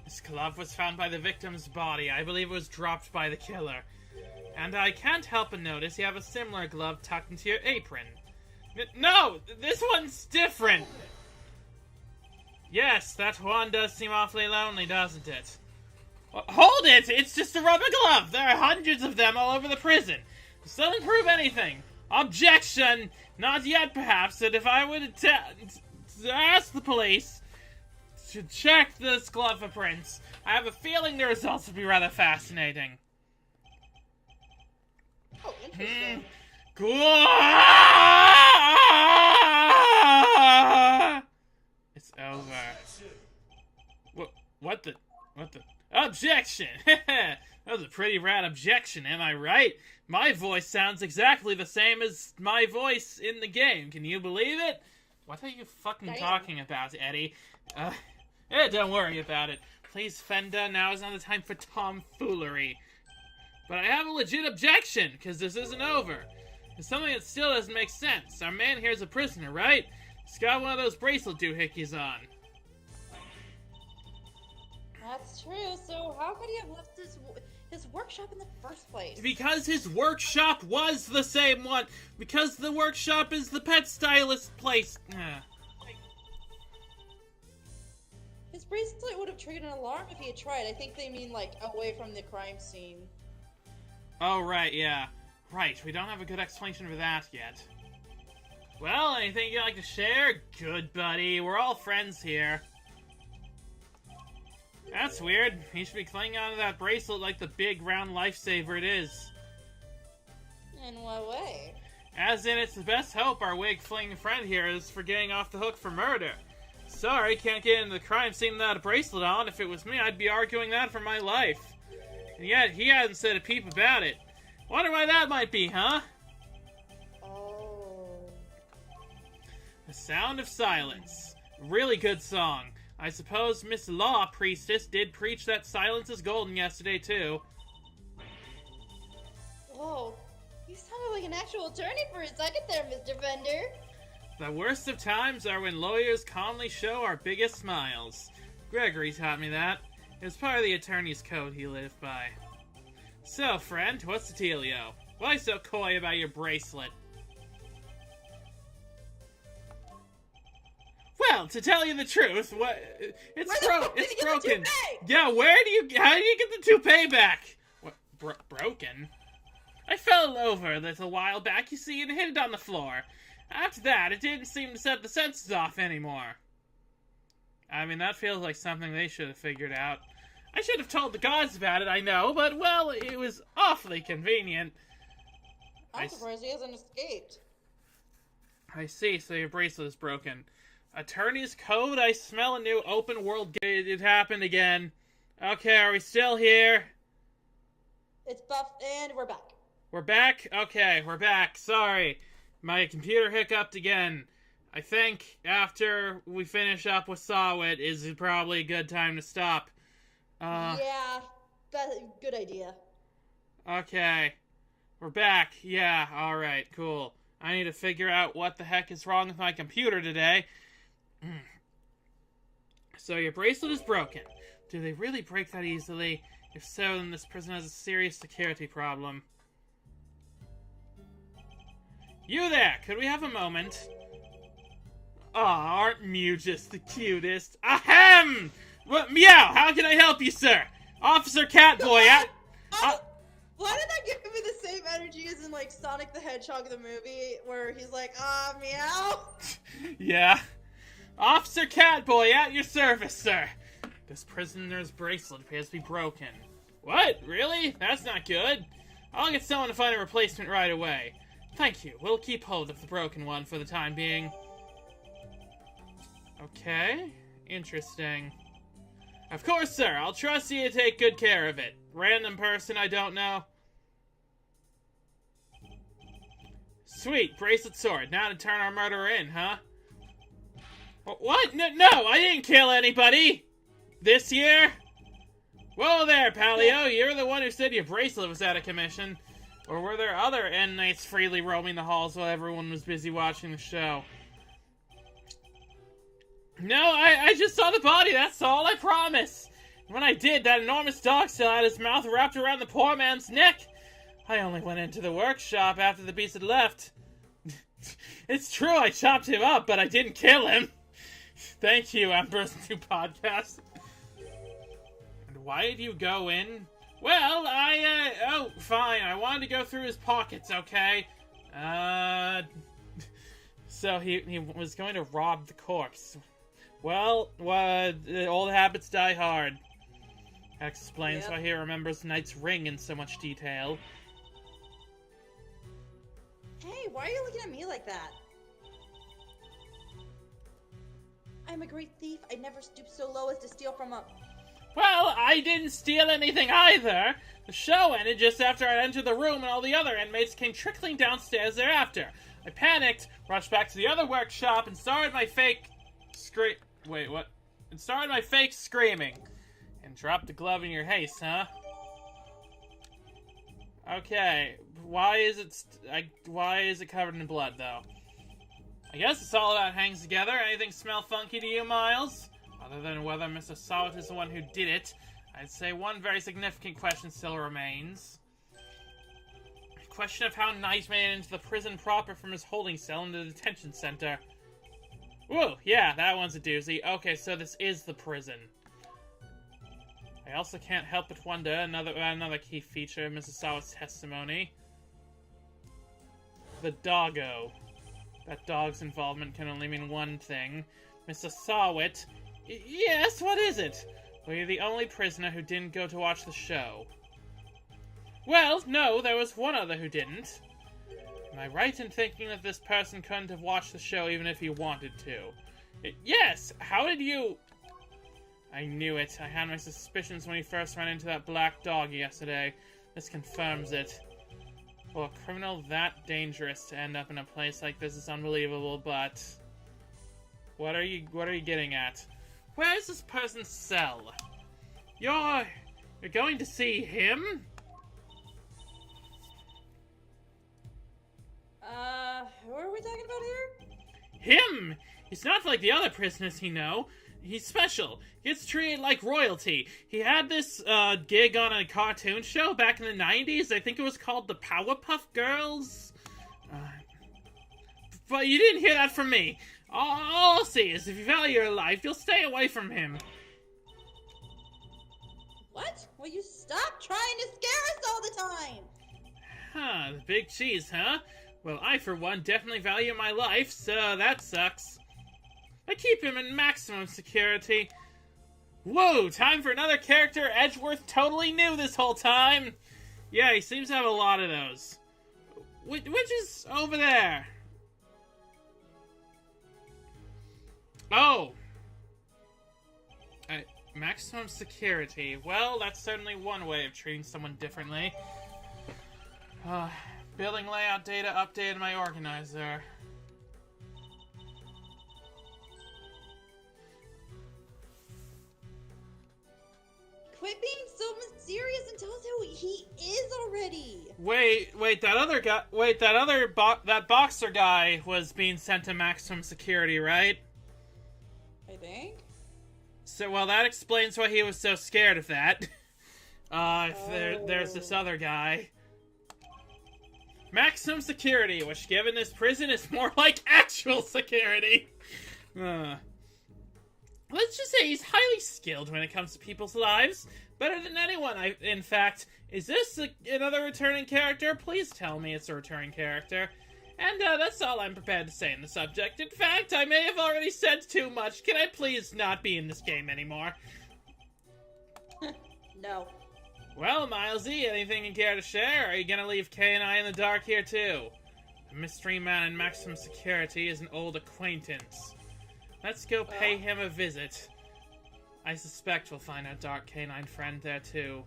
This glove was found by the victim's body. I believe it was dropped by the killer. And I can't help but notice you have a similar glove tucked into your apron. No! This one's different! Yes, that one does seem awfully lonely, doesn't it? Well, hold it! It's just a rubber glove! There are hundreds of them all over the prison. This doesn't prove anything. Objection! Not yet, perhaps, that if I were to ask the police to check this glove for prints, I have a feeling the results would be rather fascinating. Oh, interesting. It's over. What the? Objection! That was a pretty rad objection, am I right? My voice sounds exactly the same as my voice in the game. Can you believe it? What are you fucking talking about, Eddie? Don't worry about it. Please, Fender, now is not the time for tomfoolery. But I have a legit objection, because this isn't over. There's something that still doesn't make sense. Our man here's a prisoner, right? He's got one of those bracelet doohickeys on. That's true, so how could he have left his workshop in the first place? Because his workshop was the same one. Because the workshop is the pet stylist place. His bracelet would have triggered an alarm if he had tried. I think they mean, like, away from the crime scene. Oh, right, yeah. Right, we don't have a good explanation for that yet. Well, anything you'd like to share? Good, buddy. We're all friends here. That's weird. You should be clinging onto that bracelet like the big, round lifesaver it is. In what way? As in, it's the best hope our wig-flinging friend here is for getting off the hook for murder. Sorry, can't get into the crime scene without a bracelet on. If it was me, I'd be arguing that for my life. And yet, he hasn't said a peep about it. Wonder why that might be, huh? The Sound of Silence. Really good song. I suppose Miss Law Priestess did preach that silence is golden yesterday, too. Whoa, you sounded like an actual attorney for a second there, Mr. Fender. The worst of times are when lawyers calmly show our biggest smiles. Gregory taught me that. It was part of the attorney's code he lived by. So, friend, what's the dealio? Why so coy about your bracelet? Well, to tell you the truth, it's broken. Yeah, how do you get the toupee back? What, broken? I fell over a little while back, you see, and hit it on the floor. After that, it didn't seem to set the senses off anymore. I mean, that feels like something they should have figured out. I should have told the gods about it, I know, but, well, it was awfully convenient. I'm surprised he hasn't escaped. I see, so your bracelet is broken. Attorney's code? I smell a new open world game. It happened again. Okay, are we still here? It's buffed, and we're back. We're back? Okay, we're back. Sorry. My computer hiccuped again. I think after we finish up with Sawit is probably a good time to stop. Yeah, that's a good idea. Okay. We're back. Yeah, alright, cool. I need to figure out what the heck is wrong with my computer today. So your bracelet is broken. Do they really break that easily? If so, then this prison has a serious security problem. You there! Could we have a moment? Aw, aren't you just the cutest? Ahem! What, meow! How can I help you, sir? Officer Catboy, Why did that give me the same energy as in, like, Sonic the Hedgehog the movie, where he's like, ah, meow? Yeah. Officer Catboy, at your service, sir. This prisoner's bracelet appears to be broken. What? Really? That's not good. I'll get someone to find a replacement right away. Thank you. We'll keep hold of the broken one for the time being. Okay. Interesting. Of course, sir. I'll trust you to take good care of it. Random person I don't know. Sweet. Bracelet sword. Now to turn our murderer in, huh? What? No, I didn't kill anybody! This year? Whoa there, Palio. You're the one who said your bracelet was out of commission. Or were there other inmates freely roaming the halls while everyone was busy watching the show? No, I just saw the body, that's all, I promise. When I did, that enormous dog still had his mouth wrapped around the poor man's neck. I only went into the workshop after the beast had left. It's true, I chopped him up, but I didn't kill him. Thank you, Ember's new podcast. And why did you go in? Well, oh, fine. I wanted to go through his pockets, okay? So he was going to rob the corpse. Well, old habits die hard. That explains why he remembers Knight's ring in so much detail. Hey, why are you looking at me like that? I'm a great thief. I never stooped so low as to steal from a... Well, I didn't steal anything either. The show ended just after I entered the room and all the other inmates came trickling downstairs thereafter. I panicked, rushed back to the other workshop, and started my fake Wait, what? And started my fake screaming. And dropped the glove in your haste, huh? Okay, why is it covered in blood, though? I guess it's all about hangs together. Anything smell funky to you, Miles? Other than whether Mr. Sawit is the one who did it, I'd say one very significant question still remains. The question of how Knight made it into the prison proper from his holding cell in the detention center. Whoa, yeah, that one's a doozy. Okay, so this is the prison. I also can't help but wonder, another key feature of Mrs. Sawa's testimony. The doggo. That dog's involvement can only mean one thing. Mr. Sawit. Yes, what is it? Were you the only prisoner who didn't go to watch the show? Well, no, there was one other who didn't. Am I right in thinking that this person couldn't have watched the show even if he wanted to? Yes! How did you... I knew it. I had my suspicions when he first ran into that black dog yesterday. This confirms it. For a criminal that dangerous to end up in a place like this is unbelievable, but... What are you getting at? Where is this person's cell? You're going to see him? Who are we talking about here? Him! He's not like the other prisoners you know. He's special. He gets treated like royalty. He had this, gig on a cartoon show back in the 90s. I think it was called the Powerpuff Girls. But you didn't hear that from me. All I'll say is if you value your life, you'll stay away from him. What? Will you stop trying to scare us all the time? Huh, the big cheese, huh? Well, I, for one, definitely value my life, so that sucks. I keep him in maximum security. Whoa, time for another character Edgeworth totally knew this whole time. Yeah, he seems to have a lot of those. Which is over there? Oh. Maximum security. Well, that's certainly one way of treating someone differently. Building layout data updated my organizer. Quit being so mysterious and tell us who he is already. Wait, that boxer guy was being sent to maximum security, right? I think. So, well, that explains why he was so scared of that. There's this other guy. Maximum security, which given this prison is more like actual security. Let's just say he's highly skilled when it comes to people's lives. Better than anyone, in fact. Is this another returning character? Please tell me it's a returning character. And that's all I'm prepared to say on the subject. In fact, I may have already said too much. Can I please not be in this game anymore? No. Well, Milesy, anything you care to share? Are you gonna leave Kay and I in the dark here too? The mystery man in maximum security is an old acquaintance. Let's go pay him a visit. I suspect we'll find our dark canine friend there too.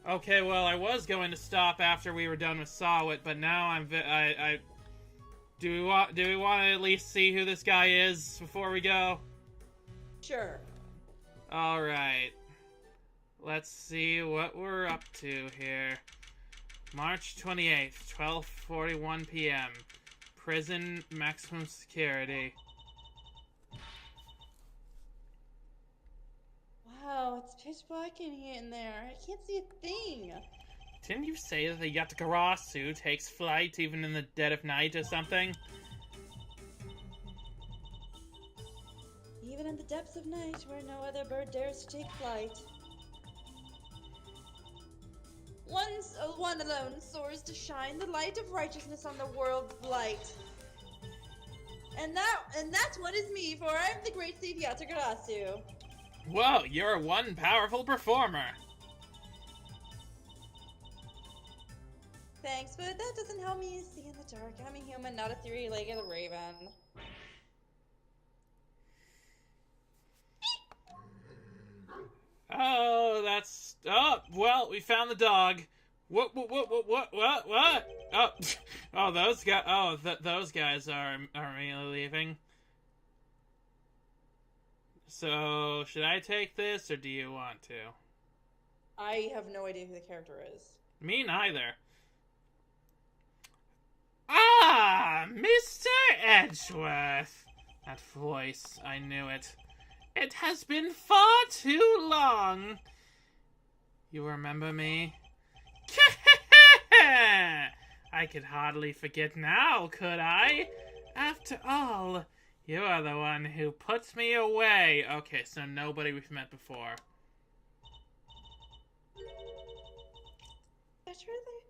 Okay, well, I was going to stop after we were done with Sawit, but now do we want to at least see who this guy is before we go? Sure. All right. Let's see what we're up to here. March 28th, 12:41 p.m. Prison maximum security. Wow, it's pitch black in there. I can't see a thing. Didn't you say that the Yatagarasu takes flight even in the dead of night or something? Even in the depths of night, where no other bird dares to take flight. One alone soars to shine the light of righteousness on the world's blight. And that's what is me, for I am the great Steve Yatagarasu. Whoa, you're one powerful performer. Thanks, but that doesn't help me see in the dark. I'm a human, not a three-legged raven. Oh, well, we found the dog. What? Oh, those guys, those guys are immediately leaving. So, should I take this, or do you want to? I have no idea who the character is. Me neither. Ah, Mr. Edgeworth. That voice, I knew it. It has been far too long. You remember me? I could hardly forget now, could I? After all, you are the one who puts me away. Okay, so nobody we've met before. That's really...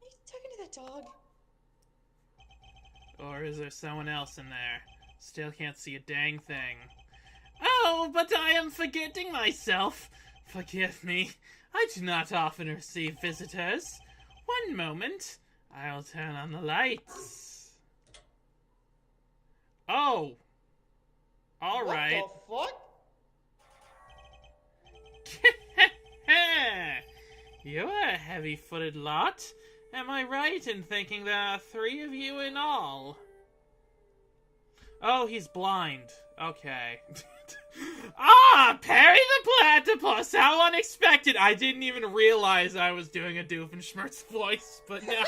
Are you talking to that dog? Or is there someone else in there? Still can't see a dang thing. Oh, but I am forgetting myself. Forgive me. I do not often receive visitors. One moment. I'll turn on the lights. Oh. Alright. What the fuck? You're a heavy-footed lot. Am I right in thinking there are 3 of you in all? Oh, he's blind. Okay. Ah, Perry the Platypus! How unexpected! I didn't even realize I was doing a Doofenshmirtz voice, but yeah.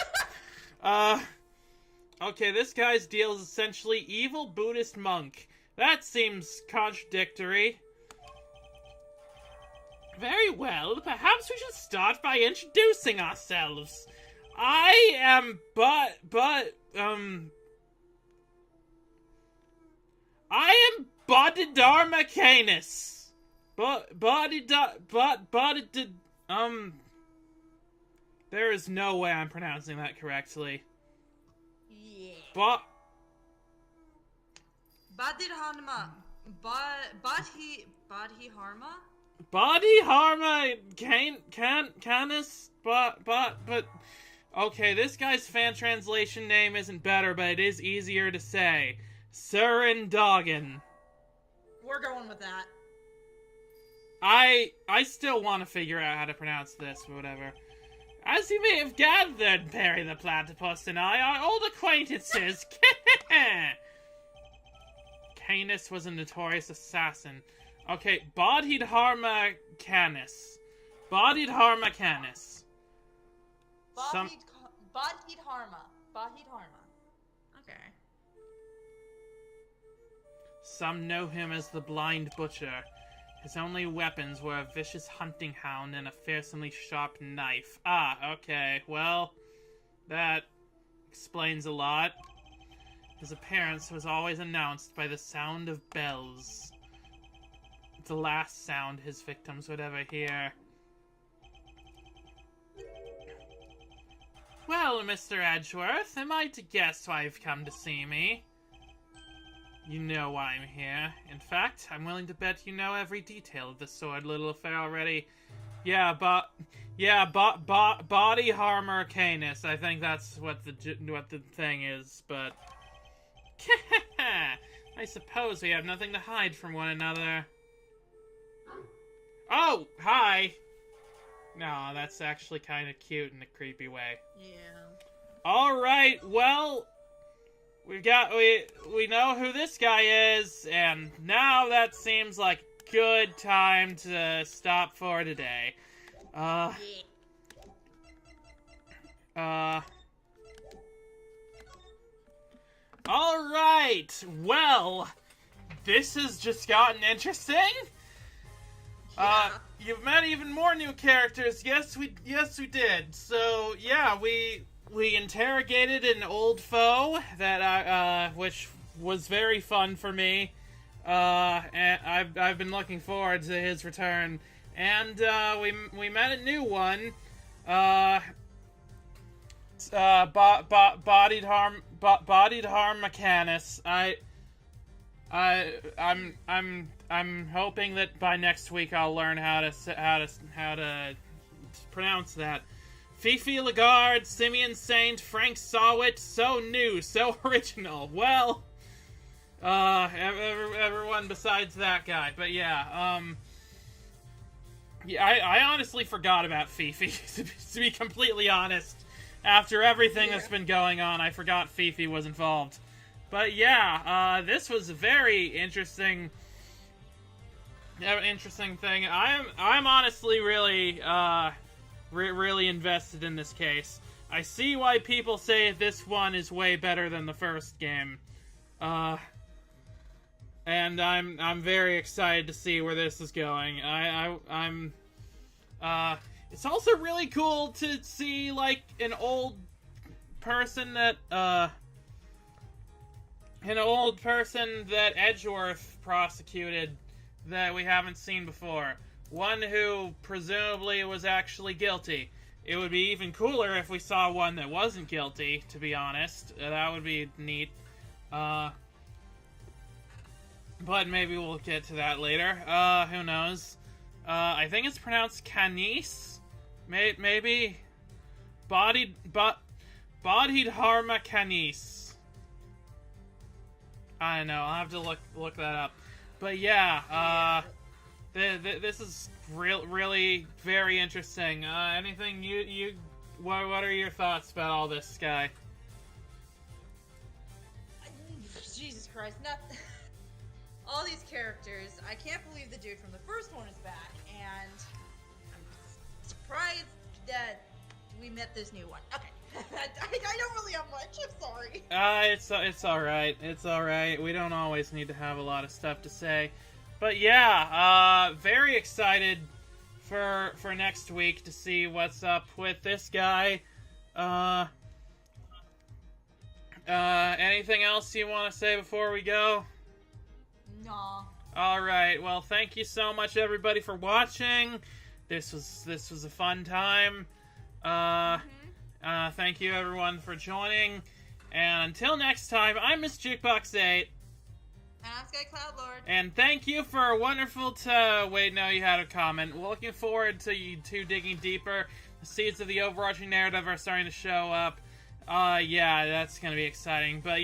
Okay, this guy's deal is essentially evil Buddhist monk. That seems contradictory. Very well, perhaps we should start by introducing ourselves. I am I am Bodhidharma Canis. There is no way I'm pronouncing that correctly. Yeah. Bodhidharma. Bodhidharma? Bodhidharma Canis, but okay, this guy's fan translation name isn't better, but it is easier to say. Surindogan. We're going with that. I still want to figure out how to pronounce this, but whatever. As you may have gathered, Perry the Platypus and I are old acquaintances. Canis was a notorious assassin. Okay, Bodhidharma Canis. Bodhidharma Canis. Bodhidharma. Okay. Some know him as the Blind Butcher. His only weapons were a vicious hunting hound and a fearsomely sharp knife. Ah, okay, well, that explains a lot. His appearance was always announced by the sound of bells. The last sound his victims would ever hear. Well, Mr. Edgeworth, am I to guess why you've come to see me? You know why I'm here. In fact, I'm willing to bet you know every detail of this sordid little affair already. Body Harmer Canis. I think that's what the thing is, but... I suppose we have nothing to hide from one another. Oh, hi! No, that's actually kind of cute in a creepy way. Yeah. Alright, well... We know who this guy is, and now that seems like a good time to stop for today. Alright, well, this has just gotten interesting. Yeah. You've met even more new characters. Yes, we did. So, yeah, we interrogated an old foe that which was very fun for me. And I've been looking forward to his return. And we met a new one. Bodied harm Mechanis. I'm hoping that by next week I'll learn how to pronounce that. Fifi Lagarde, Simeon Saint, Frank Sawit, so new, so original. Well, everyone besides that guy. But yeah, I honestly forgot about Fifi, to be completely honest. After everything that's been going on, I forgot Fifi was involved. But yeah, this was a very interesting thing. I'm honestly really, really invested in this case. I see why people say this one is way better than the first game. And I'm very excited to see where this is going. It's also really cool to see, like, an old person that Edgeworth prosecuted that we haven't seen before. one who presumably was actually guilty. It would be even cooler if we saw one that wasn't guilty, to be honest. That would be neat. But maybe we'll get to that later. Who knows? I think it's pronounced Canis? Maybe? Bodhidharma Canis. I don't know, I'll have to look that up. But yeah, this is really very interesting. Anything what are your thoughts about all this, Sky? Jesus Christ, all these characters. I can't believe the dude from the first one is back, and I'm surprised that we met this new one. Okay. I don't really have much, I'm sorry. It's alright. It's alright. We don't always need to have a lot of stuff to say. But yeah, very excited for next week to see what's up with this guy. Anything else you want to say before we go? No. Alright, well, thank you so much, everybody, for watching. This was a fun time. Thank you, everyone, for joining. And until next time, I'm Miss JukeBox 8. And I'm Sky Cloudlord. And thank you for a wonderful wait, no, you had a comment. Looking forward to you two digging deeper. The seeds of the overarching narrative are starting to show up. Yeah, that's gonna be exciting. But